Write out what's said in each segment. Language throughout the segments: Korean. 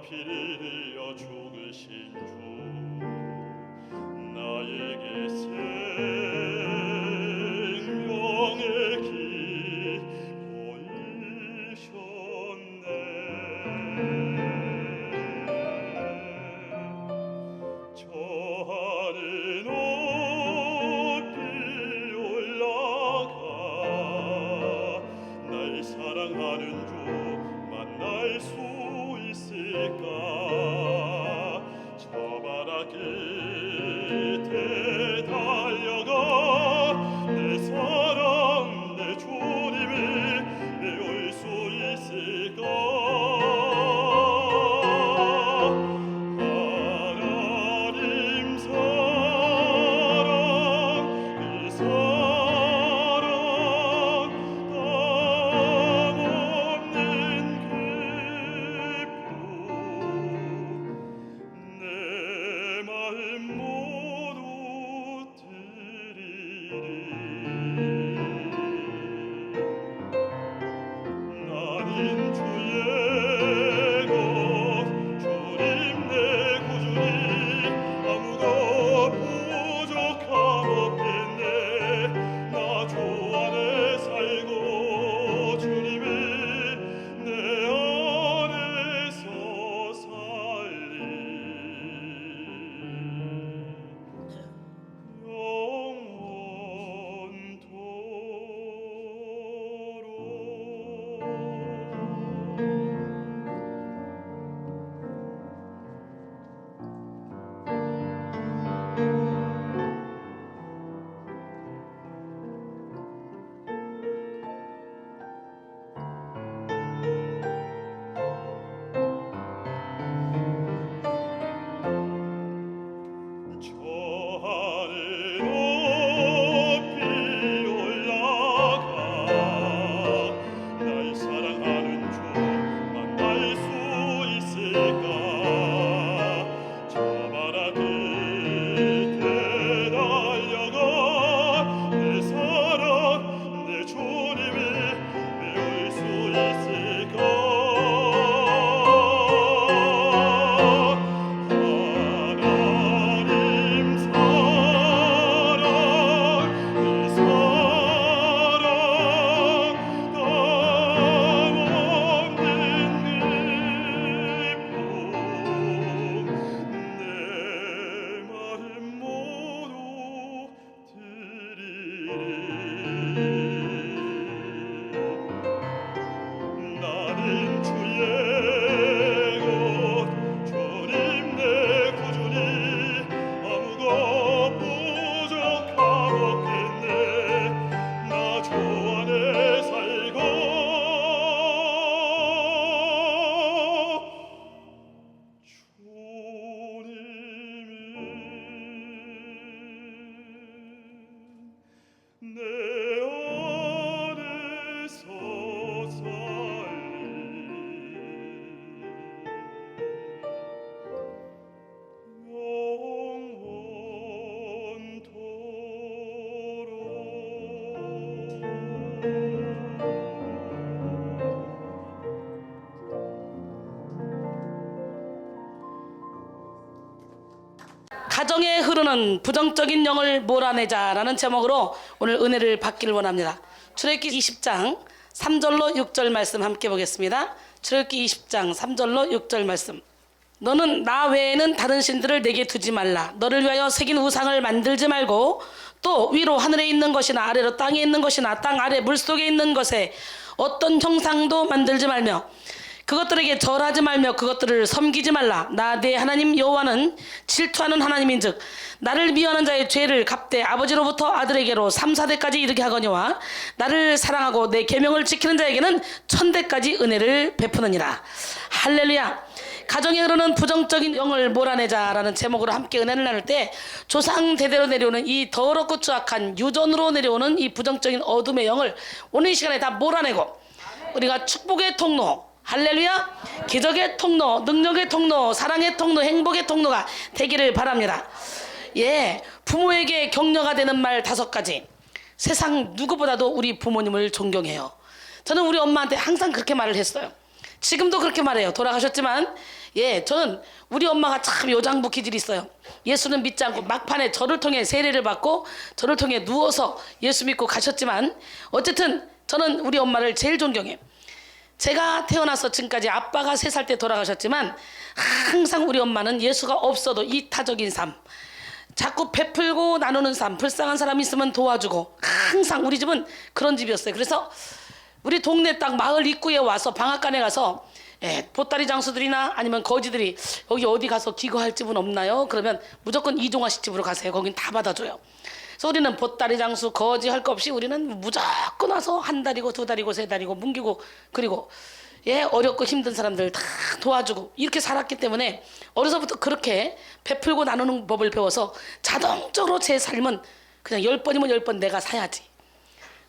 필이어 죽으신 주 나에게 생명의 길 보이셨네. 저 하늘 높이 올라가 날 사랑하는 주 만날 수 있을까. 저 바다 끝에 달려가 내 사랑 내 주님을 배울 수 있을까. 하나님 사랑 그 사랑 담없는 내 마음 모두 드리리. 나는 주의 것 주님 내 구주니 아무것 부족함 없겠네. 나 주 안에 살고 주님이 내 안에서 살리. 저 하늘 높이 올라가 날 사랑하는 주 만날 수 있을까. 저 바다 끝에 달려가 내 사랑 내 주님을 배울 수 있을까. 하나님 사랑 그 사랑 담없는 내 마음 모두 드리리. 나는 주의 것 주님 내 구주니 아무것 부족함 없겠네. 나 주 안에 살고 주님이 내 안에서 살리. 가정에 흐르는 부정적인 영을 몰아내자라는 제목으로 오늘 은혜를 받기를 원합니다. 출애굽기 20장 3절로 6절 말씀 함께 보겠습니다. 출애굽기 20장 3절로 6절 말씀. 너는 나 외에는 다른 신들을 내게 두지 말라. 너를 위하여 새긴 우상을 만들지 말고 또 위로 하늘에 있는 것이나 아래로 땅에 있는 것이나 땅 아래 물속에 있는 것에 어떤 형상도 만들지 말며 그것들에게 절하지 말며 그것들을 섬기지 말라. 나 내 하나님 여호와는 질투하는 하나님인즉 나를 미워하는 자의 죄를 갚되 아버지로부터 아들에게로 3, 4대까지 이르게 하거니와 나를 사랑하고 내 계명을 지키는 자에게는 1000대까지 은혜를 베푸느니라. 할렐루야. 가정에 흐르는 부정적인 영을 몰아내자라는 제목으로 함께 은혜를 나눌 때 조상 대대로 내려오는 이 더럽고 추악한 유전으로 내려오는 이 부정적인 어둠의 영을 오늘 이 시간에 다 몰아내고 우리가 축복의 통로, 할렐루야, 기적의 통로, 능력의 통로, 사랑의 통로, 행복의 통로가 되기를 바랍니다. 예, 부모에게 격려가 되는 말 5가지. 세상 누구보다도 우리 부모님을 존경해요. 저는 우리 엄마한테 항상 그렇게 말을 했어요. 지금도 그렇게 말해요. 돌아가셨지만 예, 저는 우리 엄마가 참 요장부 기질이 있어요. 예수는 믿지 않고 막판에 저를 통해 세례를 받고 저를 통해 누워서 예수 믿고 가셨지만 어쨌든 저는 우리 엄마를 제일 존경해요. 제가 태어나서 지금까지 아빠가 3살 때 돌아가셨지만 항상 우리 엄마는 예수가 없어도 이타적인 삶, 자꾸 베풀고 나누는 삶, 불쌍한 사람 있으면 도와주고, 항상 우리 집은 그런 집이었어요. 그래서 우리 동네 딱 마을 입구에 와서 방앗간에 가서 보따리 장수들이나 아니면 거지들이 여기 어디 가서 기거할 집은 없나요? 그러면 무조건 이종화 씨 집으로 가세요. 거긴 다 받아줘요. 그래서 우리는 보따리 장수 거지 할 거 없이 우리는 무조건 와서 1달이고 2달이고 3달이고 뭉기고, 그리고 어렵고 힘든 사람들 다 도와주고 이렇게 살았기 때문에 어려서부터 그렇게 베풀고 나누는 법을 배워서 자동적으로 제 삶은 그냥 10번이면 10번 내가 사야지.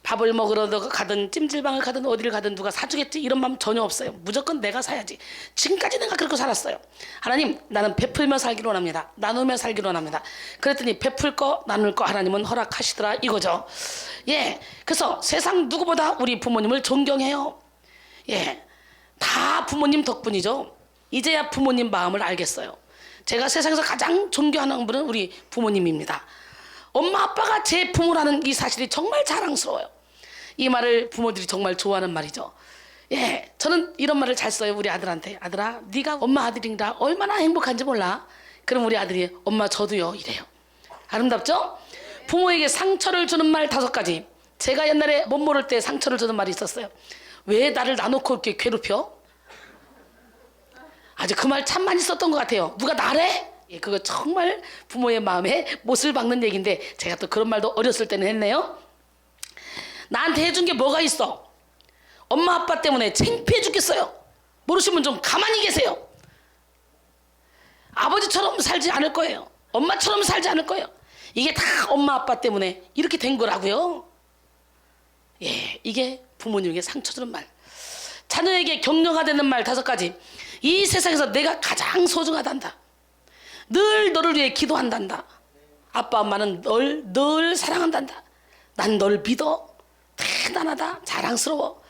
밥을 먹으러 가든 찜질방을 가든 어디를 가든 누가 사주겠지 이런 마음 전혀 없어요. 무조건 내가 사야지. 지금까지 내가 그렇게 살았어요. 하나님, 나는 베풀며 살기로 원합니다. 나누며 살기로 원합니다. 그랬더니 베풀 거 나눌 거 하나님은 허락하시더라 이거죠. 그래서 세상 누구보다 우리 부모님을 존경해요. 다 부모님 덕분이죠. 이제야 부모님 마음을 알겠어요. 제가 세상에서 가장 존경하는 분은 우리 부모님입니다. 엄마 아빠가 제 부모라는 이 사실이 정말 자랑스러워요. 이 말을 부모들이 정말 좋아하는 말이죠. 저는 이런 말을 잘 써요. 우리 아들한테. 아들아, 네가 엄마 아들이라 얼마나 행복한지 몰라. 그럼 우리 아들이 엄마 저도요 이래요. 아름답죠? 부모에게 상처를 주는 말 5가지. 제가 옛날에 못 모를 때 상처를 주는 말이 있었어요. 왜 나를 놔놓고 이렇게 괴롭혀? 아주 그 말 참 많이 썼던 것 같아요. 누가 나래? 그거 정말 부모의 마음에 못을 박는 얘기인데 제가 또 그런 말도 어렸을 때는 했네요. 나한테 해준 게 뭐가 있어? 엄마 아빠 때문에 창피해 죽겠어요. 모르시면 좀 가만히 계세요. 아버지처럼 살지 않을 거예요. 엄마처럼 살지 않을 거예요. 이게 다 엄마 아빠 때문에 이렇게 된 거라고요. 이게 부모님에게 상처 주는 말. 자녀에게 격려가 되는 말 5가지. 이 세상에서 내가 가장 소중하단다. 늘 너를 위해 기도한단다. 아빠 엄마는 널 늘 사랑한단다. 난 널 믿어. 대단하다. 자랑스러워.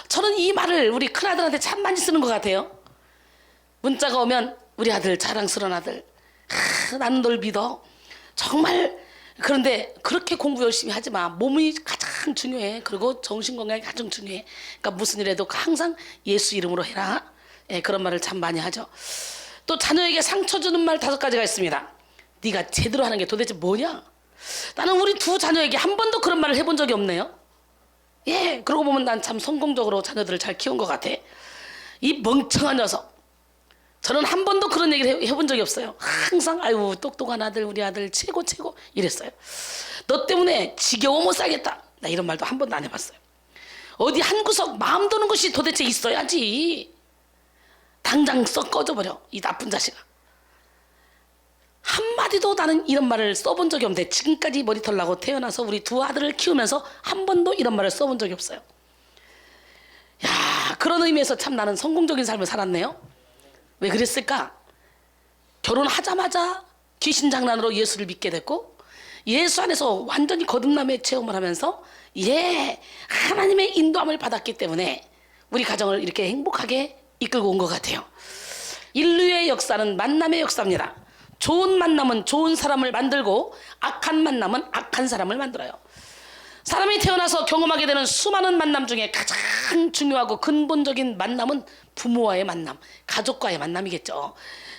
저는 이 말을 우리 큰아들한테 참 많이 쓰는 것 같아요. 문자가 오면 우리 아들 자랑스러운 아들. 나는 널 믿어. 정말. 그런데 그렇게 공부 열심히 하지 마. 몸이 가장 중요해. 그리고 정신건강이 가장 중요해. 그러니까 무슨 일 해도 항상 예수 이름으로 해라. 그런 말을 참 많이 하죠. 또 자녀에게 상처 주는 말 5가지가 있습니다. 네가 제대로 하는 게 도대체 뭐냐? 나는 우리 2 자녀에게 한 번도 그런 말을 해본 적이 없네요. 그러고 보면 난 참 성공적으로 자녀들을 잘 키운 것 같아. 이 멍청한 녀석. 저는 한 번도 그런 얘기를 해본 적이 없어요. 항상 아유 똑똑한 아들, 우리 아들 최고 이랬어요. 너 때문에 지겨워 못 살겠다. 나 이런 말도 한 번도 안 해봤어요. 어디 한 구석 마음 드는 것이 도대체 있어야지. 당장 썩 꺼져버려 이 나쁜 자식아. 한마디도 나는 이런 말을 써본 적이 없는데 지금까지 머리털 나고 태어나서 우리 2 아들을 키우면서 한 번도 이런 말을 써본 적이 없어요. 그런 의미에서 참 나는 성공적인 삶을 살았네요. 왜 그랬을까? 결혼하자마자 귀신장난으로 예수를 믿게 됐고 예수 안에서 완전히 거듭남의 체험을 하면서 하나님의 인도함을 받았기 때문에 우리 가정을 이렇게 행복하게 이끌고 온 것 같아요. 인류의 역사는 만남의 역사입니다. 좋은 만남은 좋은 사람을 만들고 악한 만남은 악한 사람을 만들어요. 사람이 태어나서 경험하게 되는 수많은 만남 중에 가장 중요하고 근본적인 만남은 부모와의 만남, 가족과의 만남이겠죠.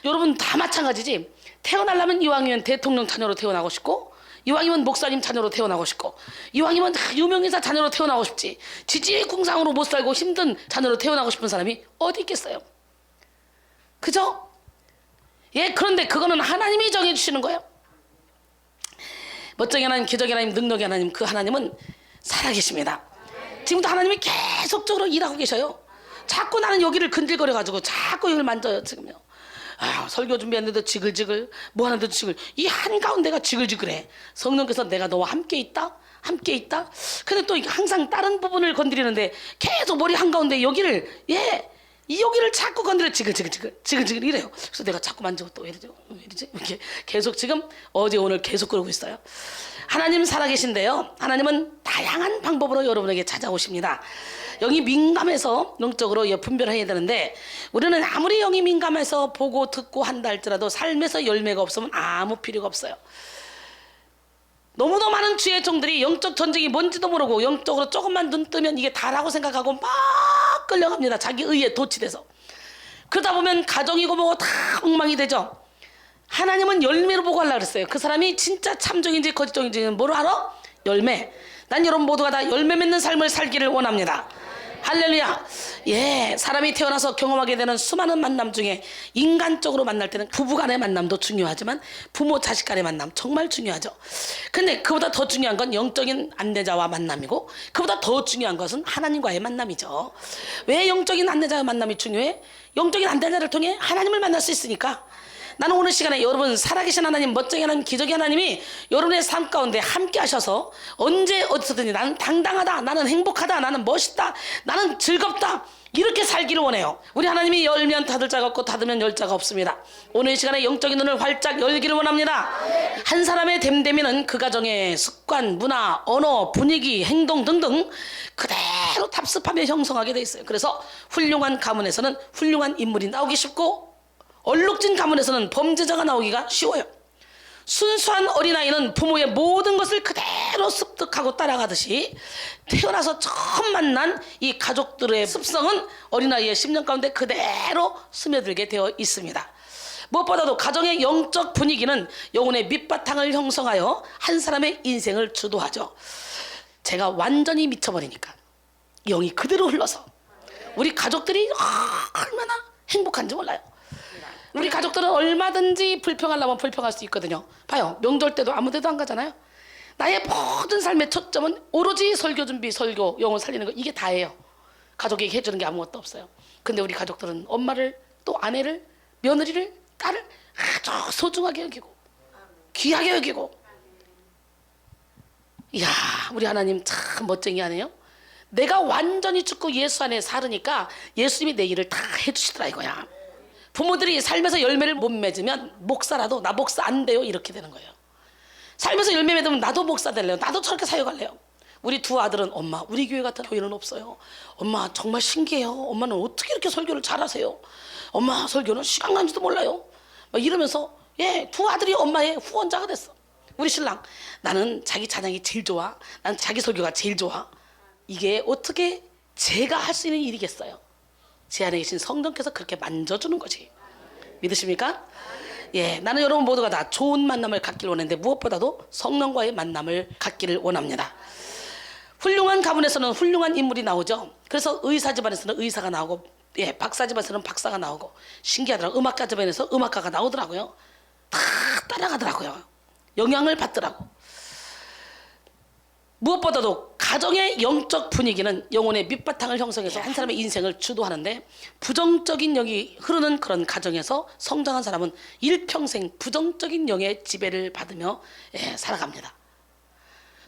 여러분 다 마찬가지지. 태어나려면 이왕이면 대통령 자녀로 태어나고 싶고, 이왕이면 목사님 자녀로 태어나고 싶고, 이왕이면 유명인사 자녀로 태어나고 싶지. 지지공상으로 못 살고 힘든 자녀로 태어나고 싶은 사람이 어디 있겠어요? 그죠? 그런데 그거는 하나님이 정해주시는 거예요. 멋쟁이 하나님, 기적의 하나님, 능력의 하나님, 그 하나님은 살아계십니다. 지금도 하나님이 계속적으로 일하고 계셔요. 자꾸 나는 여기를 근질거려가지고 자꾸 여기를 만져요 지금요. 설교 준비했는데도 지글지글, 뭐 하는데도 지글. 이 한가운데가 지글지글해. 성령께서 내가 너와 함께 있다? 함께 있다? 근데 또 항상 다른 부분을 건드리는데 계속 머리 한가운데 여기를 이 여기를 자꾸 건드려 지글지글 이래요. 그래서 내가 자꾸 만지고 또 왜 이러지? 이렇게 계속 지금 어제 오늘 계속 그러고 있어요. 하나님 살아계신데요. 하나님은 다양한 방법으로 여러분에게 찾아오십니다. 영이 민감해서 영적으로 분별해야 되는데, 우리는 아무리 영이 민감해서 보고 듣고 한다 할지라도 삶에서 열매가 없으면 아무 필요가 없어요. 너무도 많은 주의 종들이 영적 전쟁이 뭔지도 모르고 영적으로 조금만 눈 뜨면 이게 다라고 생각하고 막 끌려갑니다. 자기 의에 도취돼서. 그러다 보면 가정이고 뭐고 다 엉망이 되죠. 하나님은 열매로 보고 하려고 그랬어요. 그 사람이 진짜 참종인지 거짓종인지는 뭐로 알아? 열매. 난 여러분 모두가 다 열매 맺는 삶을 살기를 원합니다. 할렐루야. 예, 사람이 태어나서 경험하게 되는 수많은 만남 중에 인간적으로 만날 때는 부부간의 만남도 중요하지만 부모 자식 간의 만남 정말 중요하죠. 근데 그보다 더 중요한 건 영적인 안내자와 만남이고, 그보다 더 중요한 것은 하나님과의 만남이죠. 왜 영적인 안내자와 만남이 중요해? 영적인 안내자를 통해 하나님을 만날 수 있으니까. 나는 오늘 시간에 여러분 살아계신 하나님, 멋쟁이 하나님, 기적의 하나님이 여러분의 삶 가운데 함께 하셔서 언제 어디서든지 나는 당당하다, 나는 행복하다, 나는 멋있다, 나는 즐겁다, 이렇게 살기를 원해요. 우리 하나님이 열면 닫을 자가 없고 닫으면 열 자가 없습니다. 오늘 이 시간에 영적인 눈을 활짝 열기를 원합니다. 한 사람의 됨됨이는 그 가정의 습관, 문화, 언어, 분위기, 행동 등등 그대로 답습하며 형성하게 돼 있어요. 그래서 훌륭한 가문에서는 훌륭한 인물이 나오기 쉽고, 얼룩진 가문에서는 범죄자가 나오기가 쉬워요. 순수한 어린아이는 부모의 모든 것을 그대로 습득하고 따라가듯이 태어나서 처음 만난 이 가족들의 습성은 어린아이의 심령 가운데 그대로 스며들게 되어 있습니다. 무엇보다도 가정의 영적 분위기는 영혼의 밑바탕을 형성하여 한 사람의 인생을 주도하죠. 제가 완전히 미쳐버리니까 영이 그대로 흘러서 우리 가족들이 얼마나 행복한지 몰라요. 우리 가족들은 얼마든지 불평하려면 불평할 수 있거든요. 봐요, 명절 때도 아무 데도 안 가잖아요. 나의 모든 삶의 초점은 오로지 설교 준비, 설교, 영혼 살리는 거, 이게 다예요. 가족에게 해주는 게 아무것도 없어요. 근데 우리 가족들은 엄마를, 또 아내를, 며느리를, 딸을 아주 소중하게 여기고 귀하게 여기고. 이야, 우리 하나님 참 멋쟁이 하네요. 내가 완전히 죽고 예수 안에 살으니까 예수님이 내 일을 다 해주시더라 이거야. 부모들이 삶에서 열매를 못 맺으면 목사라도 나 목사 안 돼요 이렇게 되는 거예요. 삶에서 열매 맺으면 나도 목사 될래요. 나도 저렇게 사역할래요. 우리 두 아들은 엄마 우리 교회 같은 교회는 없어요. 엄마 정말 신기해요. 엄마는 어떻게 이렇게 설교를 잘하세요. 엄마 설교는 시간 가는지도 몰라요. 막 이러면서 두 아들이 엄마의 후원자가 됐어. 우리 신랑 나는 자기 찬양이 제일 좋아. 난 자기 설교가 제일 좋아. 이게 어떻게 제가 할 수 있는 일이겠어요. 제 안에 계신 성령께서 그렇게 만져주는 거지. 믿으십니까? 예, 나는 여러분 모두가 다 좋은 만남을 갖기를 원하는데 무엇보다도 성령과의 만남을 갖기를 원합니다. 훌륭한 가문에서는 훌륭한 인물이 나오죠. 그래서 의사 집안에서는 의사가 나오고, 박사 집안에서는 박사가 나오고, 신기하더라고요. 음악가 집안에서 음악가가 나오더라고요. 다 따라가더라고요. 영향을 받더라고. 무엇보다도 가정의 영적 분위기는 영혼의 밑바탕을 형성해서 한 사람의 인생을 주도하는데, 부정적인 영이 흐르는 그런 가정에서 성장한 사람은 일평생 부정적인 영의 지배를 받으며 살아갑니다.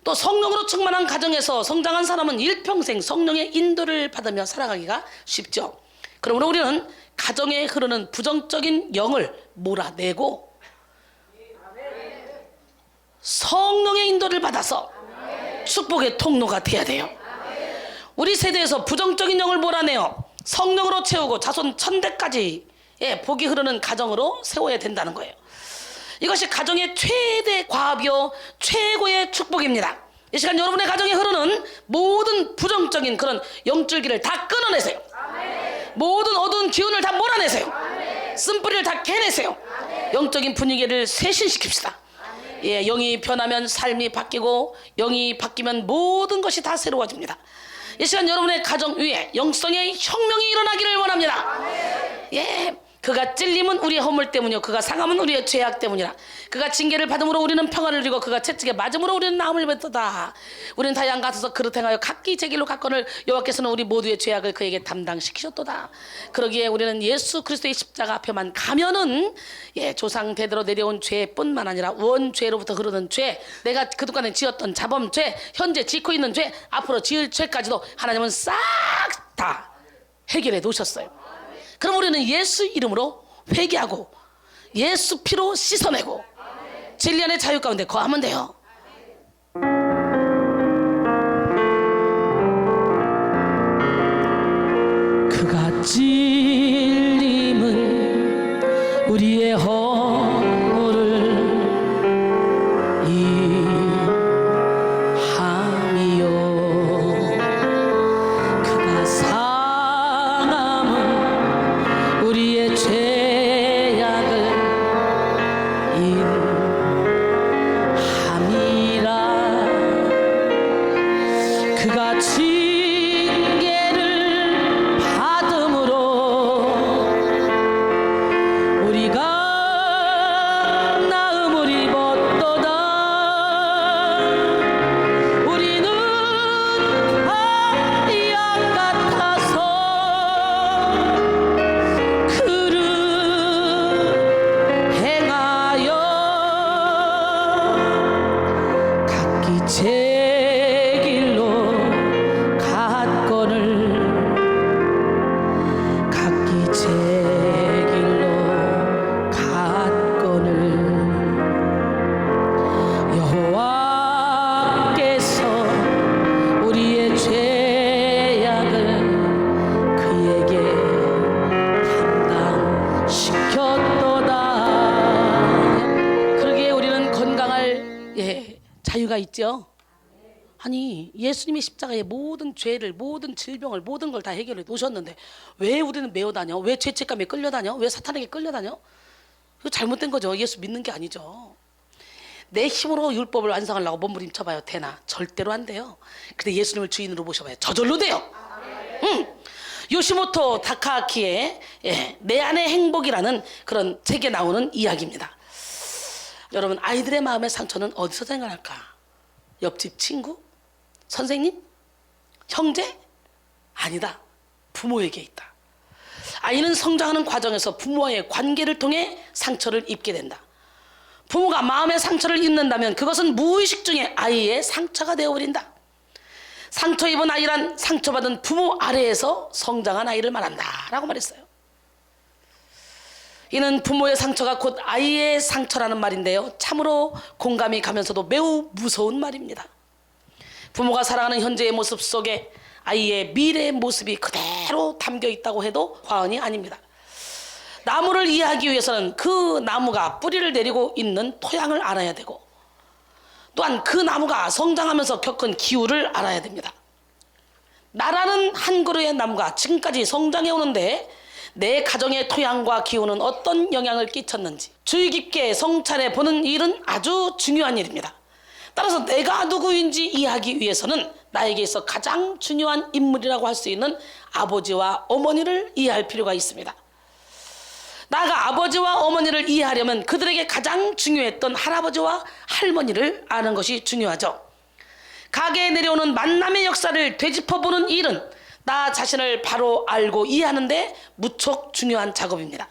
또 성령으로 충만한 가정에서 성장한 사람은 일평생 성령의 인도를 받으며 살아가기가 쉽죠. 그러므로 우리는 가정에 흐르는 부정적인 영을 몰아내고 성령의 인도를 받아서 축복의 통로가 돼야 돼요. 우리 세대에서 부정적인 영을 몰아내어 성령으로 채우고 자손 천대까지 복이 흐르는 가정으로 세워야 된다는 거예요. 이것이 가정의 최대 과업이요 최고의 축복입니다. 이 시간 여러분의 가정에 흐르는 모든 부정적인 그런 영줄기를 다 끊어내세요. 모든 어두운 기운을 다 몰아내세요. 쓴뿌리를 다 캐내세요. 영적인 분위기를 쇄신시킵시다. 영이 변하면 삶이 바뀌고, 영이 바뀌면 모든 것이 다 새로워집니다. 이 시간 여러분의 가정 위에 영성의 혁명이 일어나기를 원합니다. 그가 찔림은 우리의 허물 때문이요 그가 상함은 우리의 죄악 때문이라. 그가 징계를 받음으로 우리는 평안을 누리고 그가 채찍에 맞음으로 우리는 나음을 받았다. 우리는 다 양 같아서 그릇 행하여 각기 제 길로 갔거늘 여호와께서는 우리 모두의 죄악을 그에게 담당시키셨도다. 그러기에 우리는 예수 그리스도의 십자가 앞에만 가면은 조상 대대로 내려온 죄뿐만 아니라 원죄로부터 흐르는 죄, 내가 그동안에 지었던 자범죄, 현재 짓고 있는 죄, 앞으로 지을 죄까지도 하나님은 싹 다 해결해 놓으셨어요. 그럼 우리는 예수 이름으로 회개하고 예수 피로 씻어내고 진리 안의 자유 가운데 거하면 돼요. 있죠. 아니 예수님이 십자가에 모든 죄를, 모든 질병을, 모든 걸 다 해결해 놓으셨는데 왜 우리는 메어다녀? 왜 죄책감에 끌려다녀? 왜 사탄에게 끌려다녀? 이거 잘못된 거죠. 예수 믿는 게 아니죠. 내 힘으로 율법을 완성하려고 몸부림쳐봐요. 되나? 절대로 안 돼요. 근데 예수님을 주인으로 모셔봐요. 저절로 돼요. 요시모토 다카키의 내 안의 행복이라는 그런 책에 나오는 이야기입니다. 여러분, 아이들의 마음의 상처는 어디서 생겨날까? 옆집 친구? 선생님? 형제? 아니다. 부모에게 있다. 아이는 성장하는 과정에서 부모와의 관계를 통해 상처를 입게 된다. 부모가 마음의 상처를 입는다면 그것은 무의식 중에 아이의 상처가 되어버린다. 상처 입은 아이란 상처받은 부모 아래에서 성장한 아이를 말한다 라고 말했어요. 이는 부모의 상처가 곧 아이의 상처라는 말인데요, 참으로 공감이 가면서도 매우 무서운 말입니다. 부모가 살아가는 현재의 모습 속에 아이의 미래의 모습이 그대로 담겨 있다고 해도 과언이 아닙니다. 나무를 이해하기 위해서는 그 나무가 뿌리를 내리고 있는 토양을 알아야 되고, 또한 그 나무가 성장하면서 겪은 기후를 알아야 됩니다. 나라는 한 그루의 나무가 지금까지 성장해 오는데 내 가정의 토양과 기후는 어떤 영향을 끼쳤는지 주의 깊게 성찰해 보는 일은 아주 중요한 일입니다. 따라서 내가 누구인지 이해하기 위해서는 나에게 있어 가장 중요한 인물이라고 할 수 있는 아버지와 어머니를 이해할 필요가 있습니다. 나가 아버지와 어머니를 이해하려면 그들에게 가장 중요했던 할아버지와 할머니를 아는 것이 중요하죠. 가게에 내려오는 만남의 역사를 되짚어보는 일은 나 자신을 바로 알고 이해하는데 무척 중요한 작업입니다.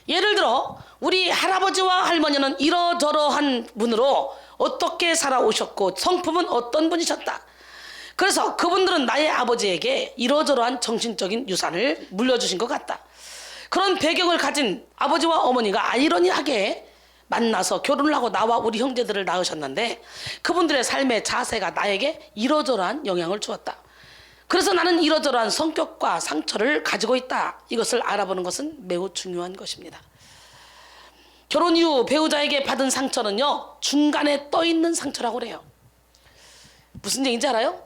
예를 들어 우리 할아버지와 할머니는 이러저러한 분으로 어떻게 살아오셨고 성품은 어떤 분이셨다. 그래서 그분들은 나의 아버지에게 이러저러한 정신적인 유산을 물려주신 것 같다. 그런 배경을 가진 아버지와 어머니가 아이러니하게 만나서 결혼을 하고 나와 우리 형제들을 낳으셨는데 그분들의 삶의 자세가 나에게 이러저러한 영향을 주었다. 그래서 나는 이러저러한 성격과 상처를 가지고 있다. 이것을 알아보는 것은 매우 중요한 것입니다. 결혼 이후 배우자에게 받은 상처는요, 중간에 떠있는 상처라고 그래요. 무슨 얘기인지 알아요?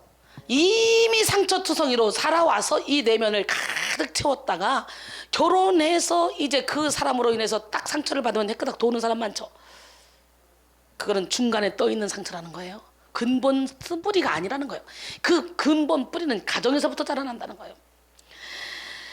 이미 상처투성이로 살아와서 이 내면을 가득 채웠다가 결혼해서 이제 그 사람으로 인해서 딱 상처를 받으면 해끄닥 도는 사람 많죠. 그거는 중간에 떠있는 상처라는 거예요. 근본 뿌리가 아니라는 거예요. 그 근본 뿌리는 가정에서부터 자라난다는 거예요.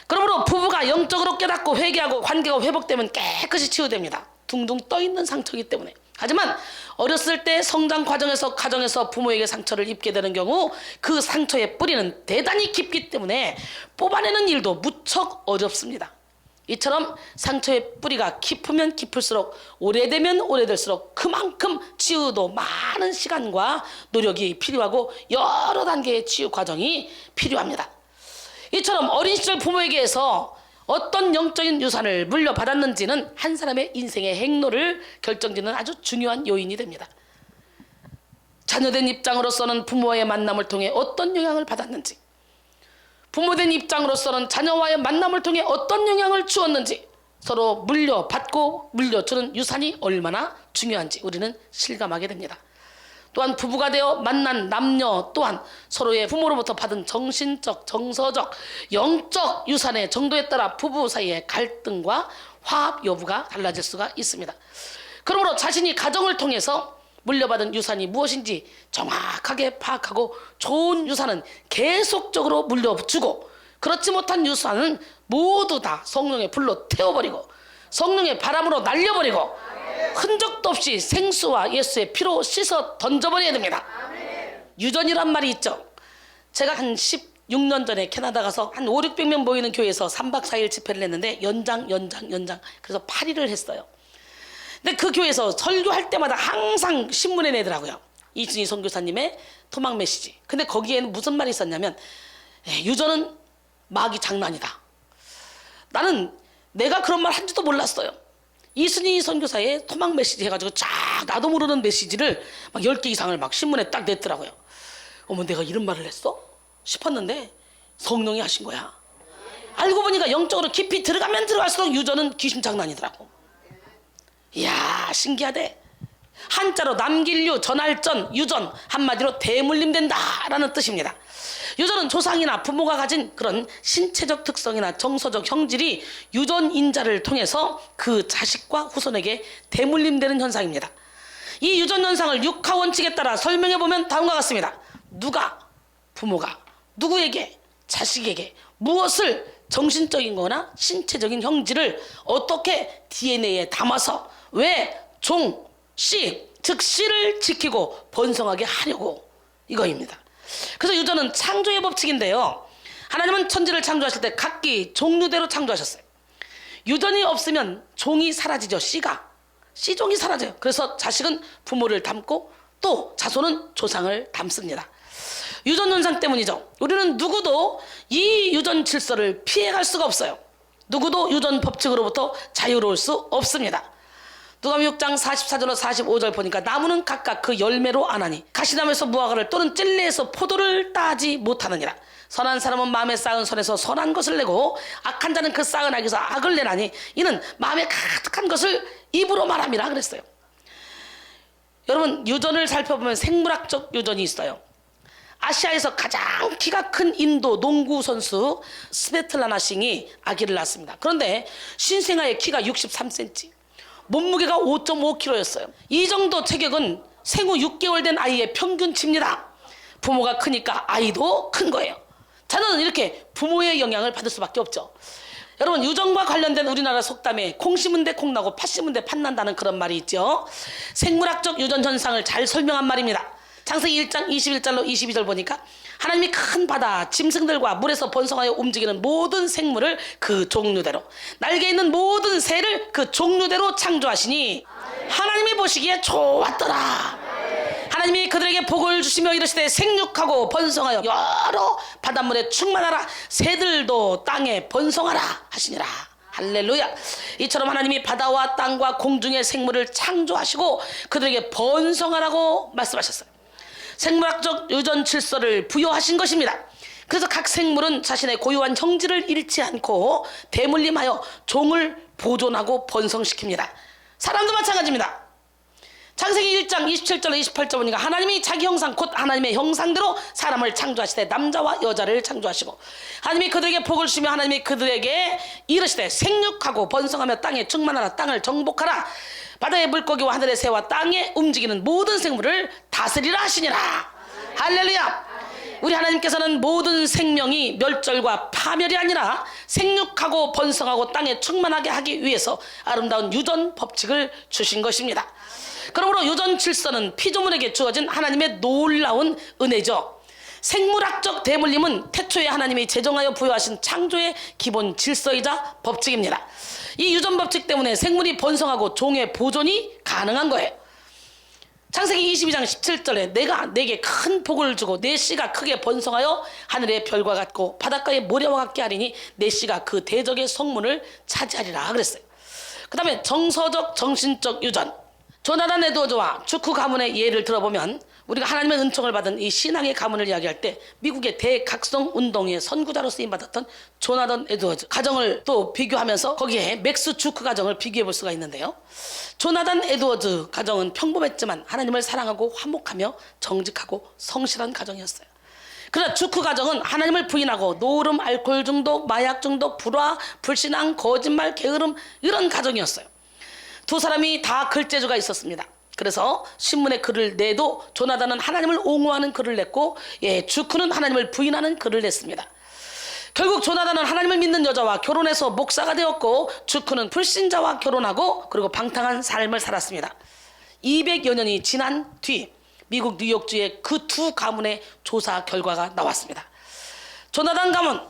그러므로 부부가 영적으로 깨닫고 회개하고 관계가 회복되면 깨끗이 치유됩니다. 둥둥 떠있는 상처이기 때문에. 하지만 어렸을 때 성장 과정에서 가정에서 부모에게 상처를 입게 되는 경우 그 상처의 뿌리는 대단히 깊기 때문에 뽑아내는 일도 무척 어렵습니다. 이처럼 상처의 뿌리가 깊으면 깊을수록 오래되면 오래될수록 그만큼 치유도 많은 시간과 노력이 필요하고 여러 단계의 치유 과정이 필요합니다. 이처럼 어린 시절 부모에게서 어떤 영적인 유산을 물려받았는지는 한 사람의 인생의 행로를 결정짓는 아주 중요한 요인이 됩니다. 자녀된 입장으로서는 부모와의 만남을 통해 어떤 영향을 받았는지, 부모된 입장으로서는 자녀와의 만남을 통해 어떤 영향을 주었는지, 서로 물려받고 물려주는 유산이 얼마나 중요한지 우리는 실감하게 됩니다. 또한 부부가 되어 만난 남녀 또한 서로의 부모로부터 받은 정신적, 정서적, 영적 유산의 정도에 따라 부부 사이의 갈등과 화합 여부가 달라질 수가 있습니다. 그러므로 자신이 가정을 통해서 물려받은 유산이 무엇인지 정확하게 파악하고 좋은 유산은 계속적으로 물려주고 그렇지 못한 유산은 모두 다 성령의 불로 태워버리고 성령의 바람으로 날려버리고 흔적도 없이 생수와 예수의 피로 씻어 던져버려야 됩니다. 유전이란 말이 있죠. 제가 한 16년 전에 캐나다 가서 한 5, 600명 모이는 교회에서 3박 4일 집회를 했는데 연장 그래서 8일을 했어요. 근데 그 교회에서 설교할 때마다 항상 신문에 내더라고요. 이준희 선교사님의 토막 메시지. 근데 거기에는 무슨 말이 있었냐면 유전은 마귀 장난이다. 나는 내가 그런 말 한지도 몰랐어요. 이순희 선교사의 토막 메시지 해가지고 쫙 나도 모르는 메시지를 막 10개 이상을 막 신문에 딱 냈더라고요. 어머, 내가 이런 말을 했어? 싶었는데 성령이 하신 거야. 알고 보니까 영적으로 깊이 들어가면 들어갈수록 유전은 귀신 장난이더라고. 이야, 신기하대. 한자로 남길류, 전할전, 유전, 한마디로 대물림된다라는 뜻입니다. 유전은 조상이나 부모가 가진 그런 신체적 특성이나 정서적 형질이 유전인자를 통해서 그 자식과 후손에게 대물림되는 현상입니다. 이 유전 현상을 육하원칙에 따라 설명해 보면 다음과 같습니다. 누가, 부모가 누구에게, 자식에게 무엇을 정신적인 거나 신체적인 형질을 어떻게 DNA에 담아서 왜 종, 씨, 즉 씨를 지키고 번성하게 하려고, 이거입니다. 그래서 유전은 창조의 법칙인데요. 하나님은 천지를 창조하실 때 각기 종류대로 창조하셨어요. 유전이 없으면 종이 사라지죠. 씨종이 사라져요. 그래서 자식은 부모를 닮고 또 자손은 조상을 닮습니다. 유전 현상 때문이죠. 우리는 누구도 이 유전 질서를 피해갈 수가 없어요. 누구도 유전 법칙으로부터 자유로울 수 없습니다. 누가복음 6장 44절로 45절 보니까 나무는 각각 그 열매로 아나니 가시나무에서 무화과를 또는 찔레에서 포도를 따지 못하느니라. 선한 사람은 마음에 쌓은 손에서 선한 것을 내고 악한 자는 그 쌓은 악에서 악을 내나니 이는 마음에 가득한 것을 입으로 말함이라 그랬어요. 여러분, 유전을 살펴보면 생물학적 유전이 있어요. 아시아에서 가장 키가 큰 인도 농구 선수 스베틀라나 싱이 아기를 낳았습니다. 그런데 신생아의 키가 63cm, 몸무게가 5.5kg였어요. 이 정도 체격은 생후 6개월 된 아이의 평균치입니다. 부모가 크니까 아이도 큰 거예요. 자녀는 이렇게 부모의 영향을 받을 수밖에 없죠. 여러분, 유전과 관련된 우리나라 속담에 콩 심은 데 콩 나고 팥 심은 데 팥 난다는 그런 말이 있죠. 생물학적 유전 현상을 잘 설명한 말입니다. 창세기 1장 21절로 22절 보니까 하나님이 큰 바다 짐승들과 물에서 번성하여 움직이는 모든 생물을 그 종류대로, 날개 있는 모든 새를 그 종류대로 창조하시니 하나님이 보시기에 좋았더라. 하나님이 그들에게 복을 주시며 이르시되 생육하고 번성하여 여러 바닷물에 충만하라. 새들도 땅에 번성하라 하시니라. 할렐루야. 이처럼 하나님이 바다와 땅과 공중의 생물을 창조하시고 그들에게 번성하라고 말씀하셨어요. 생물학적 유전 질서를 부여하신 것입니다. 그래서 각 생물은 자신의 고유한 형질을 잃지 않고 대물림하여 종을 보존하고 번성시킵니다. 사람도 마찬가지입니다. 창세기 1장 27절로 28절 보니까 하나님이 자기 형상 곧 하나님의 형상대로 사람을 창조하시되 남자와 여자를 창조하시고 하나님이 그들에게 복을 주시며 하나님이 그들에게 이르시되 생육하고 번성하며 땅에 충만하라. 땅을 정복하라. 바다의 물고기와 하늘의 새와 땅에 움직이는 모든 생물을 다스리라 하시니라. 할렐루야. 우리 하나님께서는 모든 생명이 멸절과 파멸이 아니라 생육하고 번성하고 땅에 충만하게 하기 위해서 아름다운 유전 법칙을 주신 것입니다. 그러므로 유전 질서는 피조물에게 주어진 하나님의 놀라운 은혜죠. 생물학적 대물림은 태초에 하나님이 제정하여 부여하신 창조의 기본 질서이자 법칙입니다. 이 유전 법칙 때문에 생물이 번성하고 종의 보존이 가능한 거예요. 창세기 22장 17절에 내가 내게 큰 복을 주고 내 씨가 크게 번성하여 하늘의 별과 같고 바닷가의 모래와 같게 하리니 내 씨가 그 대적의 성문을 차지하리라 그랬어요. 그 다음에 정서적 정신적 유전, 조나단 에드워즈와 주크 가문의 예를 들어보면 우리가 하나님의 은총을 받은 이 신앙의 가문을 이야기할 때 미국의 대각성 운동의 선구자로 쓰임받았던 조나단 에드워즈 가정을 또 비교하면서 거기에 맥스 주크 가정을 비교해 볼 수가 있는데요. 조나단 에드워즈 가정은 평범했지만 하나님을 사랑하고 화목하며 정직하고 성실한 가정이었어요. 그러나 주크 가정은 하나님을 부인하고 노름, 알코올 중독, 마약 중독, 불화, 불신앙, 거짓말, 게으름 이런 가정이었어요. 두 사람이 다 글재주가 있었습니다. 그래서 신문에 글을 내도 조나단은 하나님을 옹호하는 글을 냈고 주크는 하나님을 부인하는 글을 냈습니다. 결국 조나단은 하나님을 믿는 여자와 결혼해서 목사가 되었고 주크는 불신자와 결혼하고 그리고 방탕한 삶을 살았습니다. 200여 년이 지난 뒤 미국 뉴욕주의 그 두 가문의 조사 결과가 나왔습니다. 조나단 가문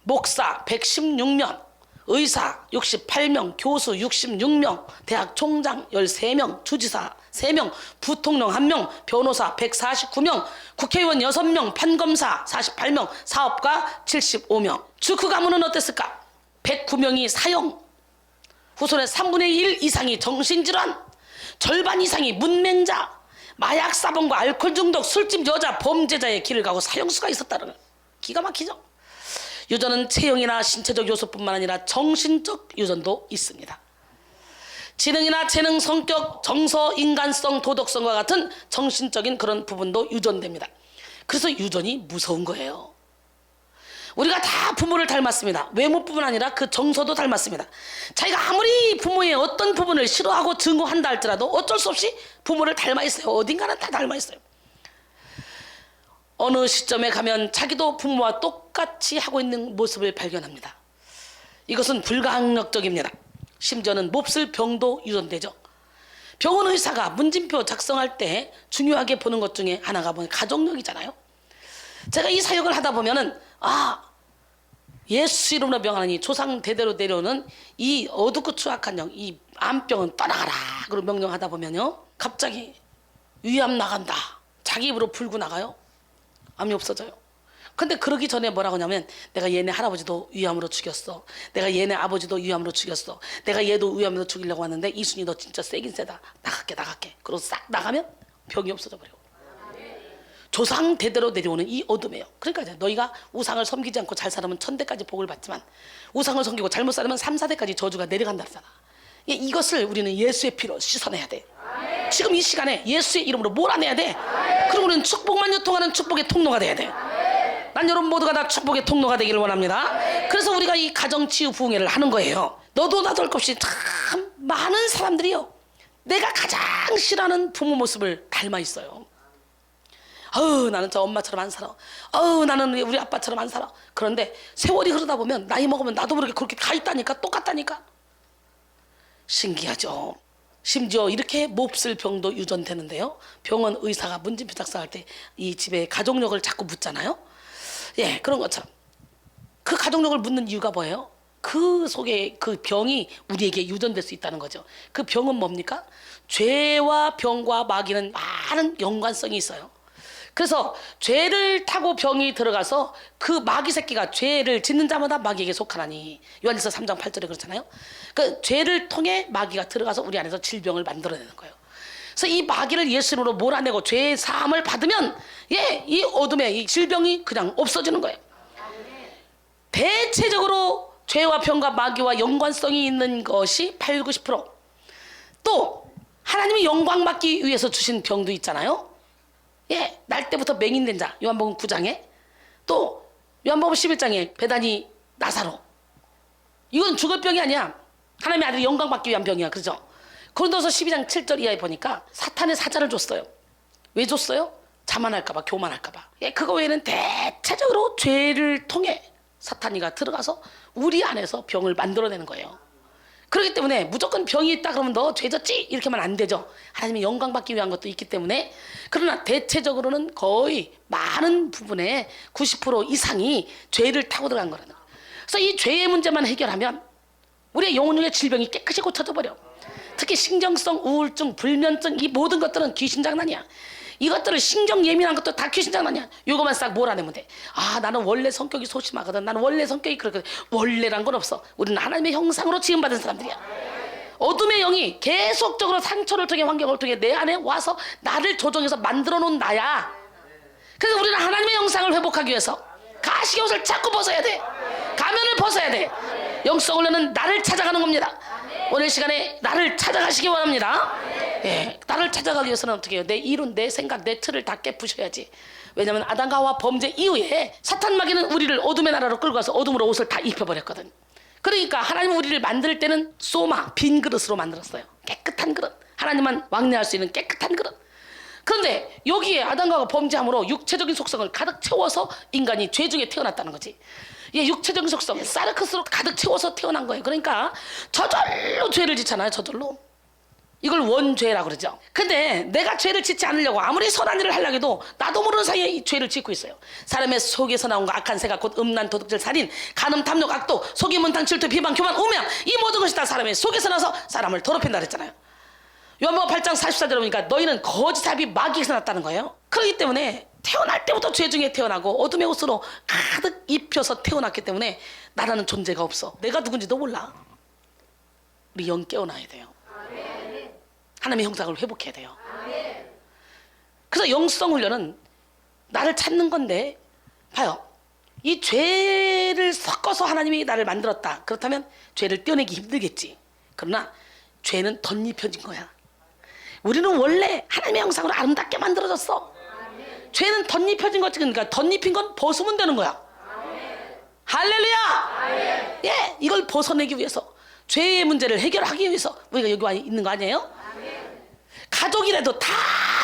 목사 116명, 의사 68명, 교수 66명, 대학 총장 13명, 주지사 3명, 부통령 1명, 변호사 149명, 국회의원 6명, 판검사 48명, 사업가 75명. 주크 가문은 어땠을까? 109명이 사형, 후손의 3분의 1 이상이 정신질환, 절반 이상이 문맹자, 마약 사범과 알코올 중독, 술집 여자, 범죄자의 길을 가고 사형수가 있었다는 거예요. 기가 막히죠? 유전은 체형이나 신체적 요소뿐만 아니라 정신적 유전도 있습니다. 지능이나 재능, 성격, 정서, 인간성, 도덕성과 같은 정신적인 그런 부분도 유전됩니다. 그래서 유전이 무서운 거예요. 우리가 다 부모를 닮았습니다. 외모뿐만 아니라 그 정서도 닮았습니다. 자기가 아무리 부모의 어떤 부분을 싫어하고 증오한다 할지라도 어쩔 수 없이 부모를 닮아 있어요. 어딘가는 다 닮아 있어요. 어느 시점에 가면 자기도 부모와 똑같이 하고 있는 모습을 발견합니다. 이것은 불가항력적입니다. 심지어는 몹쓸 병도 유전되죠. 병원 의사가 문진표 작성할 때 중요하게 보는 것 중에 하나가 뭐냐, 가족력이잖아요. 제가 이 사역을 하다 보면은 예수 이름으로 명하니 조상 대대로 내려오는 이 어둡고 추악한 영, 이 암병은 떠나가라 그리고 명령하다 보면요, 갑자기 위암 나간다, 자기 입으로 불고 나가요. 암이 없어져요. 근데 그러기 전에 뭐라고 하냐면, 내가 얘네 할아버지도 위암으로 죽였어, 내가 얘네 아버지도 위암으로 죽였어, 내가 얘도 위암으로 죽이려고 하는데 이순이 너 진짜 세긴 세다, 나갈게. 그러고 싹 나가면 병이 없어져 버려. 조상 대대로 내려오는 이 어둠이에요. 그러니까 이제 너희가 우상을 섬기지 않고 잘 살면 천대까지 복을 받지만 우상을 섬기고 잘못 살면 3, 4대까지 저주가 내려간다 그러잖아. 이것을 우리는 예수의 피로 씻어내야 돼. 지금 이 시간에 예수의 이름으로 몰아내야 돼. 그리고 우리는 축복만 유통하는 축복의 통로가 돼야 돼. 난 여러분 모두가 다 축복의 통로가 되기를 원합니다. 그래서 우리가 이 가정치유 부흥회를 하는 거예요. 너도 나도 할 것 없이 참 많은 사람들이요, 내가 가장 싫어하는 부모 모습을 닮아 있어요. 나는 저 엄마처럼 안 살아. 나는 우리 아빠처럼 안 살아. 그런데 세월이 흐르다 보면 나이 먹으면 나도 모르게 그렇게 가 있다니까, 똑같다니까. 신기하죠. 심지어 이렇게 몹쓸 병도 유전되는데요. 병원 의사가 문진표 작성할 때 이 집에 가족력을 자꾸 묻잖아요. 예, 그런 것처럼 그 가족력을 묻는 이유가 뭐예요? 그 속에 그 병이 우리에게 유전될 수 있다는 거죠. 그 병은 뭡니까? 죄와 병과 마귀는 많은 연관성이 있어요. 그래서 죄를 타고 병이 들어가서 그 마귀 새끼가 죄를 짓는 자마다 마귀에게 속하나니, 요한일서 3장 8절에 그렇잖아요. 그 죄를 통해 마귀가 들어가서 우리 안에서 질병을 만들어내는 거예요. 그래서 이 마귀를 예수 이름으로 몰아내고 죄의 사함을 받으면 이 어둠의 이 질병이 그냥 없어지는 거예요. 대체적으로 죄와 병과 마귀와 연관성이 있는 것이 8, 90%. 또 하나님이 영광 받기 위해서 주신 병도 있잖아요. 날 때부터 맹인된 자, 요한복음 9장에, 또 요한복음 11장에 베다니 나사로. 이건 죽을 병이 아니야. 하나님의 아들이 영광 받기 위한 병이야. 그죠? 고린도서 12장 7절 이하에 보니까 사탄의 사자를 줬어요. 왜 줬어요? 자만할까봐, 교만할까봐. 그거 외에는 대체적으로 죄를 통해 사탄이가 들어가서 우리 안에서 병을 만들어내는 거예요. 그렇기 때문에 무조건 병이 있다 그러면 너 죄졌지? 이렇게만 안 되죠. 하나님의 영광 받기 위한 것도 있기 때문에. 그러나 대체적으로는 거의 많은 부분에 90% 이상이 죄를 타고 들어간 거라는 거예요. 그래서 이 죄의 문제만 해결하면 우리의 영혼의 질병이 깨끗이 고쳐져 버려. 특히 신경성 우울증, 불면증, 이 모든 것들은 귀신 장난이야. 이것들을 신경 예민한 것도 다 귀신 장난이야. 이거만 싹 몰아내면 돼. 나는 원래 성격이 소심하거든, 나는 원래 성격이 그렇거든. 원래란 건 없어. 우리는 하나님의 형상으로 지음받은 사람들이야. 어둠의 영이 계속적으로 상처를 통해, 환경을 통해 내 안에 와서 나를 조종해서 만들어 놓은 나야. 그래서 우리는 하나님의 형상을 회복하기 위해서 가시옷을 자꾸 벗어야 돼. 가면을 벗어야 돼. 영성 훈련은 나를 찾아가는 겁니다. 오늘 시간에 나를 찾아가시기 원합니다. 나를 찾아가기 위해서는 어떻게 해요? 내 이론, 내 생각, 내 틀을 다 깨부셔야지. 왜냐하면 아담과 하와 범죄 이후에 사탄 마귀는 우리를 어둠의 나라로 끌고 가서 어둠으로 옷을 다 입혀버렸거든. 그러니까 하나님은 우리를 만들 때는 소마, 빈 그릇으로 만들었어요. 깨끗한 그릇. 하나님만 왕래할 수 있는 깨끗한 그릇. 그런데 여기에 아담과 하와가 범죄함으로 육체적인 속성을 가득 채워서 인간이 죄 중에 태어났다는 거지. 육체적인 속성, 사르크스로 가득 채워서 태어난 거예요. 그러니까 저절로 죄를 짓잖아요. 저절로. 이걸 원죄라고 그러죠. 근데 내가 죄를 짓지 않으려고 아무리 선한 일을 하려고 해도 나도 모르는 사이에 이 죄를 짓고 있어요. 사람의 속에서 나온 거 악한 생각, 곧 음란, 도둑질, 살인, 간음, 탐욕, 악도, 속임, 문탕, 질투, 비방, 교만, 우명, 이 모든 것이 다 사람의 속에서 나서 사람을 더럽힌다 그랬잖아요. 요한복음 8장 44절에 보니까 너희는 거짓합이 마귀에서 났다는 거예요. 그렇기 때문에 태어날 때부터 죄 중에 태어나고 어둠의 옷으로 가득 입혀서 태어났기 때문에 나라는 존재가 없어. 내가 누군지도 몰라. 우리 영 깨어나야 돼요. 하나님의 형상을 회복해야 돼요. 그래서 영성 훈련은 나를 찾는 건데, 봐요. 이 죄를 섞어서 하나님이 나를 만들었다. 그렇다면 죄를 떼어내기 힘들겠지. 그러나 죄는 덧입혀진 거야. 우리는 원래 하나님의 형상으로 아름답게 만들어졌어. 죄는 덧입혀진 거지. 그러니까 덧입힌 건 벗으면 되는 거야. 할렐루야! 예, 이걸 벗어내기 위해서, 죄의 문제를 해결하기 위해서 우리가 여기 와 있는 거 아니에요? 가족이라도 다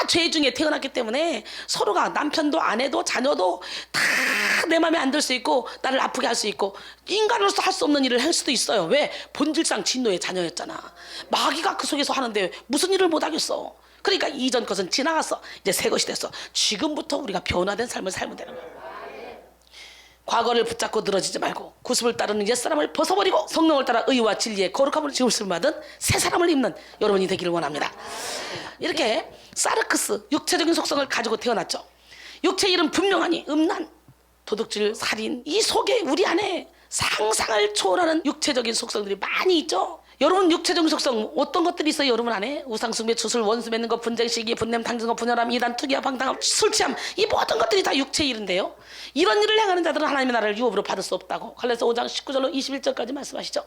죄 중에 태어났기 때문에 서로가, 남편도 아내도 자녀도 다 내 마음에 안 들 수 있고 나를 아프게 할 수 있고, 인간으로서 할 수 없는 일을 할 수도 있어요. 왜? 본질상 진노의 자녀였잖아. 마귀가 그 속에서 하는데 무슨 일을 못 하겠어. 그러니까 이전 것은 지나갔어. 이제 새 것이 됐어. 지금부터 우리가 변화된 삶을 살면 되는 거야. 과거를 붙잡고 늘어지지 말고 구습을 따르는 옛사람을 벗어버리고 성령을 따라 의와 진리의 거룩함으로 지음을 받은 새 사람을 입는 여러분이 되기를 원합니다. 이렇게 사르크스, 육체적인 속성을 가지고 태어났죠. 육체 일은 분명하니 음란, 도둑질, 살인, 이 속에 우리 안에 상상을 초월하는 육체적인 속성들이 많이 있죠. 여러분 육체적인 속성 어떤 것들이 있어요? 여러분 안에 우상숭배, 주술, 원수 맺는 것, 분쟁, 시기, 분냄, 당진거, 분열함, 이단, 투기와 방탕함, 술 취함, 이 모든 것들이 다 육체의 일인데요. 이런 일을 행하는 자들은 하나님의 나라를 유업으로 받을 수 없다고 갈라디아서 5장 19절로 21절까지 말씀하시죠.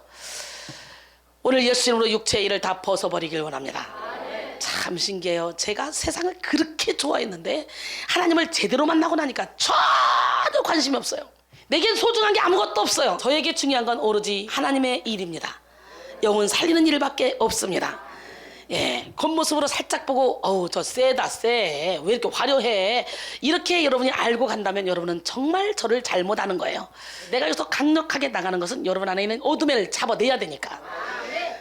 오늘 예수 이름으로 육체의 일을 다 벗어버리길 원합니다. 참 신기해요. 제가 세상을 그렇게 좋아했는데 하나님을 제대로 만나고 나니까 전혀 관심이 없어요. 내겐 소중한 게 아무것도 없어요. 저에게 중요한 건 오로지 하나님의 일입니다. 영혼 살리는 일밖에 없습니다. 예, 겉모습으로 살짝 보고 어우 저 세다 세, 왜 이렇게 화려해, 이렇게 여러분이 알고 간다면 여러분은 정말 저를 잘못 아는 거예요. 내가 여기서 강력하게 나가는 것은 여러분 안에 있는 어둠을 잡아내야 되니까.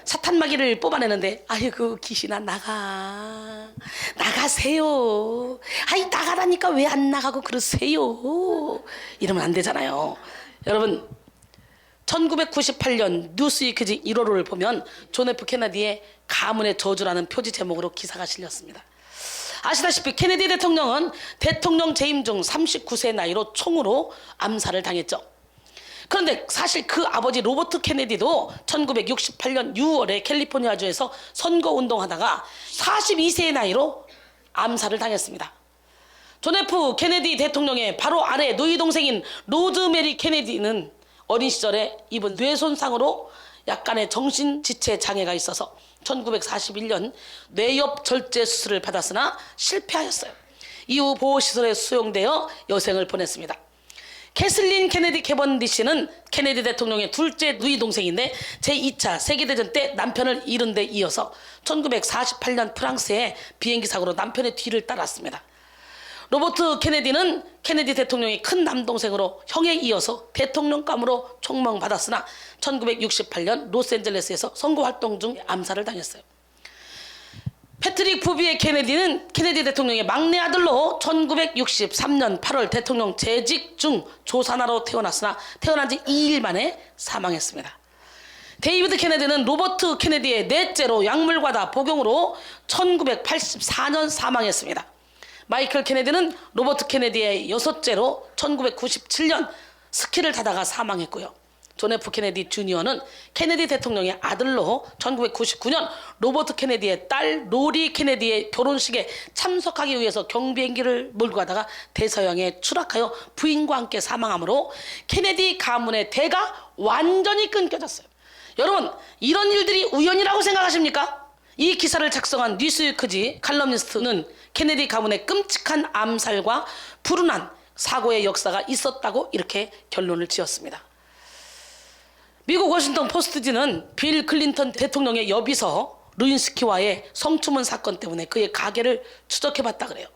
사탄 마귀를 뽑아내는데 아이고 귀신아 나가세요, 아이 나가라니까 왜 안 나가고 그러세요, 이러면 안 되잖아요. 여러분 1998년 뉴스위크지 1호를 보면 존 F 케네디의 가문의 저주라는 표지 제목으로 기사가 실렸습니다. 아시다시피 케네디 대통령은 대통령 재임 중 39세 나이로 총으로 암살을 당했죠. 그런데 사실 그 아버지 로버트 케네디도 1968년 6월에 캘리포니아주에서 선거운동하다가 42세의 나이로 암살을 당했습니다. 존 F 케네디 대통령의 바로 아래 누이 동생인 로즈메리 케네디는 어린 시절에 입은 뇌 손상으로 약간의 정신지체 장애가 있어서 1941년 뇌엽 절제 수술을 받았으나 실패하였어요. 이후 보호시설에 수용되어 여생을 보냈습니다. 캐슬린 케네디 캐번디시는 케네디 대통령의 둘째 누이 동생인데 제2차 세계대전 때 남편을 잃은 데 이어서 1948년 프랑스에 비행기 사고로 남편의 뒤를 따랐습니다. 로버트 케네디는 케네디 대통령의 큰 남동생으로 형에 이어서 대통령감으로 총명받았으나 1968년 로스앤젤레스에서 선거활동 중 암살을 당했어요. 패트릭 부비의 케네디는 케네디 대통령의 막내 아들로 1963년 8월 대통령 재직 중 조산아로 태어났으나 태어난 지 2일 만에 사망했습니다. 데이비드 케네디는 로버트 케네디의 넷째로 약물과다 복용으로 1984년 사망했습니다. 마이클 케네디는 로버트 케네디의 여섯째로 1997년 스키를 타다가 사망했고요. 존 F 케네디 주니어는 케네디 대통령의 아들로 1999년 로버트 케네디의 딸 로리 케네디의 결혼식에 참석하기 위해서 경비행기를 몰고 가다가 대서양에 추락하여 부인과 함께 사망하므로 케네디 가문의 대가 완전히 끊겨졌어요. 여러분 이런 일들이 우연이라고 생각하십니까? 이 기사를 작성한 뉴스위크지 칼럼니스트는 케네디 가문의 끔찍한 암살과 불운한 사고의 역사가 있었다고 이렇게 결론을 지었습니다. 미국 워싱턴 포스트지는 빌 클린턴 대통령의 여비서 루인스키와의 성추문 사건 때문에 그의 가계를 추적해봤다 그래요.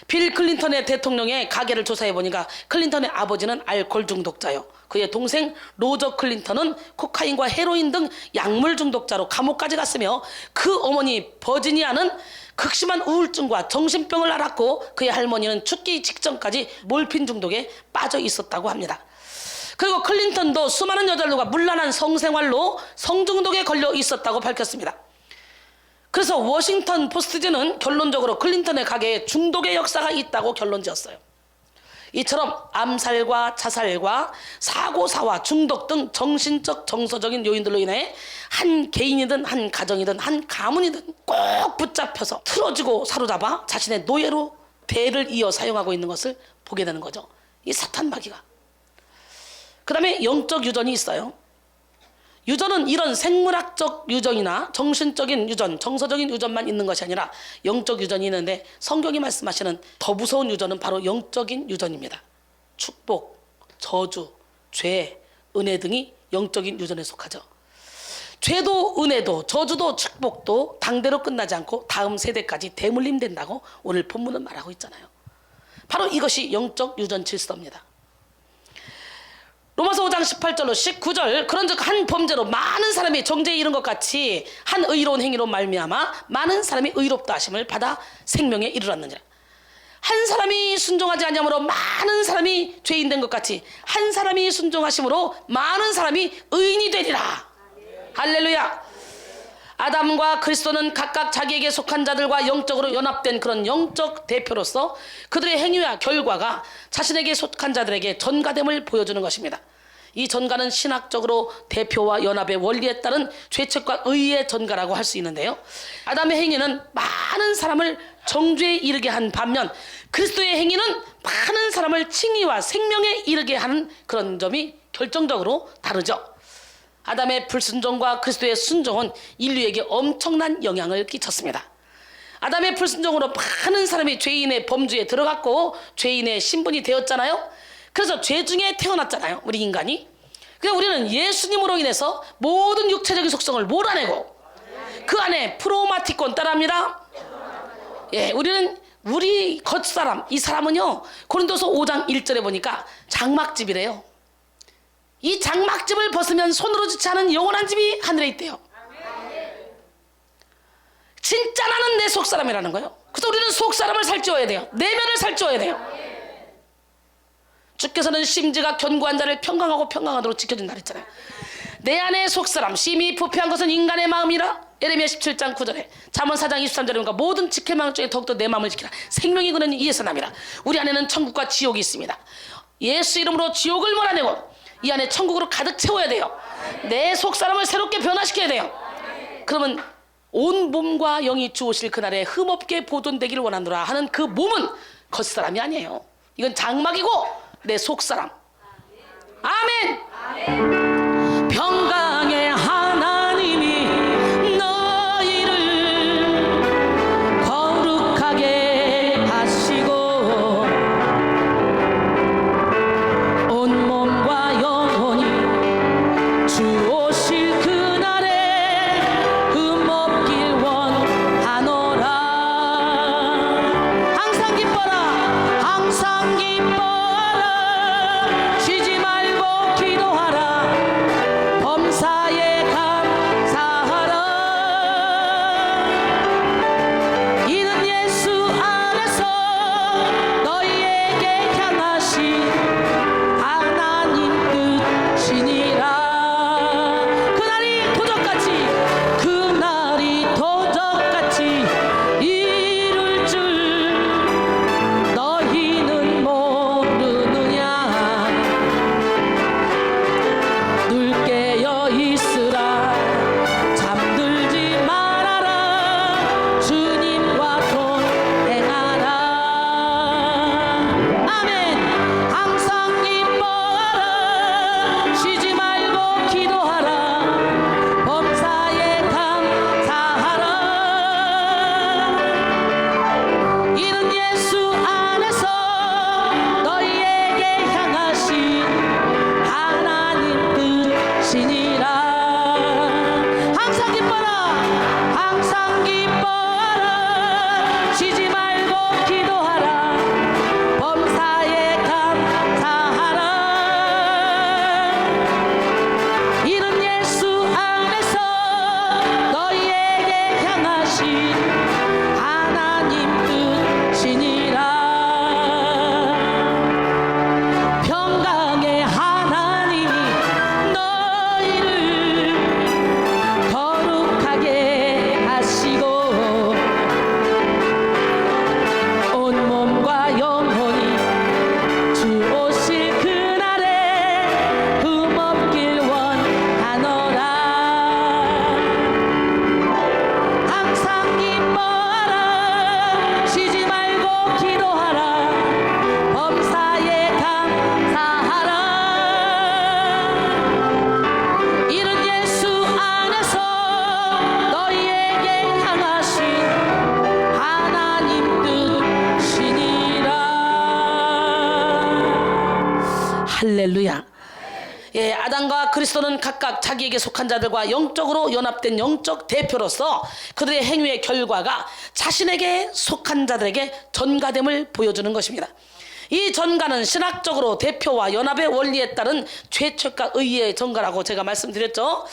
빌 클린턴의 대통령의 가계를 조사해보니까 클린턴의 아버지는 알코올 중독자요. 그의 동생 로저 클린턴은 코카인과 헤로인 등 약물 중독자로 감옥까지 갔으며 그 어머니 버지니아는 극심한 우울증과 정신병을 앓았고 그의 할머니는 죽기 직전까지 몰핀 중독에 빠져 있었다고 합니다. 그리고 클린턴도 수많은 여자들과 문란한 성생활로 성중독에 걸려 있었다고 밝혔습니다. 그래서 워싱턴 포스트지는 결론적으로 클린턴의 가계에 중독의 역사가 있다고 결론지었어요. 이처럼 암살과 자살과 사고사와 중독 등 정신적 정서적인 요인들로 인해 한 개인이든 한 가정이든 한 가문이든 꼭 붙잡혀서 틀어지고 사로잡아 자신의 노예로 대를 이어 사용하고 있는 것을 보게 되는 거죠. 이 사탄 마귀가. 그 다음에 영적 유전이 있어요. 유전은 이런 생물학적 유전이나 정신적인 유전, 정서적인 유전만 있는 것이 아니라 영적 유전이 있는데 성경이 말씀하시는 더 무서운 유전은 바로 영적인 유전입니다. 축복, 저주, 죄, 은혜 등이 영적인 유전에 속하죠. 죄도 은혜도 저주도 축복도 당대로 끝나지 않고 다음 세대까지 대물림된다고 오늘 본문은 말하고 있잖아요. 바로 이것이 영적 유전 질서입니다. 로마서 5장 18절로 19절 그런즉 한 범죄로 많은 사람이 정죄에 이른 것 같이 한 의로운 행위로 말미암아 많은 사람이 의롭다 하심을 받아 생명에 이르렀느니라. 한 사람이 순종하지 아니함으로 많은 사람이 죄인 된 것 같이 한 사람이 순종하심으로 많은 사람이 의인이 되리라. 할렐루야. 아담과 그리스도는 각각 자기에게 속한 자들과 영적으로 연합된 그런 영적 대표로서 그들의 행위와 결과가 자신에게 속한 자들에게 전가됨을 보여주는 것입니다. 이 전가는 신학적으로 대표와 연합의 원리에 따른 죄책과 의의 전가라고 할 수 있는데요. 아담의 행위는 많은 사람을 정죄에 이르게 한 반면 그리스도의 행위는 많은 사람을 칭의와 생명에 이르게 하는 그런 점이 결정적으로 다르죠. 아담의 불순종과 그리스도의 순종은 인류에게 엄청난 영향을 끼쳤습니다. 아담의 불순종으로 많은 사람이 죄인의 범주에 들어갔고 죄인의 신분이 되었잖아요. 그래서 죄 중에 태어났잖아요, 우리 인간이. 그래서 우리는 예수님으로 인해서 모든 육체적인 속성을 몰아내고 그 안에 프로마티콘 따라합니다. 예, 우리는 우리 겉사람, 이 사람은요 고린도서 5장 1절에 보니까 장막집이래요. 이 장막집을 벗으면 손으로 짓지 않은 영원한 집이 하늘에 있대요. 진짜 나는 내 속사람이라는 거예요. 그래서 우리는 속사람을 살찌워야 돼요. 내면을 살찌워야 돼요. 주께서는 심지가 견고한 자를 평강하고 평강하도록 지켜준다 그랬잖아요. 내 안에 속사람 심히 부패한 것은 인간의 마음이라. 예레미야 17장 9절에 잠언 4장 23절에 보니까 모든 지킬 마음 중에 더욱더 내 마음을 지키라. 생명이 그는 이에서 남이라. 우리 안에는 천국과 지옥이 있습니다. 예수 이름으로 지옥을 몰아내고 이 안에 천국으로 가득 채워야 돼요. 내 속사람을 새롭게 변화시켜야 돼요. 그러면 온 몸과 영이 주오실 그날에 흠없게 보존되기를 원하노라 하는 그 몸은 겉사람이 아니에요. 이건 장막이고 내 속사람. 아멘. 평강의 하나님이 너희를 거룩하게 하시고 온몸과 영혼이 주오실 그날에 흠없길 원하노라. 항상 기뻐라. 항상 기뻐라. 쉬지 말고 기도하라. 아담과 그리스도는 각각 자기에게 속한 자들과 영적으로 연합된 영적 대표로서 그들의 행위의 결과가 자신에게 속한 자들에게 전가됨을 보여주는 것입니다. 이 전가는 신학적으로 대표와 연합의 원리에 따른 죄책과 의의 전가라고 제가 말씀드렸죠.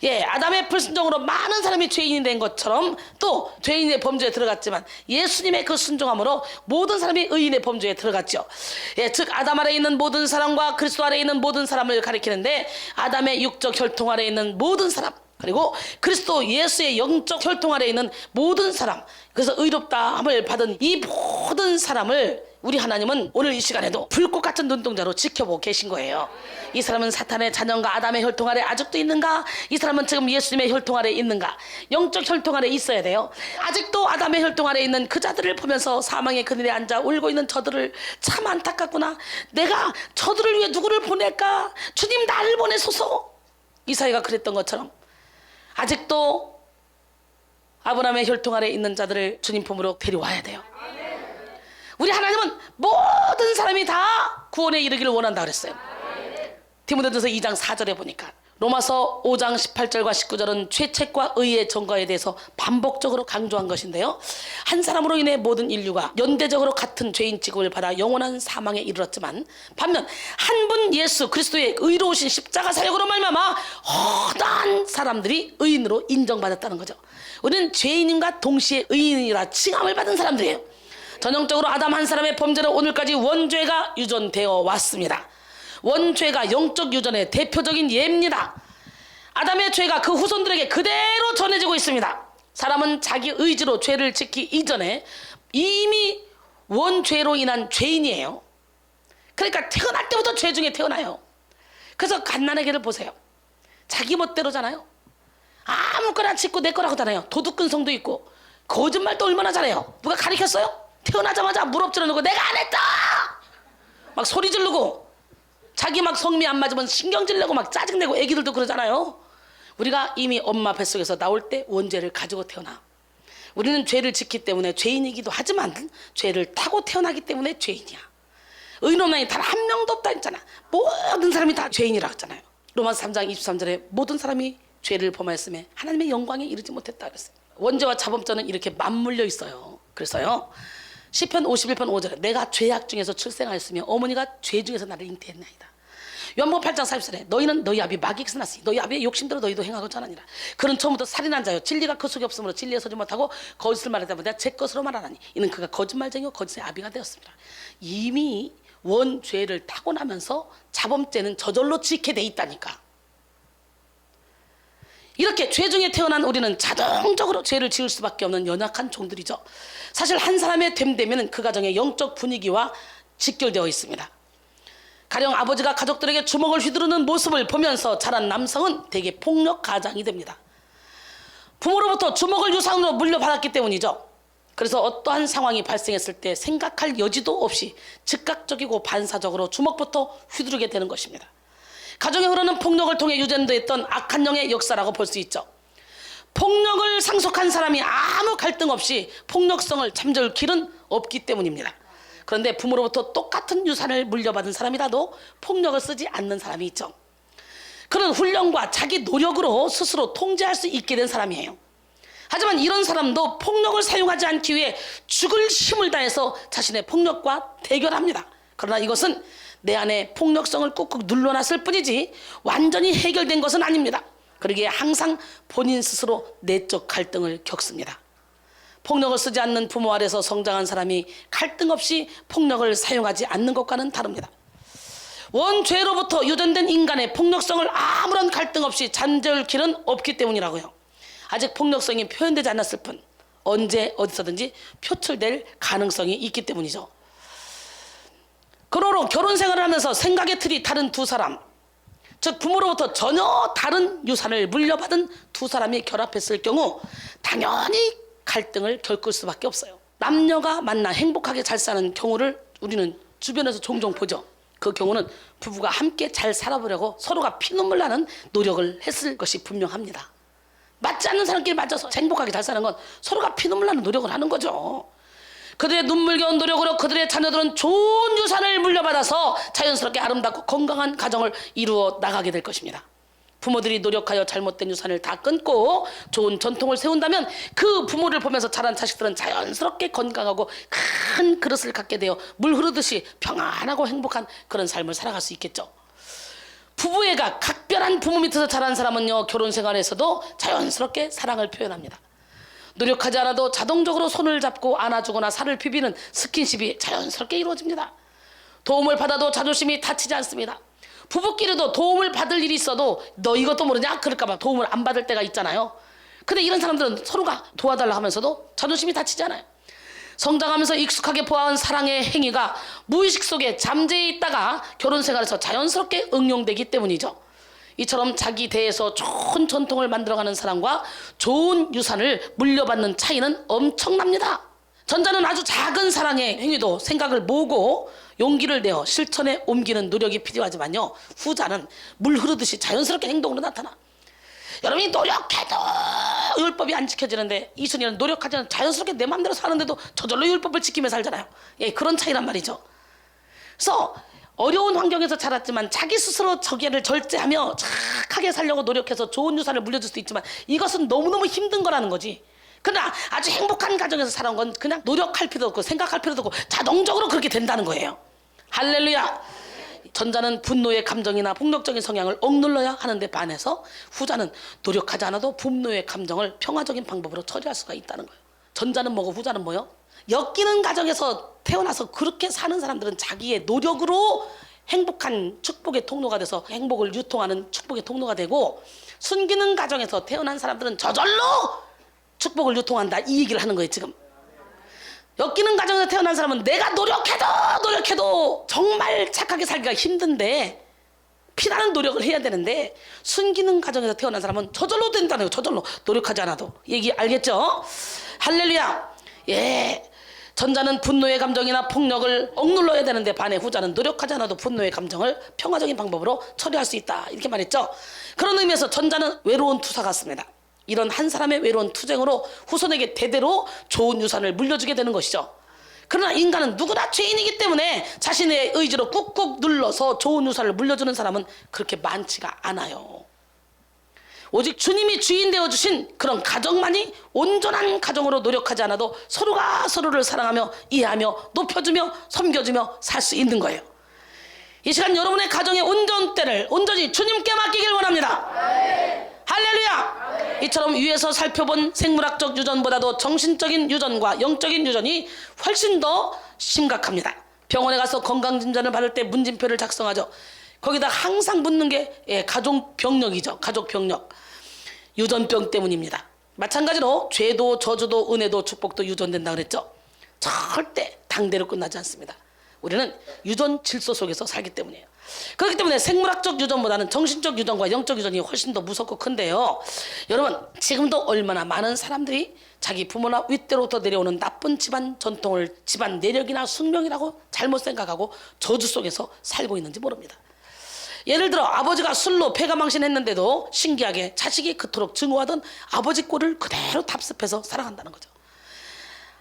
예, 아담의 불순종으로 많은 사람이 죄인이 된 것처럼 또 죄인의 범죄에 들어갔지만 예수님의 그 순종함으로 모든 사람이 의인의 범죄에 들어갔죠. 예, 즉 아담 아래에 있는 모든 사람과 그리스도 아래에 있는 모든 사람을 가리키는데 아담의 육적 혈통 아래에 있는 모든 사람 그리고 그리스도 예수의 영적 혈통 아래에 있는 모든 사람, 그래서 의롭다함을 받은 이 모든 사람을 우리 하나님은 오늘 이 시간에도 불꽃 같은 눈동자로 지켜보고 계신 거예요. 이 사람은 사탄의 자녀인가? 아담의 혈통 아래 아직도 있는가? 이 사람은 지금 예수님의 혈통 아래 있는가? 영적 혈통 아래 있어야 돼요. 아직도 아담의 혈통 아래 있는 그 자들을 보면서 사망의 그늘에 앉아 울고 있는 저들을 참 안타깝구나. 내가 저들을 위해 누구를 보낼까? 주님 나를 보내소서. 이사야가 그랬던 것처럼 아직도 아브라함의 혈통 아래 있는 자들을 주님 품으로 데려와야 돼요. 우리 하나님은 모든 사람이 다 구원에 이르기를 원한다 그랬어요. 디모데전서 2장 4절에 보니까 로마서 5장 18절과 19절은 죄책과 의의 전가에 대해서 반복적으로 강조한 것인데요. 한 사람으로 인해 모든 인류가 연대적으로 같은 죄인 취급을 받아 영원한 사망에 이르렀지만 반면 한 분 예수 그리스도의 의로우신 십자가 사역으로 말미암아 허다한 사람들이 의인으로 인정받았다는 거죠. 우리는 죄인과 동시에 의인이라 칭함을 받은 사람들이에요. 전형적으로 아담 한 사람의 범죄로 오늘까지 원죄가 유전되어 왔습니다. 원죄가 영적 유전의 대표적인 예입니다. 아담의 죄가 그 후손들에게 그대로 전해지고 있습니다. 사람은 자기 의지로 죄를 짓기 이전에 이미 원죄로 인한 죄인이에요. 그러니까 태어날 때부터 죄 중에 태어나요. 그래서 갓난아기를 보세요. 자기 멋대로잖아요. 아무거나 짓고 내 거라고 하잖아요. 도둑근성도 있고 거짓말도 얼마나 잘해요. 누가 가르쳤어요? 태어나자마자 무릎질러 놓고 내가 안 했다 막 소리 지르고 자기 막 성미 안 맞으면 신경질 내고 막 짜증내고 애기들도 그러잖아요. 우리가 이미 엄마 뱃속에서 나올 때 원죄를 가지고 태어나. 우리는 죄를 짓기 때문에 죄인이기도 하지만 죄를 타고 태어나기 때문에 죄인이야. 의로운 자이 단 한 명도 없다 했잖아. 모든 사람이 다 죄인이라고 했잖아요. 로마서 3장 23절에 모든 사람이 죄를 범하였음에 하나님의 영광에 이르지 못했다 그랬어요. 원죄와 자범죄는 이렇게 맞물려 있어요. 그래서요 시편 51편 5절에 내가 죄악 중에서 출생하였으며 어머니가 죄 중에서 나를 잉태했나이다. 요한복음 8장 40절에 너희는 너희 아비 마귀에게서 났으니 너희 아비의 욕심대로 너희도 행하고자 하느니라. 그는 처음부터 살인한 자요 진리가 그 속에 없으므로 진리에 서지 못하고 거짓을 말하다 보니 내가 제 것으로 말하나니 이는 그가 거짓말쟁이요 거짓의 아비가 되었습니다. 이미 원죄를 타고나면서 자범죄는 저절로 지게 돼 있다니까. 이렇게 죄 중에 태어난 우리는 자동적으로 죄를 지을 수밖에 없는 연약한 종들이죠. 사실 한 사람의 됨되면 그 가정의 영적 분위기와 직결되어 있습니다. 가령 아버지가 가족들에게 주먹을 휘두르는 모습을 보면서 자란 남성은 대개 폭력 가장이 됩니다. 부모로부터 주먹을 유산으로 물려받았기 때문이죠. 그래서 어떠한 상황이 발생했을 때 생각할 여지도 없이 즉각적이고 반사적으로 주먹부터 휘두르게 되는 것입니다. 가정에 흐르는 폭력을 통해 유전됐던 악한 영의 역사라고 볼 수 있죠. 폭력을 상속한 사람이 아무 갈등 없이 폭력성을 잠재울 길은 없기 때문입니다. 그런데 부모로부터 똑같은 유산을 물려받은 사람이라도 폭력을 쓰지 않는 사람이 있죠. 그런 훈련과 자기 노력으로 스스로 통제할 수 있게 된 사람이에요. 하지만 이런 사람도 폭력을 사용하지 않기 위해 죽을 힘을 다해서 자신의 폭력과 대결합니다. 그러나 이것은 내 안에 폭력성을 꾹꾹 눌러놨을 뿐이지 완전히 해결된 것은 아닙니다. 그러기에 항상 본인 스스로 내적 갈등을 겪습니다. 폭력을 쓰지 않는 부모 아래서 성장한 사람이 갈등 없이 폭력을 사용하지 않는 것과는 다릅니다. 원죄로부터 유전된 인간의 폭력성을 아무런 갈등 없이 잠재울 길은 없기 때문이라고요. 아직 폭력성이 표현되지 않았을 뿐 언제 어디서든지 표출될 가능성이 있기 때문이죠. 그러므로 결혼 생활을 하면서 생각의 틀이 다른 두 사람, 즉 부모로부터 전혀 다른 유산을 물려받은 두 사람이 결합했을 경우 당연히 갈등을 겪을 수밖에 없어요. 남녀가 만나 행복하게 잘 사는 경우를 우리는 주변에서 종종 보죠. 그 경우는 부부가 함께 잘 살아보려고 서로가 피눈물 나는 노력을 했을 것이 분명합니다. 맞지 않는 사람끼리 맞아서 행복하게 잘 사는 건 서로가 피눈물 나는 노력을 하는 거죠. 그들의 눈물겨운 노력으로 그들의 자녀들은 좋은 유산을 물려받아서 자연스럽게 아름답고 건강한 가정을 이루어 나가게 될 것입니다. 부모들이 노력하여 잘못된 유산을 다 끊고 좋은 전통을 세운다면 그 부모를 보면서 자란 자식들은 자연스럽게 건강하고 큰 그릇을 갖게 되어 물 흐르듯이 평안하고 행복한 그런 삶을 살아갈 수 있겠죠. 부부애가 각별한 부모 밑에서 자란 사람은요, 결혼 생활에서도 자연스럽게 사랑을 표현합니다. 노력하지 않아도 자동적으로 손을 잡고 안아주거나 살을 비비는 스킨십이 자연스럽게 이루어집니다. 도움을 받아도 자존심이 다치지 않습니다. 부부끼리도 도움을 받을 일이 있어도 너 이것도 모르냐? 그럴까봐 도움을 안 받을 때가 있잖아요. 근데 이런 사람들은 서로가 도와달라 하면서도 자존심이 다치지 않아요. 성장하면서 익숙하게 보아온 사랑의 행위가 무의식 속에 잠재해 있다가 결혼 생활에서 자연스럽게 응용되기 때문이죠. 이처럼 자기 대에서 좋은 전통을 만들어가는 사람과 좋은 유산을 물려받는 차이는 엄청납니다. 전자는 아주 작은 사랑의 행위도 생각을 모으고 용기를 내어 실천에 옮기는 노력이 필요하지만요, 후자는 물 흐르듯이 자연스럽게 행동으로 나타나. 여러분이 노력해도 율법이 안 지켜지는데 이순이는 노력하지 않아 자연스럽게 내 마음대로 사는데도 저절로 율법을 지키며 살잖아요. 예, 그런 차이란 말이죠. 그래서 어려운 환경에서 자랐지만 자기 스스로 저기를 절제하며 착하게 살려고 노력해서 좋은 유산을 물려줄 수 있지만 이것은 너무너무 힘든 거라는 거지. 그러나 아주 행복한 가정에서 살아온 건 그냥 노력할 필요도 없고 생각할 필요도 없고 자동적으로 그렇게 된다는 거예요. 할렐루야. 전자는 분노의 감정이나 폭력적인 성향을 억눌러야 하는데 반해서 후자는 노력하지 않아도 분노의 감정을 평화적인 방법으로 처리할 수가 있다는 거예요. 전자는 뭐고 후자는 뭐요? 엮이는 가정에서 태어나서 그렇게 사는 사람들은 자기의 노력으로 행복한 축복의 통로가 돼서 행복을 유통하는 축복의 통로가 되고, 숨기는 가정에서 태어난 사람들은 저절로 축복을 유통한다, 이 얘기를 하는 거예요. 지금 엮이는 가정에서 태어난 사람은 내가 노력해도 정말 착하게 살기가 힘든데 피나는 노력을 해야 되는데, 숨기는 가정에서 태어난 사람은 저절로 된다는 거예요. 저절로 노력하지 않아도. 얘기 알겠죠? 할렐루야. 예, 전자는 분노의 감정이나 폭력을 억눌러야 되는데 반해 후자는 노력하지 않아도 분노의 감정을 평화적인 방법으로 처리할 수 있다, 이렇게 말했죠. 그런 의미에서 전자는 외로운 투사 같습니다. 이런 한 사람의 외로운 투쟁으로 후손에게 대대로 좋은 유산을 물려주게 되는 것이죠. 그러나 인간은 누구나 죄인이기 때문에 자신의 의지로 꾹꾹 눌러서 좋은 유산을 물려주는 사람은 그렇게 많지가 않아요. 오직 주님이 주인 되어주신 그런 가정만이 온전한 가정으로 노력하지 않아도 서로가 서로를 사랑하며 이해하며 높여주며 섬겨주며 살 수 있는 거예요. 이 시간 여러분의 가정의 운전대를 온전히 주님께 맡기길 원합니다. 할렐루야. 이처럼 위에서 살펴본 생물학적 유전보다도 정신적인 유전과 영적인 유전이 훨씬 더 심각합니다. 병원에 가서 건강진단을 받을 때 문진표를 작성하죠. 거기다 항상 묻는 게 가족병력이죠. 가족병력. 유전병 때문입니다. 마찬가지로 죄도 저주도 은혜도 축복도 유전된다 그랬죠. 절대 당대로 끝나지 않습니다. 우리는 유전 질서 속에서 살기 때문이에요. 그렇기 때문에 생물학적 유전보다는 정신적 유전과 영적 유전이 훨씬 더 무섭고 큰데요. 여러분, 지금도 얼마나 많은 사람들이 자기 부모나 윗대로부터 내려오는 나쁜 집안 전통을 집안 내력이나 숙명이라고 잘못 생각하고 저주 속에서 살고 있는지 모릅니다. 예를 들어 아버지가 술로 패가망신했는데도 신기하게 자식이 그토록 증오하던 아버지 꼴을 그대로 답습해서 살아간다는 거죠.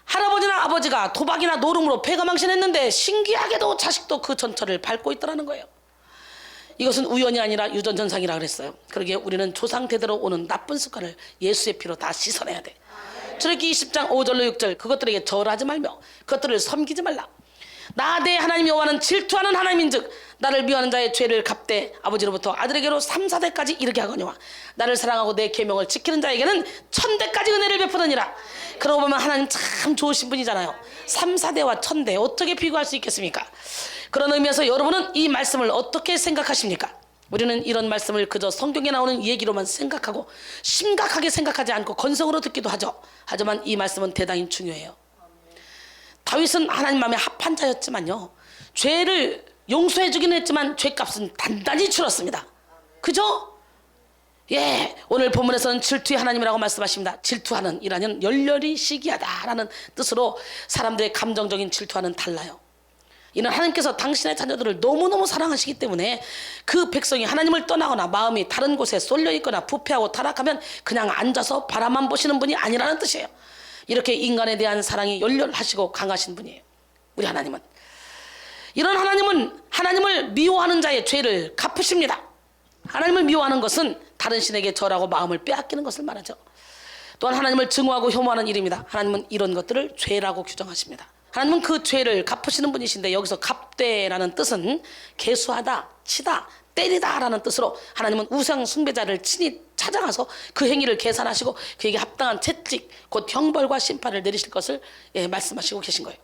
할아버지나 아버지가 도박이나 노름으로 패가망신했는데 신기하게도 자식도 그 전철을 밟고 있더라는 거예요. 이것은 우연이 아니라 유전전상이라 그랬어요. 그러기에 우리는 조상 대대로 오는 나쁜 습관을 예수의 피로 다 씻어내야 돼. 출애굽기 20장 5절로 6절, 그것들에게 절하지 말며 그것들을 섬기지 말라. 나 내 하나님 여호와는 질투하는 하나님인즉 나를 미워하는 자의 죄를 갚되 아버지로부터 아들에게로 3, 4대까지 이르게 하거니와 나를 사랑하고 내 계명을 지키는 자에게는 1000대까지 은혜를 베푸느니라. 그러고 보면 하나님 참 좋으신 분이잖아요. 3, 4대와 1000대 어떻게 비교할 수 있겠습니까? 그런 의미에서 여러분은 이 말씀을 어떻게 생각하십니까? 우리는 이런 말씀을 그저 성경에 나오는 얘기로만 생각하고 심각하게 생각하지 않고 건성으로 듣기도 하죠. 하지만 이 말씀은 대단히 중요해요. 다윗은 하나님 마음에 합한 자였지만요, 죄를 용서해 주긴 했지만 죄값은 단단히 치렀습니다. 그죠? 예, 오늘 본문에서는 질투의 하나님이라고 말씀하십니다. 질투하는 이라는 열렬히 시기하다라는 뜻으로 사람들의 감정적인 질투와는 달라요. 이는 하나님께서 당신의 자녀들을 너무너무 사랑하시기 때문에 그 백성이 하나님을 떠나거나 마음이 다른 곳에 쏠려 있거나 부패하고 타락하면 그냥 앉아서 바라만 보시는 분이 아니라는 뜻이에요. 이렇게 인간에 대한 사랑이 열렬하시고 강하신 분이에요. 우리 하나님은. 이런 하나님은 하나님을 미워하는 자의 죄를 갚으십니다. 하나님을 미워하는 것은 다른 신에게 절하고 마음을 빼앗기는 것을 말하죠. 또한 하나님을 증오하고 혐오하는 일입니다. 하나님은 이런 것들을 죄라고 규정하십니다. 하나님은 그 죄를 갚으시는 분이신데 여기서 갚되라는 뜻은 계수하다, 치다, 때리다 라는 뜻으로 하나님은 우상 숭배자를 친히 찾아가서 그 행위를 계산하시고 그에게 합당한 채찍, 곧 형벌과 심판을 내리실 것을 말씀하시고 계신 거예요.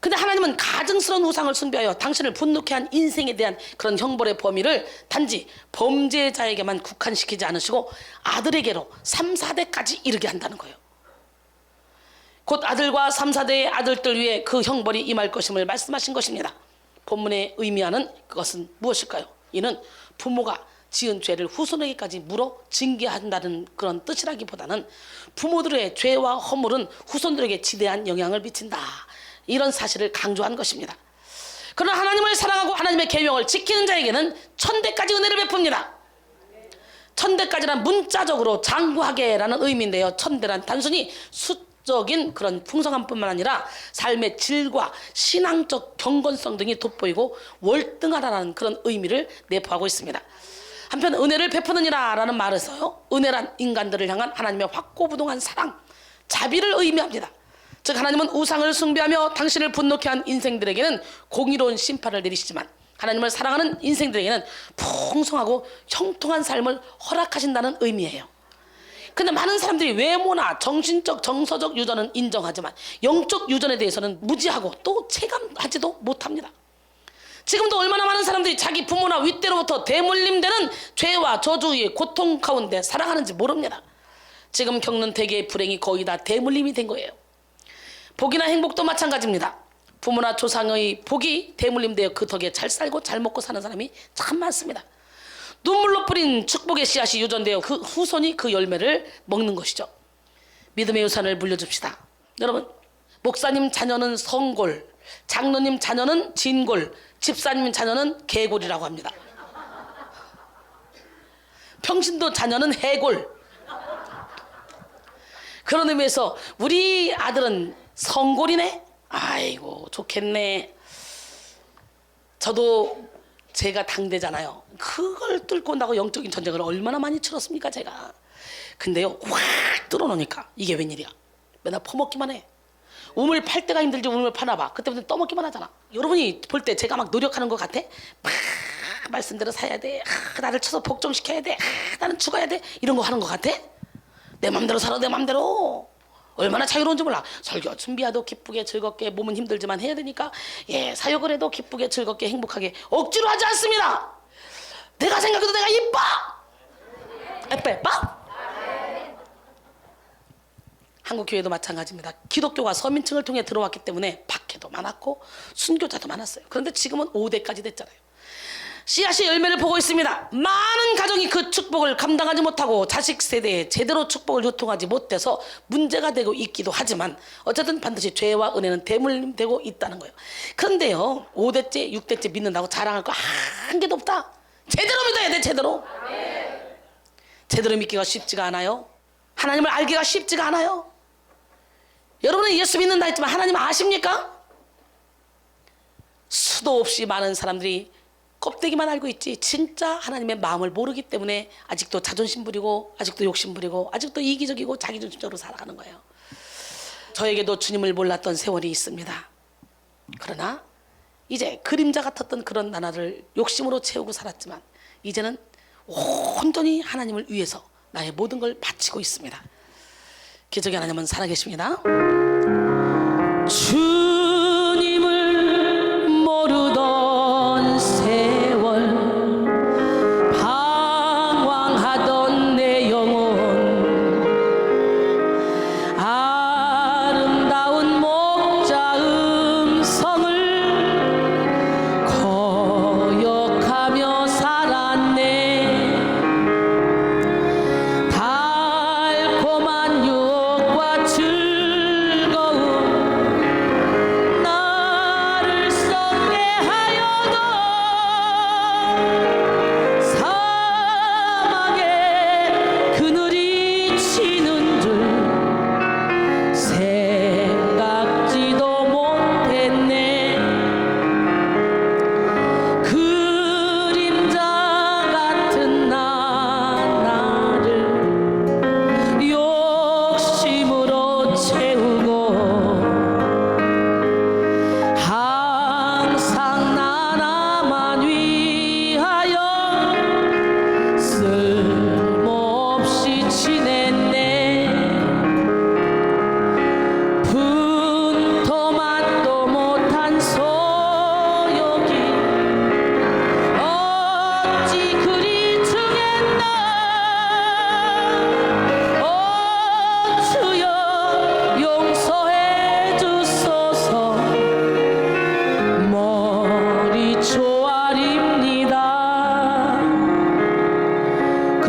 근데 하나님은 가증스러운 우상을 숭배하여 당신을 분노케 한 인생에 대한 그런 형벌의 범위를 단지 범죄자에게만 국한시키지 않으시고 아들에게로 3, 4대까지 이르게 한다는 거예요. 곧 아들과 3, 4대의 아들들 위에 그 형벌이 임할 것임을 말씀하신 것입니다. 본문의 의미하는 그것은 무엇일까요? 이는 부모가 지은 죄를 후손에게까지 물어 징계한다는 그런 뜻이라기보다는 부모들의 죄와 허물은 후손들에게 지대한 영향을 미친다, 이런 사실을 강조한 것입니다. 그러나 하나님을 사랑하고 하나님의 계명을 지키는 자에게는 1000대까지 은혜를 베풉니다. 1000대까지란 문자적으로 장구하게라는 의미인데요, 1000대란 단순히 숫적인 그런 풍성함뿐만 아니라 삶의 질과 신앙적 경건성 등이 돋보이고 월등하다는 그런 의미를 내포하고 있습니다. 한편 은혜를 베푸느니라 라는 말에서요, 은혜란 인간들을 향한 하나님의 확고부동한 사랑, 자비를 의미합니다. 즉 하나님은 우상을 숭배하며 당신을 분노케 한 인생들에게는 공의로운 심판을 내리시지만 하나님을 사랑하는 인생들에게는 풍성하고 형통한 삶을 허락하신다는 의미예요. 근데 많은 사람들이 외모나 정신적 정서적 유전은 인정하지만 영적 유전에 대해서는 무지하고 또 체감하지도 못합니다. 지금도 얼마나 많은 사람들이 자기 부모나 윗대로부터 대물림되는 죄와 저주의 고통 가운데 살아가는지 모릅니다. 지금 겪는 대개의 불행이 거의 다 대물림이 된 거예요. 복이나 행복도 마찬가지입니다. 부모나 조상의 복이 대물림되어 그 덕에 잘 살고 잘 먹고 사는 사람이 참 많습니다. 눈물로 뿌린 축복의 씨앗이 유전되어 그 후손이 그 열매를 먹는 것이죠. 믿음의 유산을 물려줍시다. 여러분, 목사님 자녀는 성골, 장로님 자녀는 진골, 집사님 자녀는 개골이라고 합니다. 평신도 자녀는 해골. 그런 의미에서 우리 아들은 성골이네? 아이고 좋겠네. 저도 제가 당대잖아요. 그걸 뚫고 온다고 영적인 전쟁을 얼마나 많이 치렀습니까 제가. 근데요 확 뚫어놓으니까 이게 웬일이야. 맨날 퍼먹기만 해. 우물 팔 때가 힘들지 우물 파나 봐. 그때부터 떠먹기만 하잖아. 여러분이 볼 때 제가 막 노력하는 것 같아? 막 말씀대로 사야 돼. 나를 쳐서 복종시켜야 돼. 나는 죽어야 돼. 이런 거 하는 것 같아? 내 맘대로 살아, 내 맘대로. 얼마나 자유로운지 몰라. 설교 준비해도 기쁘게 즐겁게, 몸은 힘들지만 해야 되니까 사역을 해도 기쁘게 즐겁게 행복하게 억지로 하지 않습니다. 내가 생각해도 내가 이뻐. 예뻐? 한국 교회도 마찬가지입니다. 기독교가 서민층을 통해 들어왔기 때문에 박해도 많았고 순교자도 많았어요. 그런데 지금은 5대까지 됐잖아요. 씨앗이 열매를 보고 있습니다. 많은 가정이 그 축복을 감당하지 못하고 자식 세대에 제대로 축복을 유통하지 못해서 문제가 되고 있기도 하지만 어쨌든 반드시 죄와 은혜는 대물림되고 있다는 거예요. 그런데요 5대째 6대째 믿는다고 자랑할 거 한 개도 없다. 제대로 믿어야 돼. 제대로. 제대로 믿기가 쉽지가 않아요. 하나님을 알기가 쉽지가 않아요. 여러분은 예수 믿는다 했지만 하나님 아십니까? 수도 없이 많은 사람들이 껍데기만 알고 있지 진짜 하나님의 마음을 모르기 때문에 아직도 자존심 부리고 아직도 욕심 부리고 아직도 이기적이고 자기중심적으로 살아가는 거예요. 저에게도 주님을 몰랐던 세월이 있습니다. 그러나 이제 그림자 같았던 그런 나날을 욕심으로 채우고 살았지만 이제는 온전히 하나님을 위해서 나의 모든 걸 바치고 있습니다. 기적의 하나님은 살아계십니다. 주님을 모르던 세월 방황하던 내 영혼 아름다운 목자 음성을 거역하며 살았네. 달콤한 유혹과 즐거움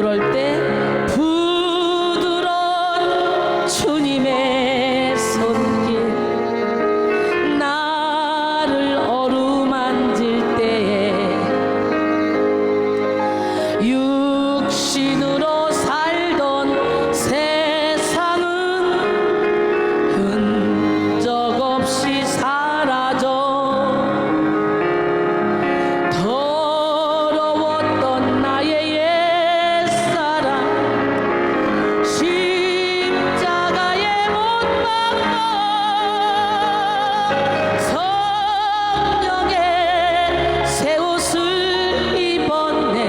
그럴 때 부드러운 주님의 손길 나를 어루만질 때에 육신으로 살던 세상은 흔적 없이 사라져 더러웠던 나의 옛사랑 십자가에 못 박아 성령의 새 옷을 입었네.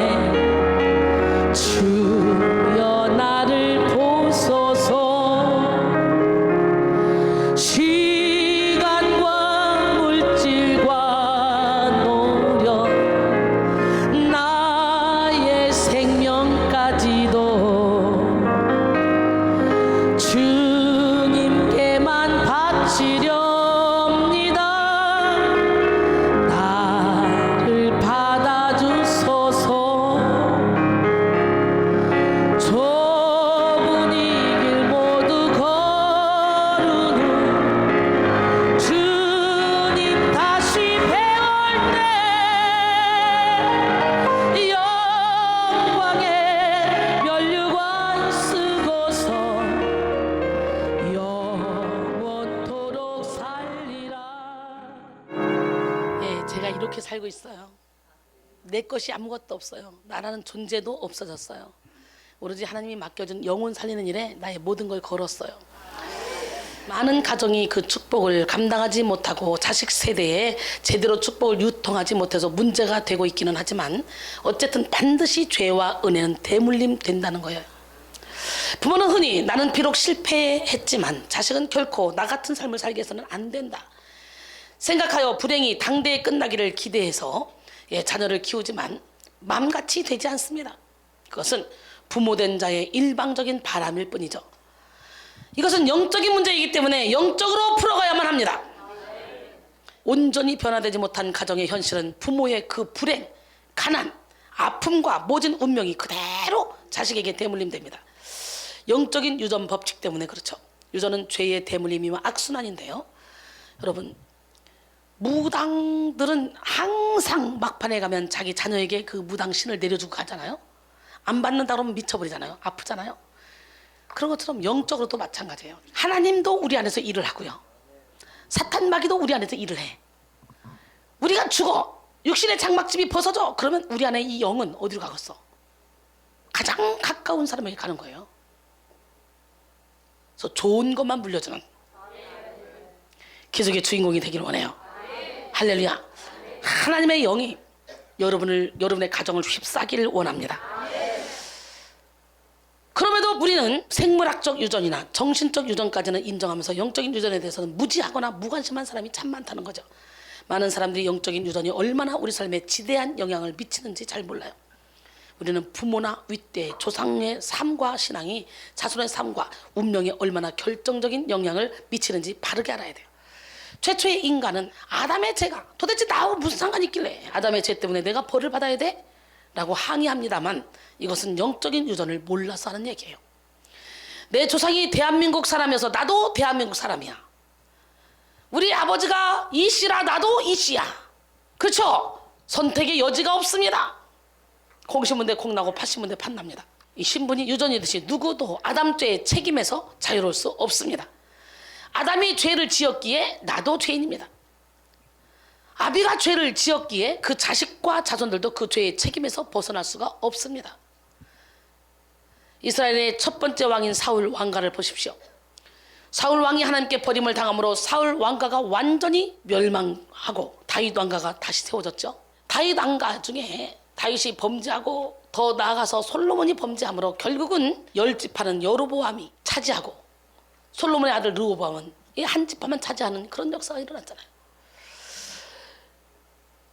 주여 나를 보소서. 시간과 물질과 노력 나의 생명까지도 주님께만 바치렵니다. 나를 받아주소서. 좁은 이 길 모두 걸은 후 주님 다시 배울 때 영광의 면류관 쓰고서 영원토록 살리라. 예, 제가 이렇게 살고 있어요. 내 것이 아무것도 없어요. 나라는 존재도 없어졌어요. 오로지 하나님이 맡겨준 영혼 살리는 일에 나의 모든 걸 걸었어요. 많은 가정이 그 축복을 감당하지 못하고 자식 세대에 제대로 축복을 유통하지 못해서 문제가 되고 있기는 하지만 어쨌든 반드시 죄와 은혜는 대물림 된다는 거예요. 부모는 흔히 나는 비록 실패했지만 자식은 결코 나 같은 삶을 살게 해서는 안 된다 생각하여 불행이 당대에 끝나기를 기대해서 자녀를 키우지만 마음같이 되지 않습니다. 그것은 부모된 자의 일방적인 바람일 뿐이죠. 이것은 영적인 문제이기 때문에 영적으로 풀어가야만 합니다. 온전히 변화되지 못한 가정의 현실은 부모의 그 불행, 가난, 아픔과 모진 운명이 그대로 자식에게 대물림됩니다. 영적인 유전 법칙 때문에 그렇죠. 유전은 죄의 대물림이와 악순환인데요. 여러분, 무당들은 항상 막판에 가면 자기 자녀에게 그 무당 신을 내려주고 가잖아요. 안 받는다 그러면 미쳐버리잖아요. 아프잖아요. 그런 것처럼 영적으로도 마찬가지예요. 하나님도 우리 안에서 일을 하고요. 사탄 마귀도 우리 안에서 일을 해. 우리가 죽어 육신의 장막집이 벗어져 그러면 우리 안에 이 영은 어디로 가겠어? 가장 가까운 사람에게 가는 거예요. 그래서 좋은 것만 물려주는 기적의 주인공이 되기를 원해요. 할렐루야. 하나님의 영이 여러분의 가정을 휩싸기를 원합니다. 그럼에도 우리는 생물학적 유전이나 정신적 유전까지는 인정하면서 영적인 유전에 대해서는 무지하거나 무관심한 사람이 참 많다는 거죠. 많은 사람들이 영적인 유전이 얼마나 우리 삶에 지대한 영향을 미치는지 잘 몰라요. 우리는 부모나 윗대 조상의 삶과 신앙이 자손의 삶과 운명에 얼마나 결정적인 영향을 미치는지 바르게 알아야 돼요. 최초의 인간은 아담의 죄가 도대체 나하고 무슨 상관이 있길래 아담의 죄 때문에 내가 벌을 받아야 돼? 라고 항의합니다만 이것은 영적인 유전을 몰라서 하는 얘기예요. 내 조상이 대한민국 사람이어서 나도 대한민국 사람이야. 우리 아버지가 이 씨라 나도 이 씨야. 그렇죠? 선택의 여지가 없습니다. 콩 심은 데 콩 나고 팥 심은 데 팥 납니다. 이 신분이 유전이듯이 누구도 아담죄의 책임에서 자유로울 수 없습니다. 아담이 죄를 지었기에 나도 죄인입니다. 아비가 죄를 지었기에 그 자식과 자손들도 그 죄의 책임에서 벗어날 수가 없습니다. 이스라엘의 첫 번째 왕인 사울 왕가를 보십시오. 사울 왕이 하나님께 버림을 당함으로 사울 왕가가 완전히 멸망하고 다윗 왕가가 다시 세워졌죠. 다윗 왕가 중에 다윗이 범죄하고 더 나아가서 솔로몬이 범죄함으로 결국은 10지파는 여로보암이 차지하고 솔로몬의 아들 르호보암은 이 한 지파만 차지하는 그런 역사가 일어났잖아요.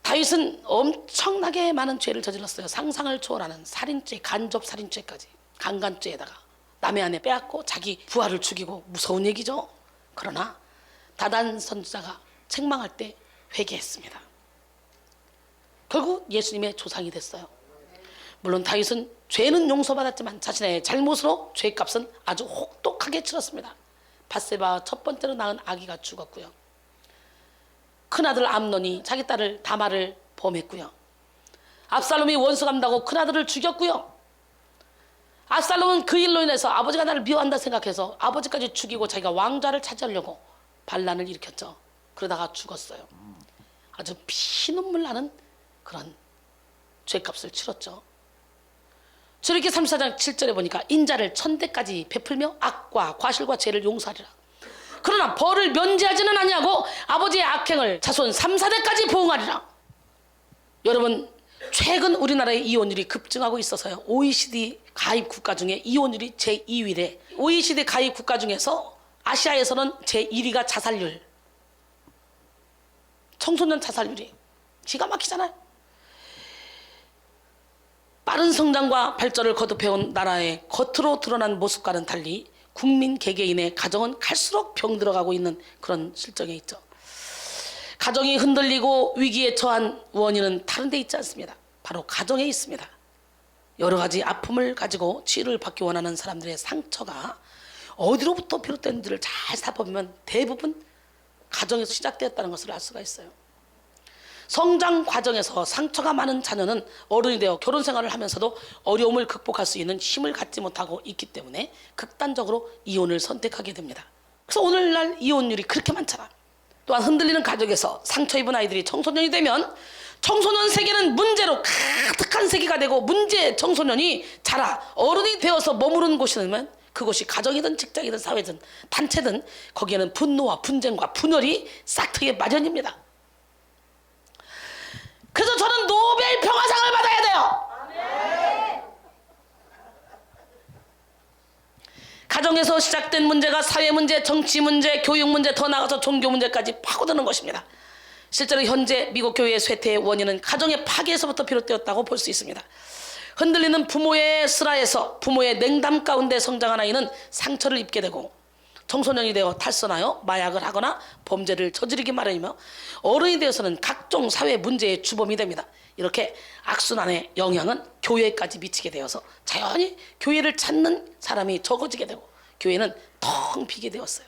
다윗은 엄청나게 많은 죄를 저질렀어요. 상상을 초월하는 살인죄, 간접 살인죄까지. 강간죄에다가 남의 아내 빼앗고 자기 부하를 죽이고 무서운 얘기죠. 그러나 다단 선지자가 책망할 때 회개했습니다. 결국 예수님의 조상이 됐어요. 물론 다윗은 죄는 용서받았지만 자신의 잘못으로 죄값은 아주 혹독하게 치렀습니다. 밧세바 첫 번째로 낳은 아기가 죽었고요. 큰아들 암논이 자기 딸을 다말을 범했고요. 압살롬이 원수감다고 큰아들을 죽였고요. 압살롬은 그 일로 인해서 아버지가 나를 미워한다 생각해서 아버지까지 죽이고 자기가 왕좌를 차지하려고 반란을 일으켰죠. 그러다가 죽었어요. 아주 피눈물 나는 그런 죄값을 치렀죠. 출애굽기 34장 7절에 보니까 인자를 1000대까지 베풀며 악과 과실과 죄를 용서하리라. 그러나 벌을 면제하지는 아니하고 아버지의 악행을 자손 3, 4대까지 보응하리라. 여러분, 최근 우리나라의 이혼율이 급증하고 있어서요. OECD 가입 국가 중에 이혼율이 제2위래. OECD 가입 국가 중에서 아시아에서는 제1위가 자살률. 청소년 자살률이 기가 막히잖아요. 빠른 성장과 발전을 거듭해온 나라의 겉으로 드러난 모습과는 달리 국민 개개인의 가정은 갈수록 병들어가고 있는 그런 실정에 있죠. 가정이 흔들리고 위기에 처한 원인은 다른 데 있지 않습니다. 바로 가정에 있습니다. 여러 가지 아픔을 가지고 치유를 받기 원하는 사람들의 상처가 어디로부터 비롯된지를 잘 살펴보면 대부분 가정에서 시작되었다는 것을 알 수가 있어요. 성장 과정에서 상처가 많은 자녀는 어른이 되어 결혼 생활을 하면서도 어려움을 극복할 수 있는 힘을 갖지 못하고 있기 때문에 극단적으로 이혼을 선택하게 됩니다. 그래서 오늘날 이혼율이 그렇게 많잖아. 또한 흔들리는 가족에서 상처 입은 아이들이 청소년이 되면 청소년 세계는 문제로 가득한 세계가 되고 문제 청소년이 자라 어른이 되어서 머무른 곳이면 그곳이 가정이든 직장이든 사회든 단체든 거기에는 분노와 분쟁과 분열이 싹트게 마련입니다. 그래서 저는 노벨 평화상을 받아야 돼요. 가정에서 시작된 문제가 사회 문제, 정치 문제, 교육 문제, 더 나아가서 종교 문제까지 파고드는 것입니다. 실제로 현재 미국 교회의 쇠퇴의 원인은 가정의 파괴에서부터 비롯되었다고 볼 수 있습니다. 흔들리는 부모의 슬하에서 부모의 냉담 가운데 성장한 아이는 상처를 입게 되고 청소년이 되어 탈선하여 마약을 하거나 범죄를 저지르기 마련이며 어른이 되어서는 각종 사회 문제의 주범이 됩니다. 이렇게 악순환의 영향은 교회까지 미치게 되어서 자연히 교회를 찾는 사람이 적어지게 되고 교회는 텅 비게 되었어요.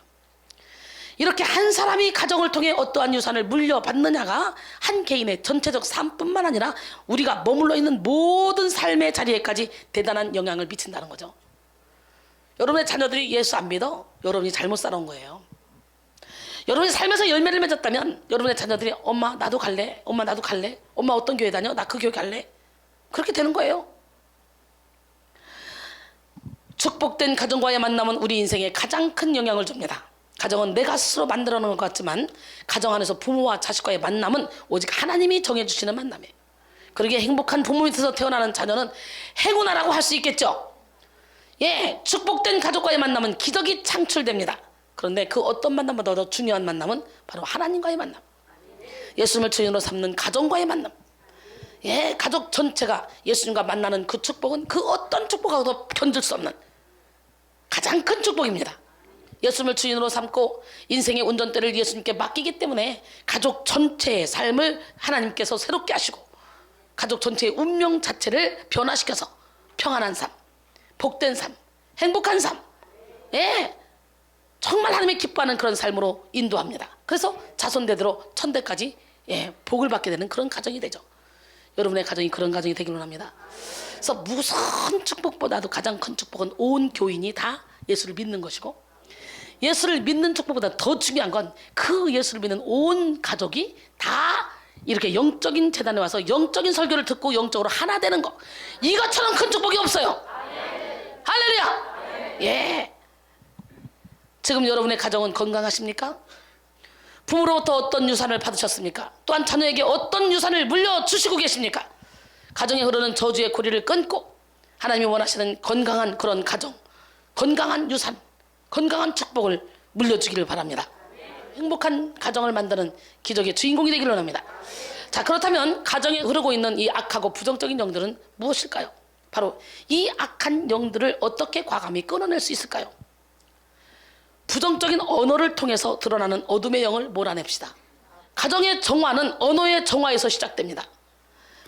이렇게 한 사람이 가정을 통해 어떠한 유산을 물려받느냐가 한 개인의 전체적 삶뿐만 아니라 우리가 머물러 있는 모든 삶의 자리에까지 대단한 영향을 미친다는 거죠. 여러분의 자녀들이 예수 안 믿어? 여러분이 잘못 살아온 거예요. 여러분이 살면서 열매를 맺었다면 여러분의 자녀들이 엄마 나도 갈래? 엄마 나도 갈래? 엄마 어떤 교회 다녀? 나 그 교회 갈래? 그렇게 되는 거예요. 축복된 가정과의 만남은 우리 인생에 가장 큰 영향을 줍니다. 가정은 내가 스스로 만들어 놓은 것 같지만 가정 안에서 부모와 자식과의 만남은 오직 하나님이 정해주시는 만남이에요. 그러기에 행복한 부모 밑에서 태어나는 자녀는 행운아라고 할 수 있겠죠. 예, 축복된 가족과의 만남은 기적이 창출됩니다. 그런데 그 어떤 만남보다 더 중요한 만남은 바로 하나님과의 만남. 예수님을 주인으로 삼는 가정과의 만남. 예, 가족 전체가 예수님과 만나는 그 축복은 그 어떤 축복하고도 견딜 수 없는 가장 큰 축복입니다. 예수님을 주인으로 삼고 인생의 운전대를 예수님께 맡기기 때문에 가족 전체의 삶을 하나님께서 새롭게 하시고 가족 전체의 운명 자체를 변화시켜서 평안한 삶, 복된 삶, 행복한 삶, 예, 정말 하나님이 기뻐하는 그런 삶으로 인도합니다. 그래서 자손대대로 1000대까지 예, 복을 받게 되는 그런 가정이 되죠. 여러분의 가정이 그런 가정이 되기를 원합니다. 그래서 무슨 축복보다도 가장 큰 축복은 온 교인이 다 예수를 믿는 것이고 예수를 믿는 축복보다 더 중요한 건 그 예수를 믿는 온 가족이 다 이렇게 영적인 재단에 와서 영적인 설교를 듣고 영적으로 하나 되는 거. 이것처럼 큰 축복이 없어요. 할렐루야. 예. 지금 여러분의 가정은 건강하십니까? 부모로부터 어떤 유산을 받으셨습니까? 또한 자녀에게 어떤 유산을 물려주시고 계십니까? 가정에 흐르는 저주의 고리를 끊고 하나님이 원하시는 건강한 그런 가정, 건강한 유산, 건강한 축복을 물려주기를 바랍니다. 행복한 가정을 만드는 기적의 주인공이 되기를 원합니다. 자, 그렇다면 가정에 흐르고 있는 이 악하고 부정적인 영들은 무엇일까요? 바로 이 악한 영들을 어떻게 과감히 끊어낼 수 있을까요? 부정적인 언어를 통해서 드러나는 어둠의 영을 몰아냅시다. 가정의 정화는 언어의 정화에서 시작됩니다.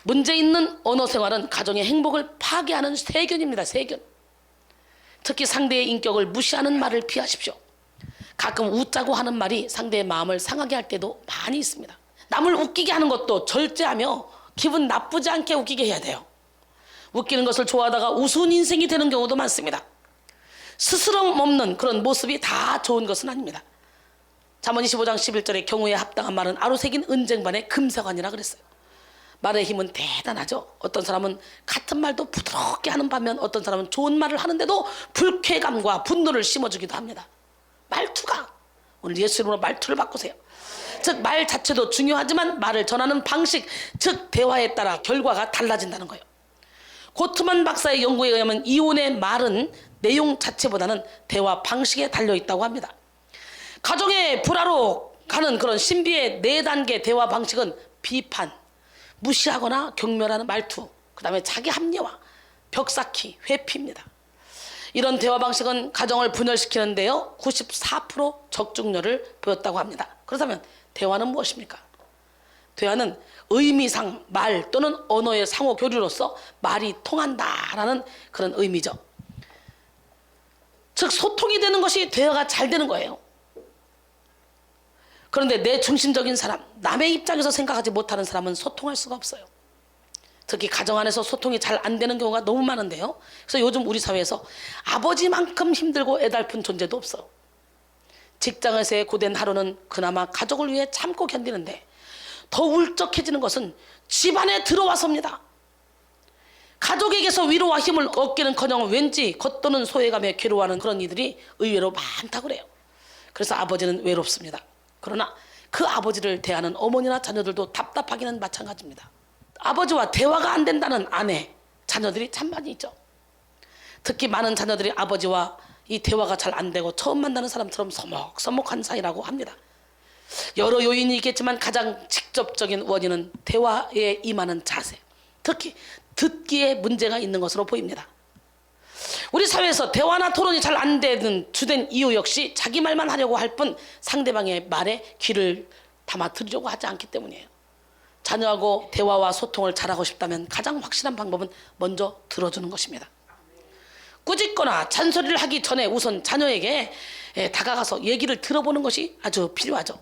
문제 있는 언어 생활은 가정의 행복을 파괴하는 세균입니다. 세균. 특히 상대의 인격을 무시하는 말을 피하십시오. 가끔 웃자고 하는 말이 상대의 마음을 상하게 할 때도 많이 있습니다. 남을 웃기게 하는 것도 절제하며 기분 나쁘지 않게 웃기게 해야 돼요. 웃기는 것을 좋아하다가 우스운 인생이 되는 경우도 많습니다. 스스럼 없는 그런 모습이 다 좋은 것은 아닙니다. 잠언 25장 11절에 경우에 합당한 말은 아로새긴 은쟁반의 금세관이라 그랬어요. 말의 힘은 대단하죠. 어떤 사람은 같은 말도 부드럽게 하는 반면 어떤 사람은 좋은 말을 하는데도 불쾌감과 분노를 심어주기도 합니다. 말투가, 오늘 예수 이름으로 말투를 바꾸세요. 즉 말 자체도 중요하지만 말을 전하는 방식, 즉 대화에 따라 결과가 달라진다는 거예요. 고트만 박사의 연구에 의하면 이혼의 말은 내용 자체보다는 대화 방식에 달려있다고 합니다. 가정의 불화로 가는 그런 신비의 4단계 대화 방식은 비판, 무시하거나 경멸하는 말투, 그 다음에 자기 합리화, 벽쌓기, 회피입니다. 이런 대화 방식은 가정을 분열시키는 데요 94% 적중률을 보였다고 합니다. 그렇다면 대화는 무엇입니까? 대화는 의미상 말 또는 언어의 상호 교류로서 말이 통한다라는 그런 의미죠. 즉 소통이 되는 것이 대화가 잘 되는 거예요. 그런데 내 중심적인 사람, 남의 입장에서 생각하지 못하는 사람은 소통할 수가 없어요. 특히 가정 안에서 소통이 잘 안 되는 경우가 너무 많은데요. 그래서 요즘 우리 사회에서 아버지만큼 힘들고 애달픈 존재도 없어. 직장에서의 고된 하루는 그나마 가족을 위해 참고 견디는데 더 울적해지는 것은 집안에 들어와서입니다. 가족에게서 위로와 힘을 얻기는커녕 왠지 겉도는 소외감에 괴로워하는 그런 이들이 의외로 많다고 그래요. 그래서 아버지는 외롭습니다. 그러나 그 아버지를 대하는 어머니나 자녀들도 답답하기는 마찬가지입니다. 아버지와 대화가 안 된다는 아내, 자녀들이 참 많이 있죠. 특히 많은 자녀들이 아버지와 이 대화가 잘 안 되고 처음 만나는 사람처럼 서먹서먹한 사이라고 합니다. 여러 요인이 있겠지만 가장 직접적인 원인은 대화에 임하는 자세, 특히 듣기에 문제가 있는 것으로 보입니다. 우리 사회에서 대화나 토론이 잘 안 되는 주된 이유 역시 자기 말만 하려고 할 뿐 상대방의 말에 귀를 담아 들으려고 하지 않기 때문이에요. 자녀하고 대화와 소통을 잘하고 싶다면 가장 확실한 방법은 먼저 들어주는 것입니다. 꾸짖거나 잔소리를 하기 전에 우선 자녀에게 다가가서 얘기를 들어보는 것이 아주 필요하죠.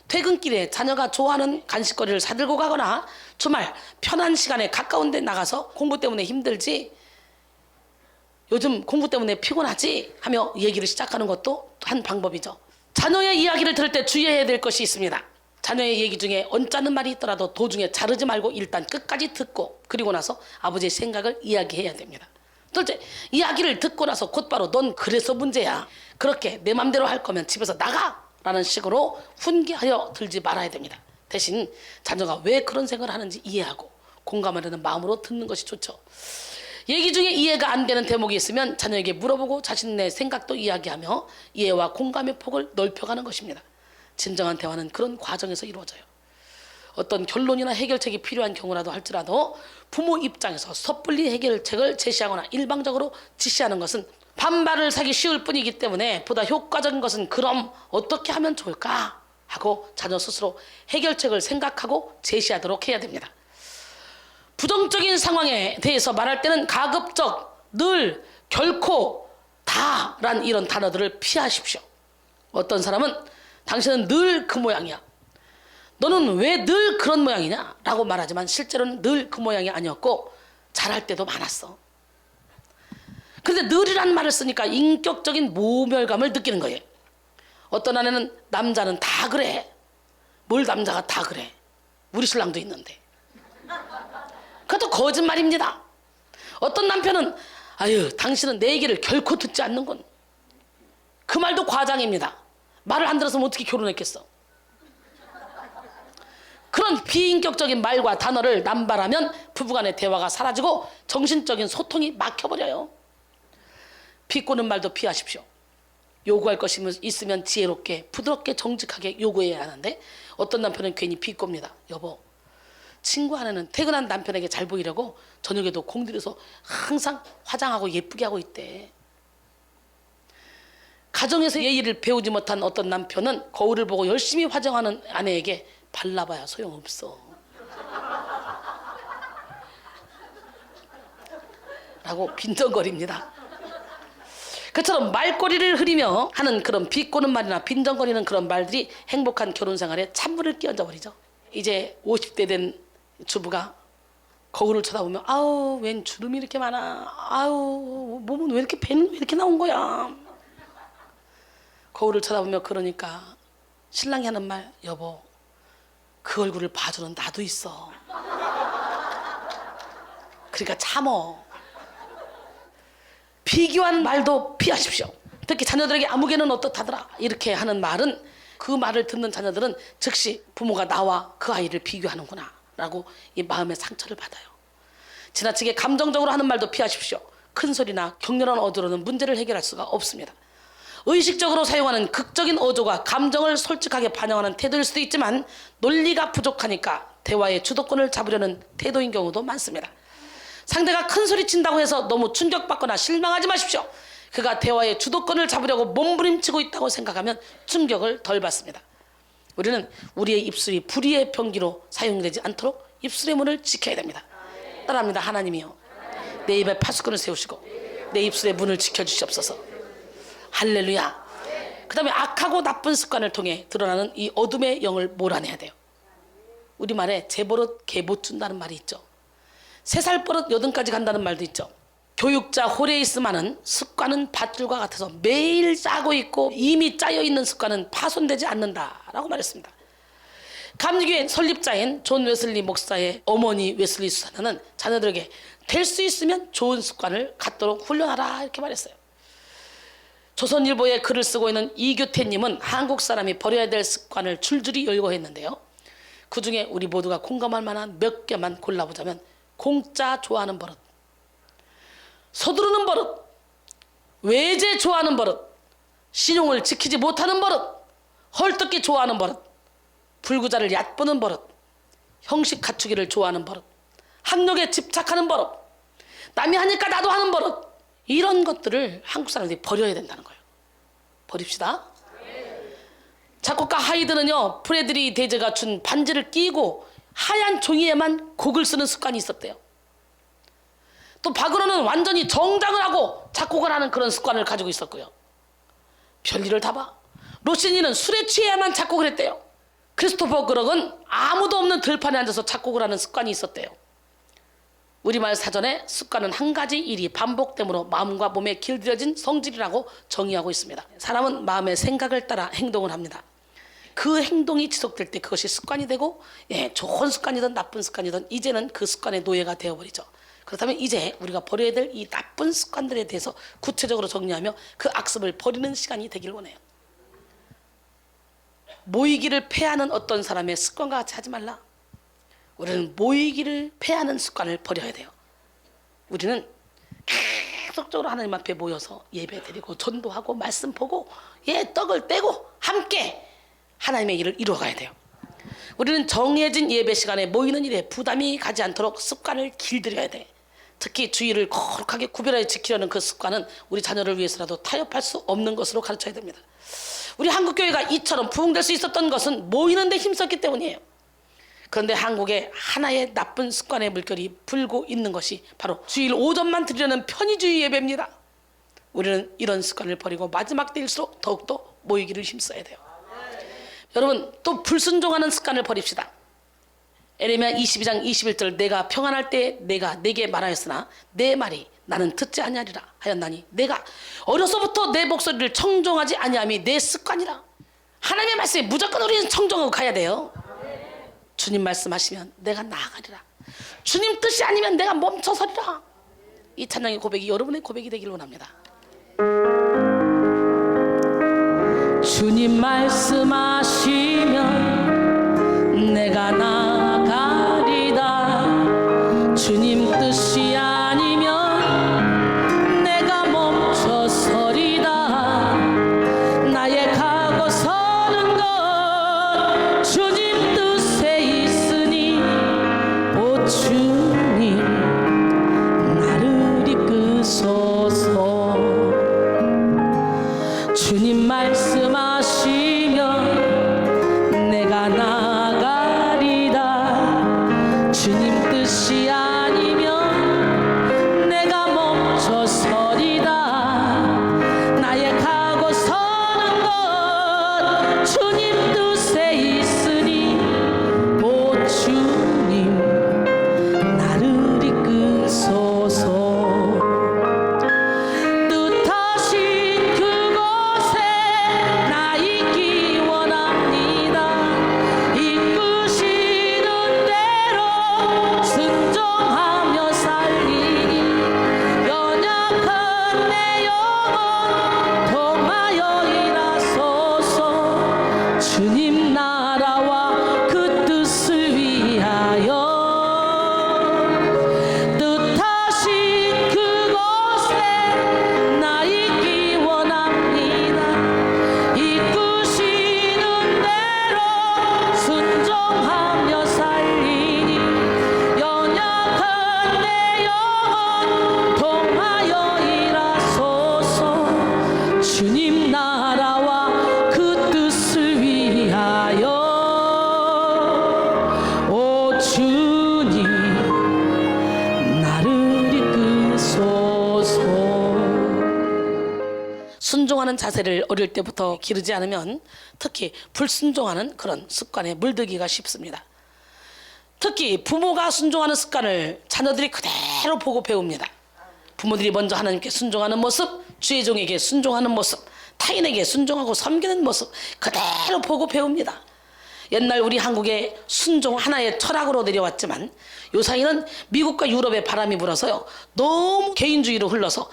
퇴근길에 자녀가 좋아하는 간식거리를 사들고 가거나 주말 편한 시간에 가까운 데 나가서 공부 때문에 힘들지, 요즘 공부 때문에 피곤하지 하며 얘기를 시작하는 것도 한 방법이죠. 자녀의 이야기를 들을 때 주의해야 될 것이 있습니다. 자녀의 얘기 중에 언짢은 말이 있더라도 도중에 자르지 말고 일단 끝까지 듣고 그리고 나서 아버지의 생각을 이야기해야 됩니다. 둘째, 이야기를 듣고 나서 곧바로 넌 그래서 문제야, 그렇게 내 맘대로 할 거면 집에서 나가! 라는 식으로 훈계하여 들지 말아야 됩니다. 대신 자녀가 왜 그런 생각을 하는지 이해하고 공감하려는 마음으로 듣는 것이 좋죠. 얘기 중에 이해가 안 되는 대목이 있으면 자녀에게 물어보고 자신의 생각도 이야기하며 이해와 공감의 폭을 넓혀가는 것입니다. 진정한 대화는 그런 과정에서 이루어져요. 어떤 결론이나 해결책이 필요한 경우라도 할지라도 부모 입장에서 섣불리 해결책을 제시하거나 일방적으로 지시하는 것은 반발을 사기 쉬울 뿐이기 때문에 보다 효과적인 것은 그럼 어떻게 하면 좋을까 하고 자녀 스스로 해결책을 생각하고 제시하도록 해야 됩니다. 부정적인 상황에 대해서 말할 때는 가급적, 늘, 결코, 다란 이런 단어들을 피하십시오. 어떤 사람은 당신은 늘 그 모양이야, 너는 왜 늘 그런 모양이냐 라고 말하지만 실제로는 늘 그 모양이 아니었고 잘할 때도 많았어. 그런데 늘이라는 말을 쓰니까 인격적인 모멸감을 느끼는 거예요. 어떤 아내는 남자는 다 그래. 뭘 남자가 다 그래, 우리 신랑도 있는데. 그것도 거짓말입니다. 어떤 남편은 아유 당신은 내 얘기를 결코 듣지 않는군, 그 말도 과장입니다. 말을 안 들었으면 어떻게 결혼했겠어. 그런 비인격적인 말과 단어를 남발하면 부부간의 대화가 사라지고 정신적인 소통이 막혀버려요. 비꼬는 말도 피하십시오. 요구할 것이 있으면 지혜롭게 부드럽게 정직하게 요구해야 하는데 어떤 남편은 괜히 비꼽니다. 여보, 친구 아내는 퇴근한 남편에게 잘 보이려고 저녁에도 공들여서 항상 화장하고 예쁘게 하고 있대. 가정에서 예의를 배우지 못한 어떤 남편은 거울을 보고 열심히 화장하는 아내에게 발라봐야 소용없어. 라고 빈정거립니다. 그처럼 말꼬리를 흐리며 하는 그런 비꼬는 말이나 빈정거리는 그런 말들이 행복한 결혼 생활에 찬물을 끼얹어 버리죠. 이제 50대 된 주부가 거울을 쳐다보면 아우 웬 주름이 이렇게 많아, 아우 몸은 왜 이렇게 배는 왜 이렇게 나온 거야. 거울을 쳐다보며 그러니까 신랑이 하는 말, 여보 그 얼굴을 봐주는 나도 있어. 그러니까 참어. 비교한 말도 피하십시오. 특히 자녀들에게 아무개는 어떻다더라 이렇게 하는 말은, 그 말을 듣는 자녀들은 즉시 부모가 나와 그 아이를 비교하는구나 라고 이 마음의 상처를 받아요. 지나치게 감정적으로 하는 말도 피하십시오. 큰 소리나 격렬한 어조로는 문제를 해결할 수가 없습니다. 의식적으로 사용하는 극적인 어조가 감정을 솔직하게 반영하는 태도일 수도 있지만 논리가 부족하니까 대화의 주도권을 잡으려는 태도인 경우도 많습니다. 상대가 큰 소리 친다고 해서 너무 충격받거나 실망하지 마십시오. 그가 대화의 주도권을 잡으려고 몸부림치고 있다고 생각하면 충격을 덜 받습니다. 우리는 우리의 입술이 불의의 병기로 사용되지 않도록 입술의 문을 지켜야 됩니다. 따라합니다. 하나님이여 내 입에 파수꾼을 세우시고 내 입술의 문을 지켜주시옵소서. 할렐루야. 그 다음에 악하고 나쁜 습관을 통해 드러나는 이 어둠의 영을 몰아내야 돼요. 우리말에 재버릇 개 못 준다는 말이 있죠. 3살 버릇 8까지 간다는 말도 있죠. 교육자 홀에 있으마는 습관은 밧줄과 같아서 매일 짜고 있고 이미 짜여있는 습관은 파손되지 않는다라고 말했습니다. 감리교회 설립자인 존 웨슬리 목사의 어머니 웨슬리 수사나는 자녀들에게 될 수 있으면 좋은 습관을 갖도록 훈련하라 이렇게 말했어요. 조선일보에 글을 쓰고 있는 이규태님은 한국 사람이 버려야 될 습관을 줄줄이 열거했는데요. 그 중에 우리 모두가 공감할 만한 몇 개만 골라보자면, 공짜 좋아하는 버릇, 서두르는 버릇, 외제 좋아하는 버릇, 신용을 지키지 못하는 버릇, 헐뜯기 좋아하는 버릇, 불구자를 얕보는 버릇, 형식 갖추기를 좋아하는 버릇, 학력에 집착하는 버릇, 남이 하니까 나도 하는 버릇, 이런 것들을 한국 사람들이 버려야 된다는 거예요. 버립시다. 작곡가 하이드는요, 프레드리 데즈가 준 반지를 끼고 하얀 종이에만 곡을 쓰는 습관이 있었대요. 또 바그너는 완전히 정장을 하고 작곡을 하는 그런 습관을 가지고 있었고요. 별일을 다 봐. 로시니는 술에 취해야만 작곡을 했대요. 크리스토퍼 그럭은 아무도 없는 들판에 앉아서 작곡을 하는 습관이 있었대요. 우리말 사전에 습관은 한 가지 일이 반복됨으로 마음과 몸에 길들여진 성질이라고 정의하고 있습니다. 사람은 마음의 생각을 따라 행동을 합니다. 그 행동이 지속될 때 그것이 습관이 되고, 좋은 습관이든 나쁜 습관이든 이제는 그 습관의 노예가 되어버리죠. 그렇다면 이제 우리가 버려야 될 이 나쁜 습관들에 대해서 구체적으로 정리하며 그 악습을 버리는 시간이 되길 원해요. 모이기를 패하는 어떤 사람의 습관과 같이 하지 말라. 우리는 모이기를 패하는 습관을 버려야 돼요. 우리는 계속적으로 하나님 앞에 모여서 예배 드리고 전도하고 말씀 보고 떡을 떼고 함께 하나님의 일을 이루어가야 돼요. 우리는 정해진 예배 시간에 모이는 일에 부담이 가지 않도록 습관을 길들여야 돼. 특히 주의를 거룩하게 구별하여 지키려는 그 습관은 우리 자녀를 위해서라도 타협할 수 없는 것으로 가르쳐야 됩니다. 우리 한국교회가 이처럼 부흥될 수 있었던 것은 모이는 데 힘썼기 때문이에요. 그런데 한국에 하나의 나쁜 습관의 물결이 불고 있는 것이 바로 주일 오전만 드리려는 편의주의 예배입니다. 우리는 이런 습관을 버리고 마지막 때일수록 더욱더 모이기를 힘써야 돼요. 여러분, 또 불순종하는 습관을 버립시다. 에레미야 22장 21절, 내가 평안할 때 내가 내게 말하였으나 내 말이 나는 듣지 아니하리라 하였나니 내가 어려서부터 내 목소리를 청종하지 아니함이 내 습관이라. 하나님의 말씀에 무조건 우리는 청종하고 가야 돼요. 주님 말씀하시면 내가 나아가리라. 주님 뜻이 아니면 내가 멈춰서리라. 이 찬양의 고백이 여러분의 고백이 되길 원합니다. 주님 말씀하시면 내가 나가리다. 주님 뜻이 아니면 내가 멈춰서리다. 나의 가고 서는 것 주님 뜻에 있으니 오 주님 나를 이끄소서. 주님 말씀하시면 내가 나가리다. 순종하는 자세를 어릴 때부터 기르지 않으면 특히 불순종하는 그런 습관에 물들기가 쉽습니다. 특히 부모가 순종하는 습관을 자녀들이 그대로 보고 배웁니다. 부모들이 먼저 하나님께 순종하는 모습, 주의 종에게 순종하는 모습, 타인에게 순종하고 섬기는 모습 그대로 보고 배웁니다. 옛날 우리 한국의 순종 하나의 철학으로 내려왔지만 요사이는 미국과 유럽의 바람이 불어서요 너무 개인주의로 흘러서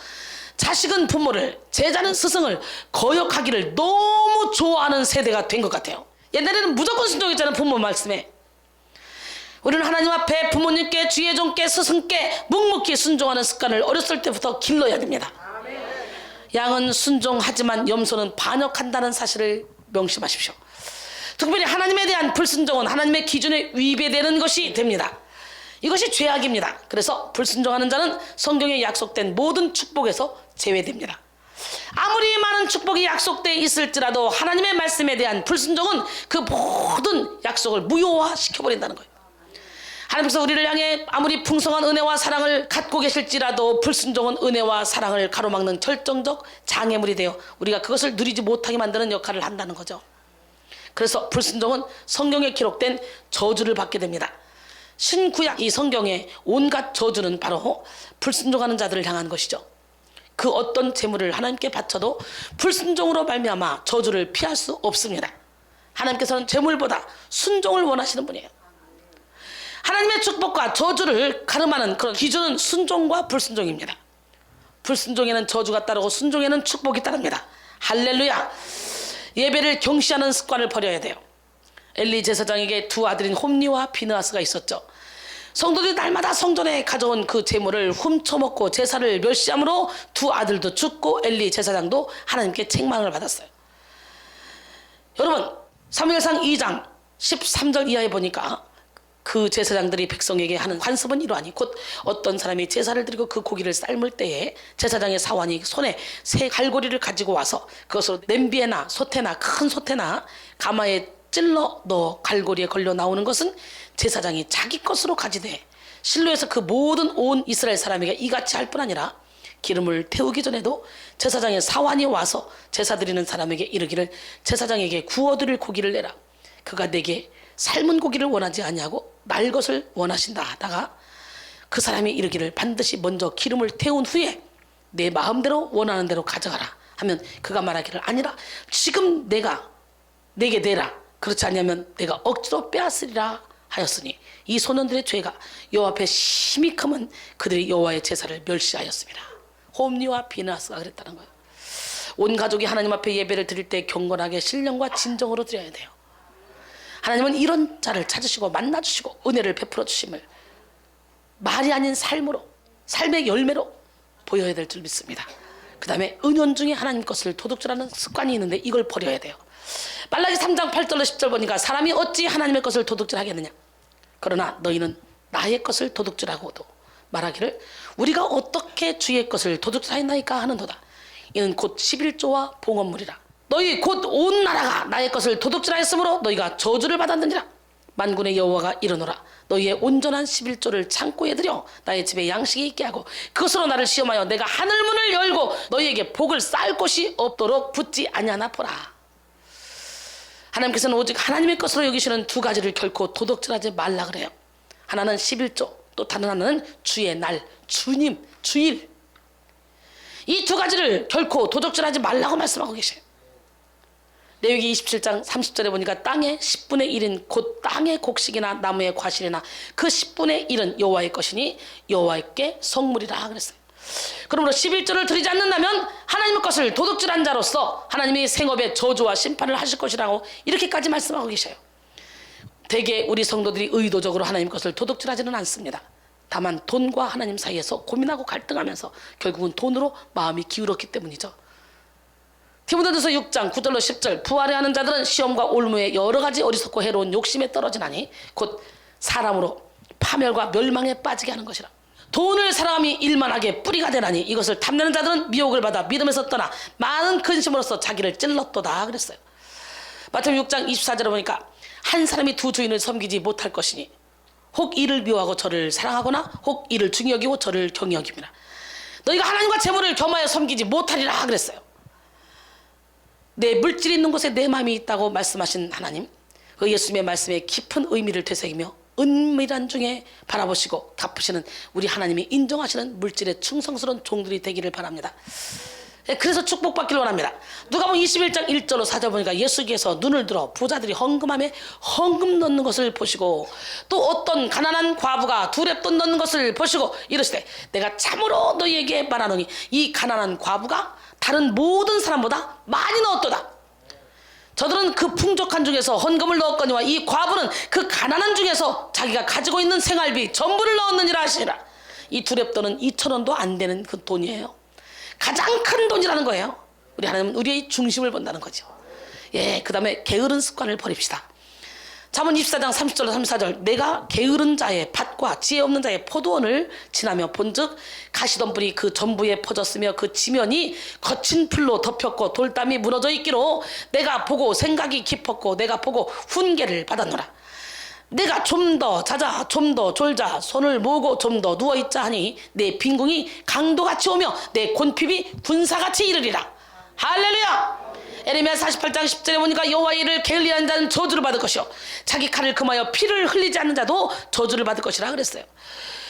자식은 부모를, 제자는 스승을 거역하기를 너무 좋아하는 세대가 된 것 같아요. 옛날에는 무조건 순종했잖아요. 부모 말씀에. 우리는 하나님 앞에 부모님께, 주의 종께, 스승께 묵묵히 순종하는 습관을 어렸을 때부터 길러야 됩니다. 양은 순종하지만 염소는 반역한다는 사실을 명심하십시오. 특별히 하나님에 대한 불순종은 하나님의 기준에 위배되는 것이 됩니다. 이것이 죄악입니다. 그래서 불순종하는 자는 성경에 약속된 모든 축복에서 제외됩니다. 아무리 많은 축복이 약속되어 있을지라도 하나님의 말씀에 대한 불순종은 그 모든 약속을 무효화시켜버린다는 거예요. 하나님께서 우리를 향해 아무리 풍성한 은혜와 사랑을 갖고 계실지라도 불순종은 은혜와 사랑을 가로막는 결정적 장애물이 되어 우리가 그것을 누리지 못하게 만드는 역할을 한다는 거죠. 그래서 불순종은 성경에 기록된 저주를 받게 됩니다. 신구약 이 성경의 온갖 저주는 바로 불순종하는 자들을 향한 것이죠. 그 어떤 재물을 하나님께 바쳐도 불순종으로 말미암아 저주를 피할 수 없습니다. 하나님께서는 재물보다 순종을 원하시는 분이에요. 하나님의 축복과 저주를 가름하는 그런 기준은 순종과 불순종입니다. 불순종에는 저주가 따르고 순종에는 축복이 따릅니다. 할렐루야. 예배를 경시하는 습관을 버려야 돼요. 엘리 제사장에게 두 아들인 홈니와 비느하스가 있었죠. 성도들이 날마다 성전에 가져온 그 제물을 훔쳐먹고 제사를 멸시함으로 두 아들도 죽고 엘리 제사장도 하나님께 책망을 받았어요. 여러분 사무엘상 2장 13절 이하에 보니까 그 제사장들이 백성에게 하는 관습은 이러하니 곧 어떤 사람이 제사를 드리고 그 고기를 삶을 때에 제사장의 사환이 손에 새 갈고리를 가지고 와서 그것으로 냄비에나 솥에나 큰 솥에나 가마에 찔러 넣어 갈고리에 걸려 나오는 것은 제사장이 자기 것으로 가지되 실로에서 그 모든 온 이스라엘 사람에게 이같이 할 뿐 아니라 기름을 태우기 전에도 제사장의 사환이 와서 제사 드리는 사람에게 이르기를 제사장에게 구워드릴 고기를 내라. 그가 내게 삶은 고기를 원하지 아니하고 날 것을 원하신다 하다가 그 사람이 이르기를 반드시 먼저 기름을 태운 후에 내 마음대로 원하는 대로 가져가라 하면 그가 말하기를 아니라 지금 내가 내게 내라. 그렇지 않으면 내가 억지로 빼앗으리라 하였으니 이 소년들의 죄가 여호와 앞에 심히 크면 그들이 여호와의 제사를 멸시하였습니다. 홈니와 비느하스가 그랬다는 거예요. 온 가족이 하나님 앞에 예배를 드릴 때 경건하게 신령과 진정으로 드려야 돼요. 하나님은 이런 자를 찾으시고 만나주시고 은혜를 베풀어 주심을 말이 아닌 삶으로 삶의 열매로 보여야 될 줄 믿습니다. 그 다음에 은연중에 하나님 것을 도둑질하는 습관이 있는데 이걸 버려야 돼요. 말라기 3장 8절로 10절 보니까 사람이 어찌 하나님의 것을 도둑질하겠느냐. 그러나 너희는 나의 것을 도둑질하고도 말하기를 우리가 어떻게 주의 것을 도둑질하였나이까 하는도다. 이는 곧 11조와 봉헌물이라. 너희 곧 온 나라가 나의 것을 도둑질하였으므로 너희가 저주를 받았느니라. 만군의 여호와가 이르노라. 너희의 온전한 11조를 창고에 들여 나의 집에 양식이 있게 하고 그것으로 나를 시험하여 내가 하늘문을 열고 너희에게 복을 쌓을 곳이 없도록 붙지 아니하나 보라. 하나님께서는 오직 하나님의 것으로 여기시는 두 가지를 결코 도둑질하지 말라 그래요. 하나는 11조, 또 다른 하나는 주의 날, 주님, 주일. 이 두 가지를 결코 도둑질하지 말라고 말씀하고 계세요. 레위기 27장 30절에 보니까 땅의 10분의 1인 곧 땅의 곡식이나 나무의 과실이나 그 10분의 1은 여호와의 것이니 여호와께 성물이라 그랬어요. 그러므로 11조를 드리지 않는다면 하나님의 것을 도둑질한 자로서 하나님이 생업에 저주와 심판을 하실 것이라고 이렇게까지 말씀하고 계셔요. 대개 우리 성도들이 의도적으로 하나님의 것을 도둑질하지는 않습니다. 다만 돈과 하나님 사이에서 고민하고 갈등하면서 결국은 돈으로 마음이 기울었기 때문이죠. 디모데전서 6장 9절로 10절 부활해하는 자들은 시험과 올무에 여러 가지 어리석고 해로운 욕심에 떨어지나니 곧 사람으로 파멸과 멸망에 빠지게 하는 것이라. 돈을 사람이 일만하게 뿌리가 되나니 이것을 탐내는 자들은 미혹을 받아 믿음에서 떠나 많은 근심으로써 자기를 찔렀도다 그랬어요. 마태복음 6장 24절에 보니까 한 사람이 두 주인을 섬기지 못할 것이니 혹 이를 미워하고 저를 사랑하거나 혹 이를 중히 여기고 저를 경히 여깁니다. 너희가 하나님과 재물을 겸하여 섬기지 못하리라 그랬어요. 내 물질이 있는 곳에 내 마음이 있다고 말씀하신 하나님, 그 예수님의 말씀에 깊은 의미를 되새기며 은밀한 중에 바라보시고 갚으시는 우리 하나님이 인정하시는 물질에 충성스러운 종들이 되기를 바랍니다. 그래서 축복받기를 원합니다. 누가복음 21장 1절로 4절 보니까 예수께서 눈을 들어 부자들이 헌금함에 헌금 넣는 것을 보시고 또 어떤 가난한 과부가 두렙돈 넣는 것을 보시고 이르시되 내가 참으로 너희에게 말하노니 이 가난한 과부가 다른 모든 사람보다 많이 넣었도다. 저들은 그 풍족한 중에서 헌금을 넣었거니와 이 과부는 그 가난한 중에서 자기가 가지고 있는 생활비 전부를 넣었느니라 하시니라. 이 두렙돈은 2,000원도 안 되는 그 돈이에요. 가장 큰 돈이라는 거예요. 우리 하나님은 우리의 중심을 본다는 거죠. 그 다음에 게으른 습관을 버립시다. 잠언 24장 30절로 34절 내가 게으른 자의 밭과 지혜 없는 자의 포도원을 지나며 본즉 가시던 불이 그 전부에 퍼졌으며 그 지면이 거친 풀로 덮였고 돌담이 무너져 있기로 내가 보고 생각이 깊었고 내가 보고 훈계를 받았노라. 내가 좀 더 자자 좀 더 졸자 손을 모으고 좀 더 누워있자 하니 내 빈궁이 강도같이 오며 내 곤핍이 군사같이 이르리라. 할렐루야. 에레미야 48장 10절에 보니까 여호와의 일을 게을리하는 자는 저주를 받을 것이요 자기 칼을 금하여 피를 흘리지 않는 자도 저주를 받을 것이라 그랬어요.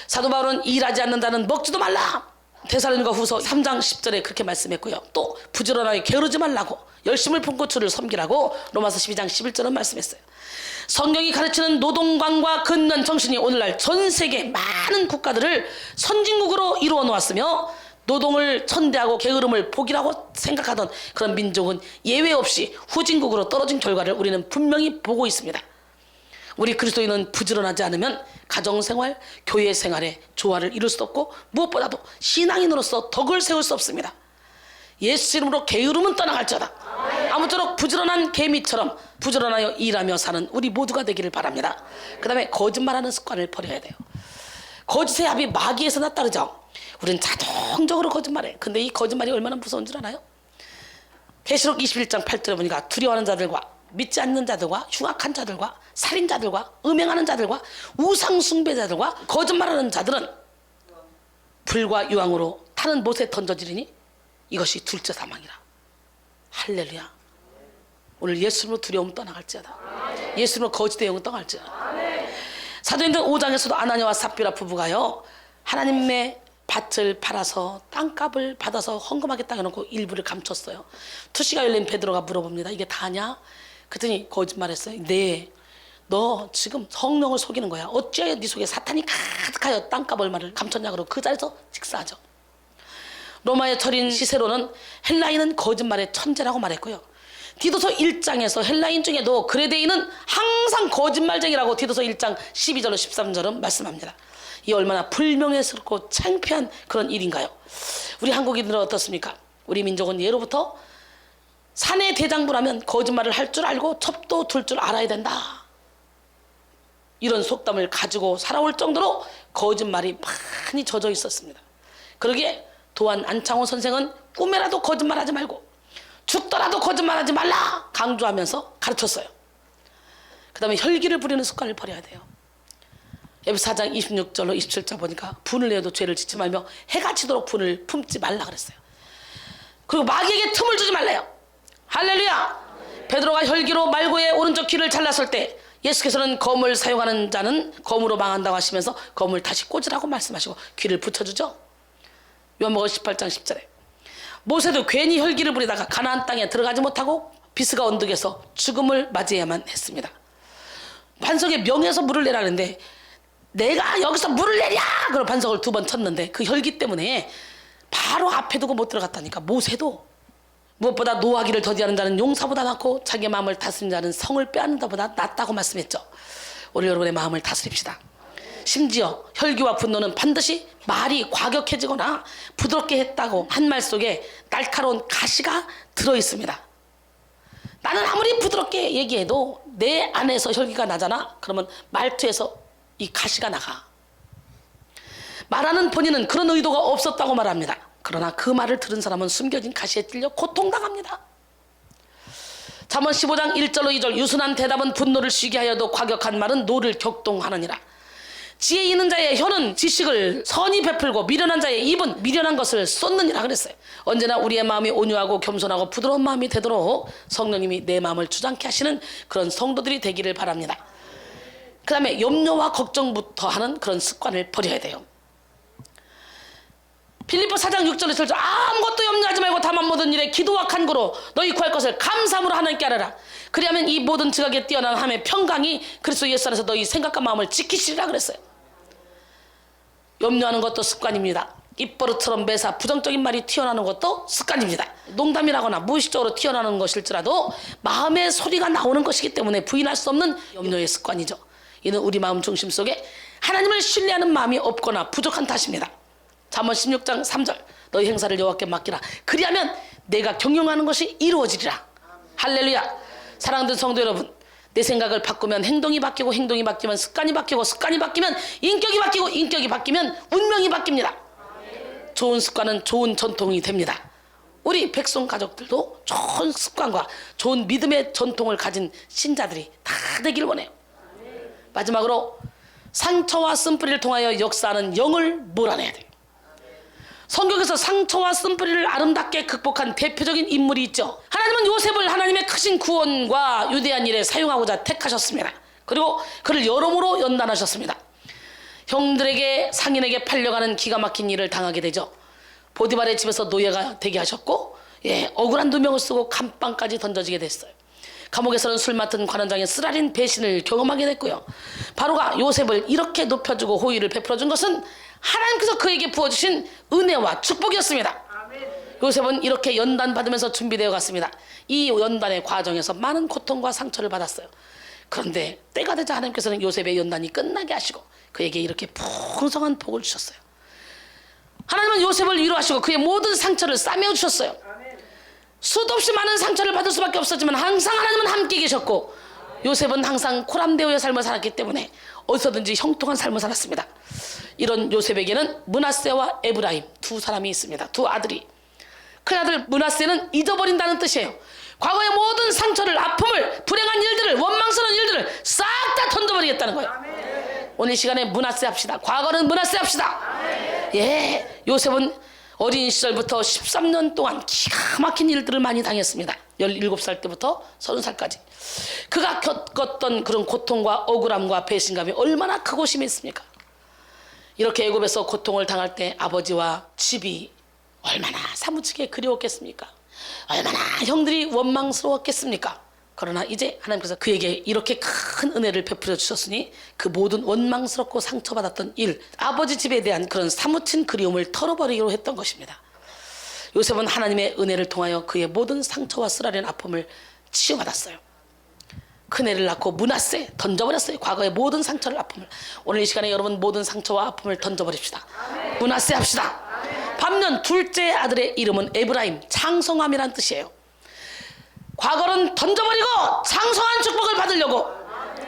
사도 바울은 일하지 않는 자는 먹지도 말라. 데살로니가 후서 3장 10절에 그렇게 말씀했고요. 또 부지런하게 게으르지 말라고 열심을 품고 주를 섬기라고 로마서 12장 11절은 말씀했어요. 성경이 가르치는 노동관과 근면 정신이 오늘날 전 세계 많은 국가들을 선진국으로 이루어 놓았으며 노동을 천대하고 게으름을 복이라고 생각하던 그런 민족은 예외 없이 후진국으로 떨어진 결과를 우리는 분명히 보고 있습니다. 우리 그리스도인은 부지런하지 않으면 가정생활, 교회생활에 조화를 이룰 수 없고 무엇보다도 신앙인으로서 덕을 세울 수 없습니다. 예수 이름으로 게으름은 떠나갈지어다. 아무쪼록 부지런한 개미처럼 부지런하여 일하며 사는 우리 모두가 되기를 바랍니다. 그 다음에 거짓말하는 습관을 버려야 돼요. 거짓의 합이 마귀에서 나따르죠. 우리는 자동적으로 거짓말해. 근데 이 거짓말이 얼마나 무서운 줄 알아요? 계시록 21장 8절에 보니까 두려워하는 자들과 믿지 않는 자들과 흉악한 자들과 살인자들과 음행하는 자들과 우상 숭배자들과 거짓말하는 자들은 불과 유황으로 타는 못에 던져지리니 이것이 둘째 사망이라. 할렐루야. 오늘 예수님으로 두려움 떠나갈지어다. 예수님으로 거짓의 영은 떠나갈지어다. 사도행전 5장에서도 아나니아와 삽비라 부부가요 하나님의 밭을 팔아서 땅값을 받아서 헌금하겠다 해놓고 일부를 감췄어요. 투시가 열린 베드로가 물어봅니다. 이게 다냐? 그랬더니 거짓말했어요. 네, 너 지금 성령을 속이는 거야. 어찌하여 네 속에 사탄이 가득하여 땅값 얼마를 감췄냐 그러고 그 자리에서 직사하죠. 로마의 철인 시세로는 헬라인은 거짓말의 천재라고 말했고요. 디도서 1장에서 헬라인 중에도 그레데인은 항상 거짓말쟁이라고 디도서 1장 12절로 13절은 말씀합니다. 이 얼마나 불명예스럽고 창피한 그런 일인가요? 우리 한국인들은 어떻습니까? 우리 민족은 예로부터 사내 대장부라면 거짓말을 할 줄 알고 첩도 둘 줄 알아야 된다. 이런 속담을 가지고 살아올 정도로 거짓말이 많이 젖어 있었습니다. 그러기에 도안 안창호 선생은 꿈에라도 거짓말하지 말고 죽더라도 거짓말하지 말라 강조하면서 가르쳤어요. 그 다음에 혈기를 부리는 습관을 버려야 돼요. 에베소 4장 26절로 27절 보니까 분을 내어도 죄를 짓지 말며 해가 지도록 분을 품지 말라 그랬어요. 그리고 마귀에게 틈을 주지 말래요. 할렐루야. 베드로가 혈기로 말고의 오른쪽 귀를 잘랐을 때 예수께서는 검을 사용하는 자는 검으로 망한다고 하시면서 검을 다시 꽂으라고 말씀하시고 귀를 붙여주죠. 요한복음 18장 10절에 모세도 괜히 혈기를 부리다가 가나안 땅에 들어가지 못하고 비스가 언덕에서 죽음을 맞이해야만 했습니다. 반석에 명해서 물을 내라 그랬는데 내가 여기서 물을 내랴! 그럼 반석을 2번 쳤는데 그 혈기 때문에 바로 앞에 두고 못 들어갔다니까. 모세도 무엇보다 노하기를 더디하는 자는 용사보다 낫고 자기의 마음을 다스리는 자는 성을 빼앗는 자보다 낫다고 말씀했죠. 오늘 여러분의 마음을 다스립시다. 심지어 혈기와 분노는 반드시 말이 과격해지거나 부드럽게 했다고 한 말 속에 날카로운 가시가 들어있습니다. 나는 아무리 부드럽게 얘기해도 내 안에서 혈기가 나잖아. 그러면 말투에서 이 가시가 나가. 말하는 본인은 그런 의도가 없었다고 말합니다. 그러나 그 말을 들은 사람은 숨겨진 가시에 찔려 고통당합니다. 잠언 15장 1절로 2절 유순한 대답은 분노를 쉬게 하여도 과격한 말은 노를 격동하느니라. 지혜 있는 자의 혀는 지식을 선히 베풀고 미련한 자의 입은 미련한 것을 쏟느니라 그랬어요. 언제나 우리의 마음이 온유하고 겸손하고 부드러운 마음이 되도록 성령님이 내 마음을 주장케 하시는 그런 성도들이 되기를 바랍니다. 그 다음에 염려와 걱정부터 하는 그런 습관을 버려야 돼요. 빌립보 4장 6절에 7절 아무것도 염려하지 말고 다만 모든 일에 기도와 간구로 너희 구할 것을 감사함으로 하나님께 아뢰라. 그리하면 이 모든 지각에 뛰어난 함의 평강이 그리스도 예수 안에서 너희 생각과 마음을 지키시리라 그랬어요. 염려하는 것도 습관입니다. 입버릇처럼 매사 부정적인 말이 튀어나오는 것도 습관입니다. 농담이라거나 무의식적으로 튀어나오는 것일지라도 마음의 소리가 나오는 것이기 때문에 부인할 수 없는 염려의 습관이죠. 이는 우리 마음 중심 속에 하나님을 신뢰하는 마음이 없거나 부족한 탓입니다. 잠언 16장 3절 너희 행사를 여호와께 맡기라. 그리하면 내가 경영하는 것이 이루어지리라. 할렐루야. 사랑하는 성도 여러분, 내 생각을 바꾸면 행동이 바뀌고 행동이 바뀌면 습관이 바뀌고 습관이 바뀌면 인격이 바뀌고 인격이 바뀌면 운명이 바뀝니다. 좋은 습관은 좋은 전통이 됩니다. 우리 백성 가족들도 좋은 습관과 좋은 믿음의 전통을 가진 신자들이 다 되길 원해요. 마지막으로 상처와 쓴뿌리를 통하여 역사하는 영을 몰아내야 돼요. 성경에서 상처와 쓴뿌리를 아름답게 극복한 대표적인 인물이 있죠. 하나님은 요셉을 하나님의 크신 구원과 유대한 일에 사용하고자 택하셨습니다. 그리고 그를 여러모로 연단하셨습니다. 형들에게 상인에게 팔려가는 기가 막힌 일을 당하게 되죠. 보디발의 집에서 노예가 되게 하셨고 억울한 누명을 쓰고 감방까지 던져지게 됐어요. 감옥에서는 술 맡은 관원장의 쓰라린 배신을 경험하게 됐고요. 바로가 요셉을 이렇게 높여주고 호의를 베풀어준 것은 하나님께서 그에게 부어주신 은혜와 축복이었습니다. 요셉은 이렇게 연단받으면서 준비되어 갔습니다. 이 연단의 과정에서 많은 고통과 상처를 받았어요. 그런데 때가 되자 하나님께서는 요셉의 연단이 끝나게 하시고 그에게 이렇게 풍성한 복을 주셨어요. 하나님은 요셉을 위로하시고 그의 모든 상처를 싸매어 주셨어요. 수도 없이 많은 상처를 받을 수밖에 없었지만 항상 하나님은 함께 계셨고 요셉은 항상 코람데오의 삶을 살았기 때문에 어디서든지 형통한 삶을 살았습니다. 이런 요셉에게는 므낫세와 에브라임 두 사람이 있습니다. 두 아들이. 큰아들 므낫세는 잊어버린다는 뜻이에요. 과거의 모든 상처를, 아픔을, 불행한 일들을, 원망스러운 일들을 싹 다 던져버리겠다는 거예요. 오늘 시간에 므낫세 합시다. 과거는 므낫세 합시다. 요셉은 어린 시절부터 13년 동안 기가 막힌 일들을 많이 당했습니다. 17살 때부터 30살까지. 그가 겪었던 그런 고통과 억울함과 배신감이 얼마나 크고 심했습니까? 이렇게 애굽에서 고통을 당할 때 아버지와 집이 얼마나 사무치게 그리웠겠습니까? 얼마나 형들이 원망스러웠겠습니까? 그러나 이제 하나님께서 그에게 이렇게 큰 은혜를 베풀어 주셨으니 그 모든 원망스럽고 상처받았던 일, 아버지 집에 대한 그런 사무친 그리움을 털어버리기로 했던 것입니다. 요셉은 하나님의 은혜를 통하여 그의 모든 상처와 쓰라린 아픔을 치유받았어요. 큰애를 낳고 므낫세 던져버렸어요. 과거의 모든 상처를, 아픔을. 오늘 이 시간에 여러분 모든 상처와 아픔을 던져버립시다. 므낫세 합시다. 반면 둘째 아들의 이름은 에브라임, 장성함이란 뜻이에요. 과거는 던져버리고 장성한 축복을 받으려고.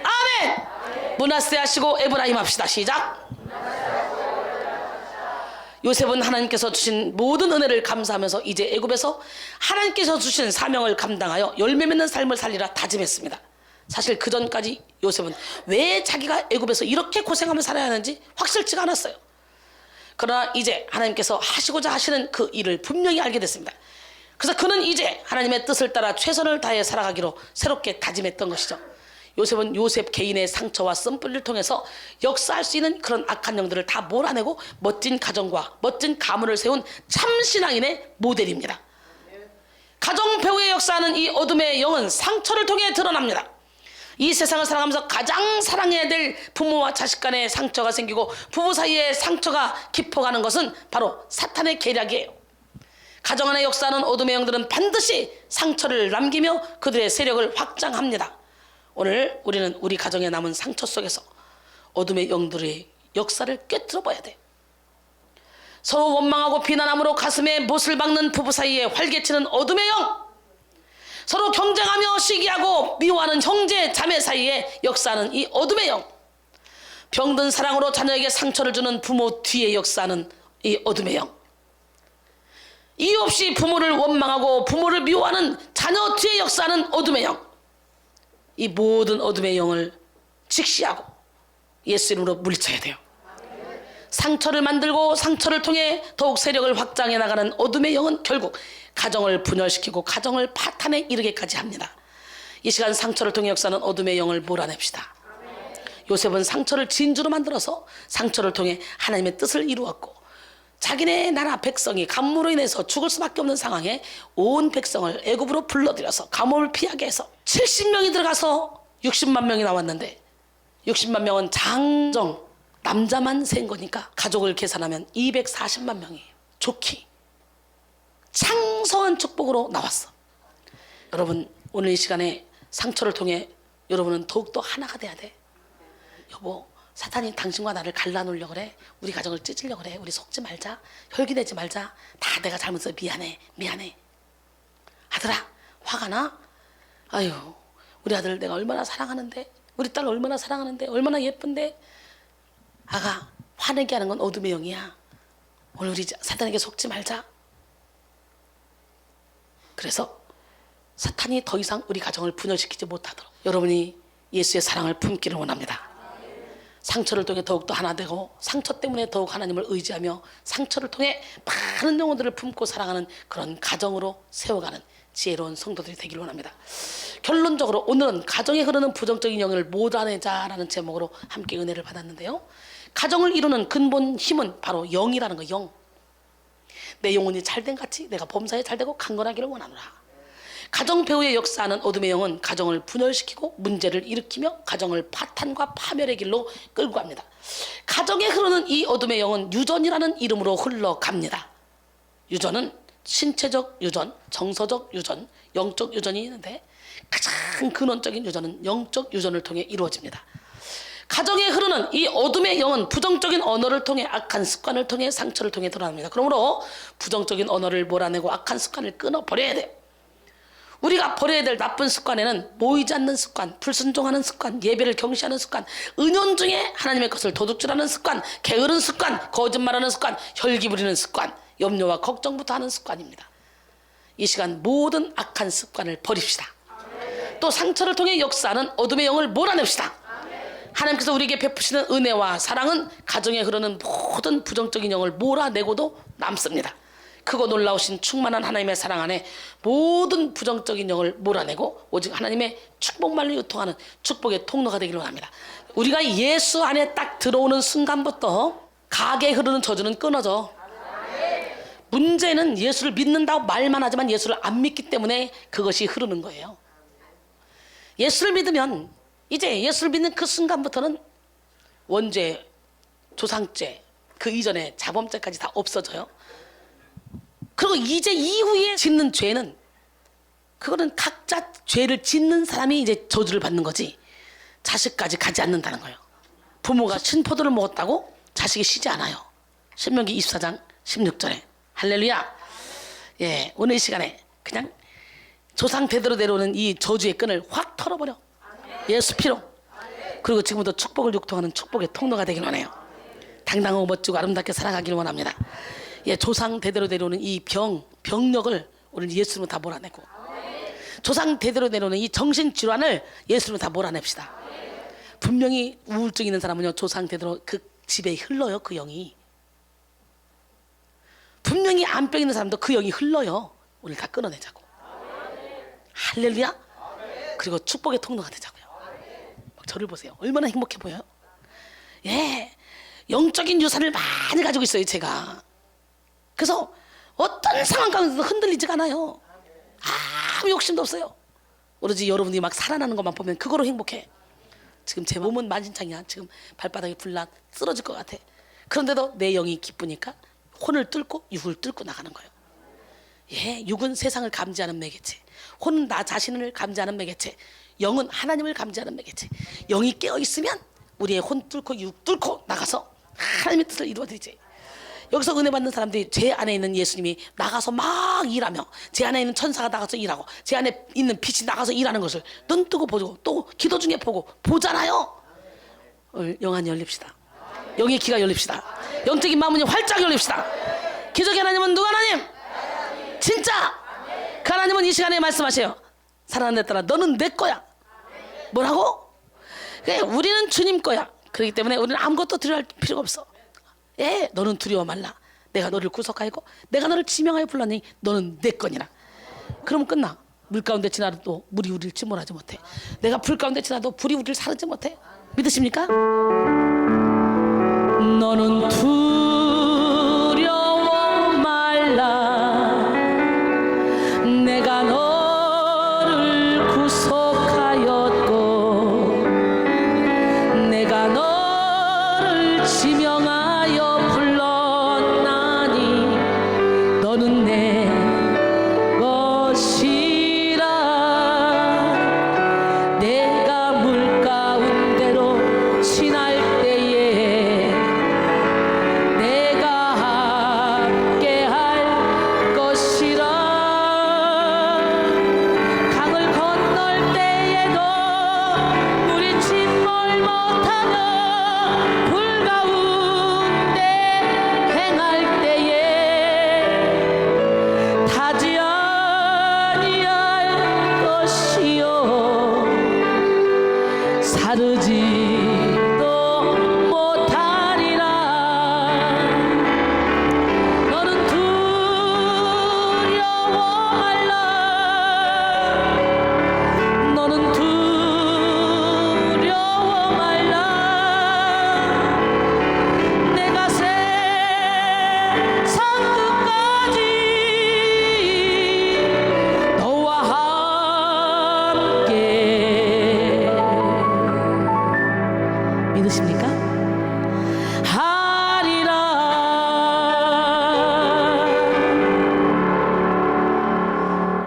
아멘. 므낫세 하시고 에브라임 합시다. 시작. 요셉은 하나님께서 주신 모든 은혜를 감사하면서 이제 애굽에서 하나님께서 주신 사명을 감당하여 열매 맺는 삶을 살리라 다짐했습니다. 사실 그 전까지 요셉은 왜 자기가 애굽에서 이렇게 고생하며 살아야 하는지 확실치가 않았어요. 그러나 이제 하나님께서 하시고자 하시는 그 일을 분명히 알게 됐습니다. 그래서 그는 이제 하나님의 뜻을 따라 최선을 다해 살아가기로 새롭게 다짐했던 것이죠. 요셉은 요셉 개인의 상처와 쓴뿌리를 통해서 역사할 수 있는 그런 악한 영들을 다 몰아내고 멋진 가정과 멋진 가문을 세운 참 신앙인의 모델입니다. 가정 배후에 역사하는 이 어둠의 영은 상처를 통해 드러납니다. 이 세상을 살아가면서 가장 사랑해야 될 부모와 자식 간의 상처가 생기고 부부 사이에 상처가 깊어가는 것은 바로 사탄의 계략이에요. 가정 안에 역사하는 어둠의 영들은 반드시 상처를 남기며 그들의 세력을 확장합니다. 오늘 우리는 우리 가정에 남은 상처 속에서 어둠의 영들의 역사를 꿰뚫어 봐야 돼. 서로 원망하고 비난함으로 가슴에 못을 박는 부부 사이에 활개치는 어둠의 영, 서로 경쟁하며 시기하고 미워하는 형제 자매 사이에 역사하는 이 어둠의 영, 병든 사랑으로 자녀에게 상처를 주는 부모 뒤에 역사하는 이 어둠의 영, 이유 없이 부모를 원망하고 부모를 미워하는 자녀 뒤에 역사하는 어둠의 영, 이 모든 어둠의 영을 직시하고 예수 이름으로 물리쳐야 돼요. 상처를 만들고 상처를 통해 더욱 세력을 확장해 나가는 어둠의 영은 결국 가정을 분열시키고 가정을 파탄에 이르게까지 합니다. 이 시간 상처를 통해 역사하는 어둠의 영을 몰아냅시다. 요셉은 상처를 진주로 만들어서 상처를 통해 하나님의 뜻을 이루었고, 자기네 나라 백성이 감모로 인해서 죽을 수밖에 없는 상황에 온 백성을 애굽으로 불러들여서 감옥을 피하게 해서 70명이 들어가서 60만 명이 나왔는데, 60만 명은 장정 남자만 센 거니까 가족을 계산하면 240만 명이에요. 좋기 창성한 축복으로 나왔어. 여러분, 오늘 이 시간에 상처를 통해 여러분은 더욱더 하나가 돼야 돼. 여보, 사탄이 당신과 나를 갈라놓으려고 그래. 우리 가정을 찢으려고 그래. 우리 속지 말자. 혈기내지 말자. 다 내가 잘못해서 미안해. 아들아, 화가 나? 아유, 우리 아들 내가 얼마나 사랑하는데, 우리 딸 얼마나 사랑하는데, 얼마나 예쁜데. 아가, 화내게 하는 건 어둠의 영이야. 오늘 우리 사탄에게 속지 말자. 그래서 사탄이 더 이상 우리 가정을 분열시키지 못하도록 여러분이 예수의 사랑을 품기를 원합니다. 상처를 통해 더욱더 하나 되고, 상처 때문에 더욱 하나님을 의지하며 상처를 통해 많은 영혼들을 품고 살아가는 그런 가정으로 세워가는 지혜로운 성도들이 되기를 원합니다. 결론적으로 오늘은 가정에 흐르는 부정적인 영을 몰아내자라는 제목으로 함께 은혜를 받았는데요. 가정을 이루는 근본 힘은 바로 영이라는 거. 영. 내 영혼이 잘된 같이 내가 범사에 잘되고 강건하기를 원하노라. 가정 배후의 역사하는 어둠의 영은 가정을 분열시키고 문제를 일으키며 가정을 파탄과 파멸의 길로 끌고 갑니다. 가정에 흐르는 이 어둠의 영은 유전이라는 이름으로 흘러갑니다. 유전은 신체적 유전, 정서적 유전, 영적 유전이 있는데 가장 근원적인 유전은 영적 유전을 통해 이루어집니다. 가정에 흐르는 이 어둠의 영은 부정적인 언어를 통해 악한 습관을 통해 상처를 통해 드러납니다. 그러므로 부정적인 언어를 몰아내고 악한 습관을 끊어버려야 돼요. 우리가 버려야 될 나쁜 습관에는 모이지 않는 습관, 불순종하는 습관, 예배를 경시하는 습관, 은연중에 하나님의 것을 도둑질하는 습관, 게으른 습관, 거짓말하는 습관, 혈기 부리는 습관, 염려와 걱정부터 하는 습관입니다. 이 시간 모든 악한 습관을 버립시다. 또 상처를 통해 역사하는 어둠의 영을 몰아냅시다. 하나님께서 우리에게 베푸시는 은혜와 사랑은 가정에 흐르는 모든 부정적인 영을 몰아내고도 남습니다. 크고 놀라우신 충만한 하나님의 사랑 안에 모든 부정적인 영을 몰아내고 오직 하나님의 축복만을 유통하는 축복의 통로가 되기를 원합니다. 우리가 예수 안에 딱 들어오는 순간부터 가게에 흐르는 저주는 끊어져. 문제는 예수를 믿는다고 말만 하지만 예수를 안 믿기 때문에 그것이 흐르는 거예요. 예수를 믿으면 이제 예수를 믿는 그 순간부터는 원죄, 조상죄, 그 이전에 자범죄까지 다 없어져요. 그리고 이제 이후에 짓는 죄는 그거는 각자 죄를 짓는 사람이 이제 저주를 받는 거지 자식까지 가지 않는다는 거예요. 부모가 신포도를 먹었다고 자식이 쉬지 않아요. 신명기 24장 16절에 할렐루야. 예, 오늘 이 시간에 그냥 조상 대대로 내려오는 이 저주의 끈을 확 털어버려. 예수 피로. 그리고 지금부터 축복을 유통하는 축복의 통로가 되길 원해요. 당당하고 멋지고 아름답게 살아가기를 원합니다. 예, 조상 대대로 내려오는 이 병력을 오늘 예수로 다 몰아내고, 조상 대대로 내려오는 이 정신질환을 예수로 다 몰아냅시다. 분명히 우울증 있는 사람은요, 조상 대대로 그 집에 흘러요. 그 영이. 분명히 암병 있는 사람도 그 영이 흘러요. 오늘 다 끊어내자고. 할렐루야. 그리고 축복의 통로가 되자고요. 막 저를 보세요. 얼마나 행복해 보여요. 예, 영적인 유산을 많이 가지고 있어요, 제가. 그래서 어떤 상황 가운데도 흔들리지가 않아요. 아무 욕심도 없어요. 오로지 여러분이 막 살아나는 것만 보면 그거로 행복해. 지금 제 몸은 만신창이야. 지금 발바닥이 불나 쓰러질 것 같아. 그런데도 내 영이 기쁘니까 혼을 뚫고 육을 뚫고 나가는 거예요. 예, 육은 세상을 감지하는 매개체, 혼은 나 자신을 감지하는 매개체, 영은 하나님을 감지하는 매개체. 영이 깨어있으면 우리의 혼 뚫고 육 뚫고 나가서 하나님의 뜻을 이루어드리지. 여기서 은혜 받는 사람들이 제 안에 있는 예수님이 나가서 막 일하며, 제 안에 있는 천사가 나가서 일하고, 제 안에 있는 빛이 나가서 일하는 것을 눈 뜨고 보고 또 기도 중에 보고 보잖아요. 영안이 열립시다. 영의 귀가 열립시다. 영적인 마음이 활짝 열립시다. 기적의 하나님은 누가 하나님? 진짜 그 하나님은 이 시간에 말씀하세요. 사랑하는 내 딸아, 너는 내 거야. 뭐라고? 그래, 우리는 주님 거야. 그렇기 때문에 우리는 아무것도 드려야 할 필요가 없어. 예, 너는 두려워 말라. 내가 너를 구속하였고 내가 너를 지명하여 불렀니 너는 내 거니라. 그러면 끝나. 물 가운데 지나도 물이 우리를 침몰하지 못해. 내가 불 가운데 지나도 불이 우리를 사르지 못해. 믿으십니까? 너는 두려워 말라. 내가 너를 구속하였고 내가 너를 지명하여 불렀나니 너는 내 것이라. 내가 물 가운데로 지날 때에 내가 함께할 것이라. 강을 건널 때에도 물이 침몰 못하며 불 가운데 행할 때에 타지 아니할 것이요 사르지도 못하리라. 너는 두려워 말라. 너는 두려워 말라. 내가 세상 끝까지 너와 함께. 믿으십니까? 하리라.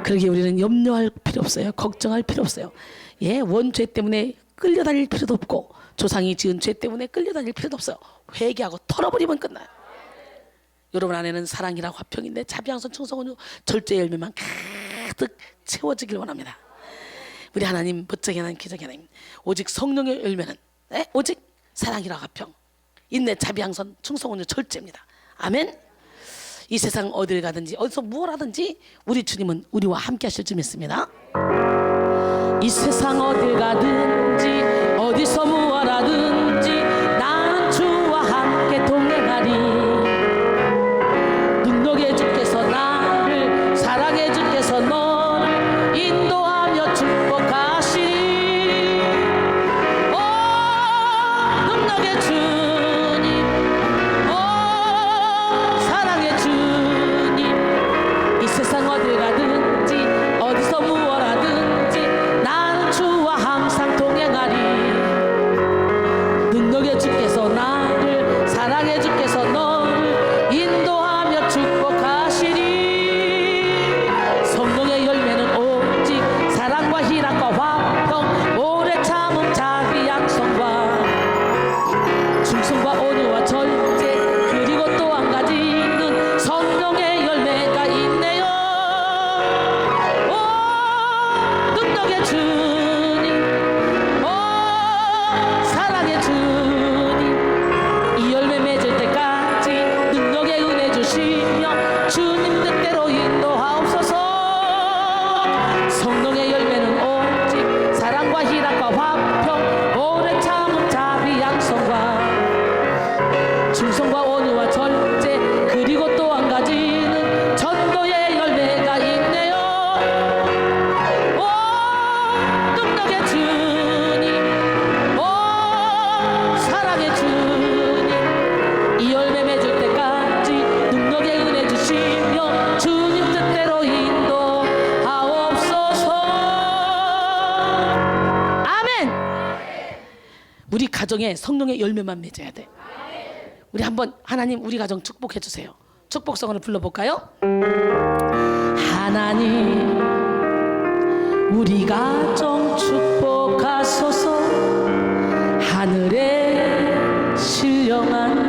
그러기에 우리는 염려할 필요 없어요. 걱정할 필요 없어요. 예, 원죄 때문에 끌려다닐 필요도 없고 조상이 지은 죄 때문에 끌려다닐 필요도 없어요. 회개하고 털어버리면 끝나요. 여러분 안에는 사랑이랑 화평인데 자비양선 충성은요 절제 열매만 가득 채워지길 원합니다. 우리 하나님, 멋지게 하나님, 기적의 하나님, 오직 성령의 열매는 오직 사랑이라 화평, 인내, 자비양선, 충성은요 절제입니다. 아멘. 이 세상 어딜 가든지 어디서 무엇 하든지 우리 주님은 우리와 함께 하실 줄 믿습니다. 이 세상 어딜 가든지 어디서 무엇 하든지 나는 주와 함께 동행하리. 능력의 주께서 나를 사랑의 주께서 너를 인도하며 축복하시리. 오 능력의 주님, 오 사랑의 주님, 이 세상 어딜 가든지 어디서 무엇 하든지 나는 주와 항상 동행하리. 능력의 주께서 나를 사랑의 주께서 너를 인도하며 축복하시리. 성령의 열매는 오직 사랑과 희락과 화평 오래 참음 자비 양성과 충성과 온유와 절제 그리고 또 한 가지는 성령의 열매가 있네요. 오 능력의 주님, 오 사랑의 주님, 이 열매 맺을 때까지 능력의 은혜 주시며 주님 뜻대로 인도하옵소서. 성령의 열매는 오직 사랑과 희락과 화평 오래 참음 자비 양성과 충성과 온유와 절제 그리고 또 한 가지는 전도의 열매가 있네요. 오 능력의 주님, 오 사랑의 주님, 이 열매 맺을 때까지 능력의 은혜 주시며 주님 뜻대로 인도하옵소서. 아멘. 우리 가정에 성령의 열매만 맺어야 돼. 우리 한번 하나님 우리 가정 축복해 주세요. 축복성을 불러볼까요? 하나님 우리 가정 축복하소서. 하늘의 신령한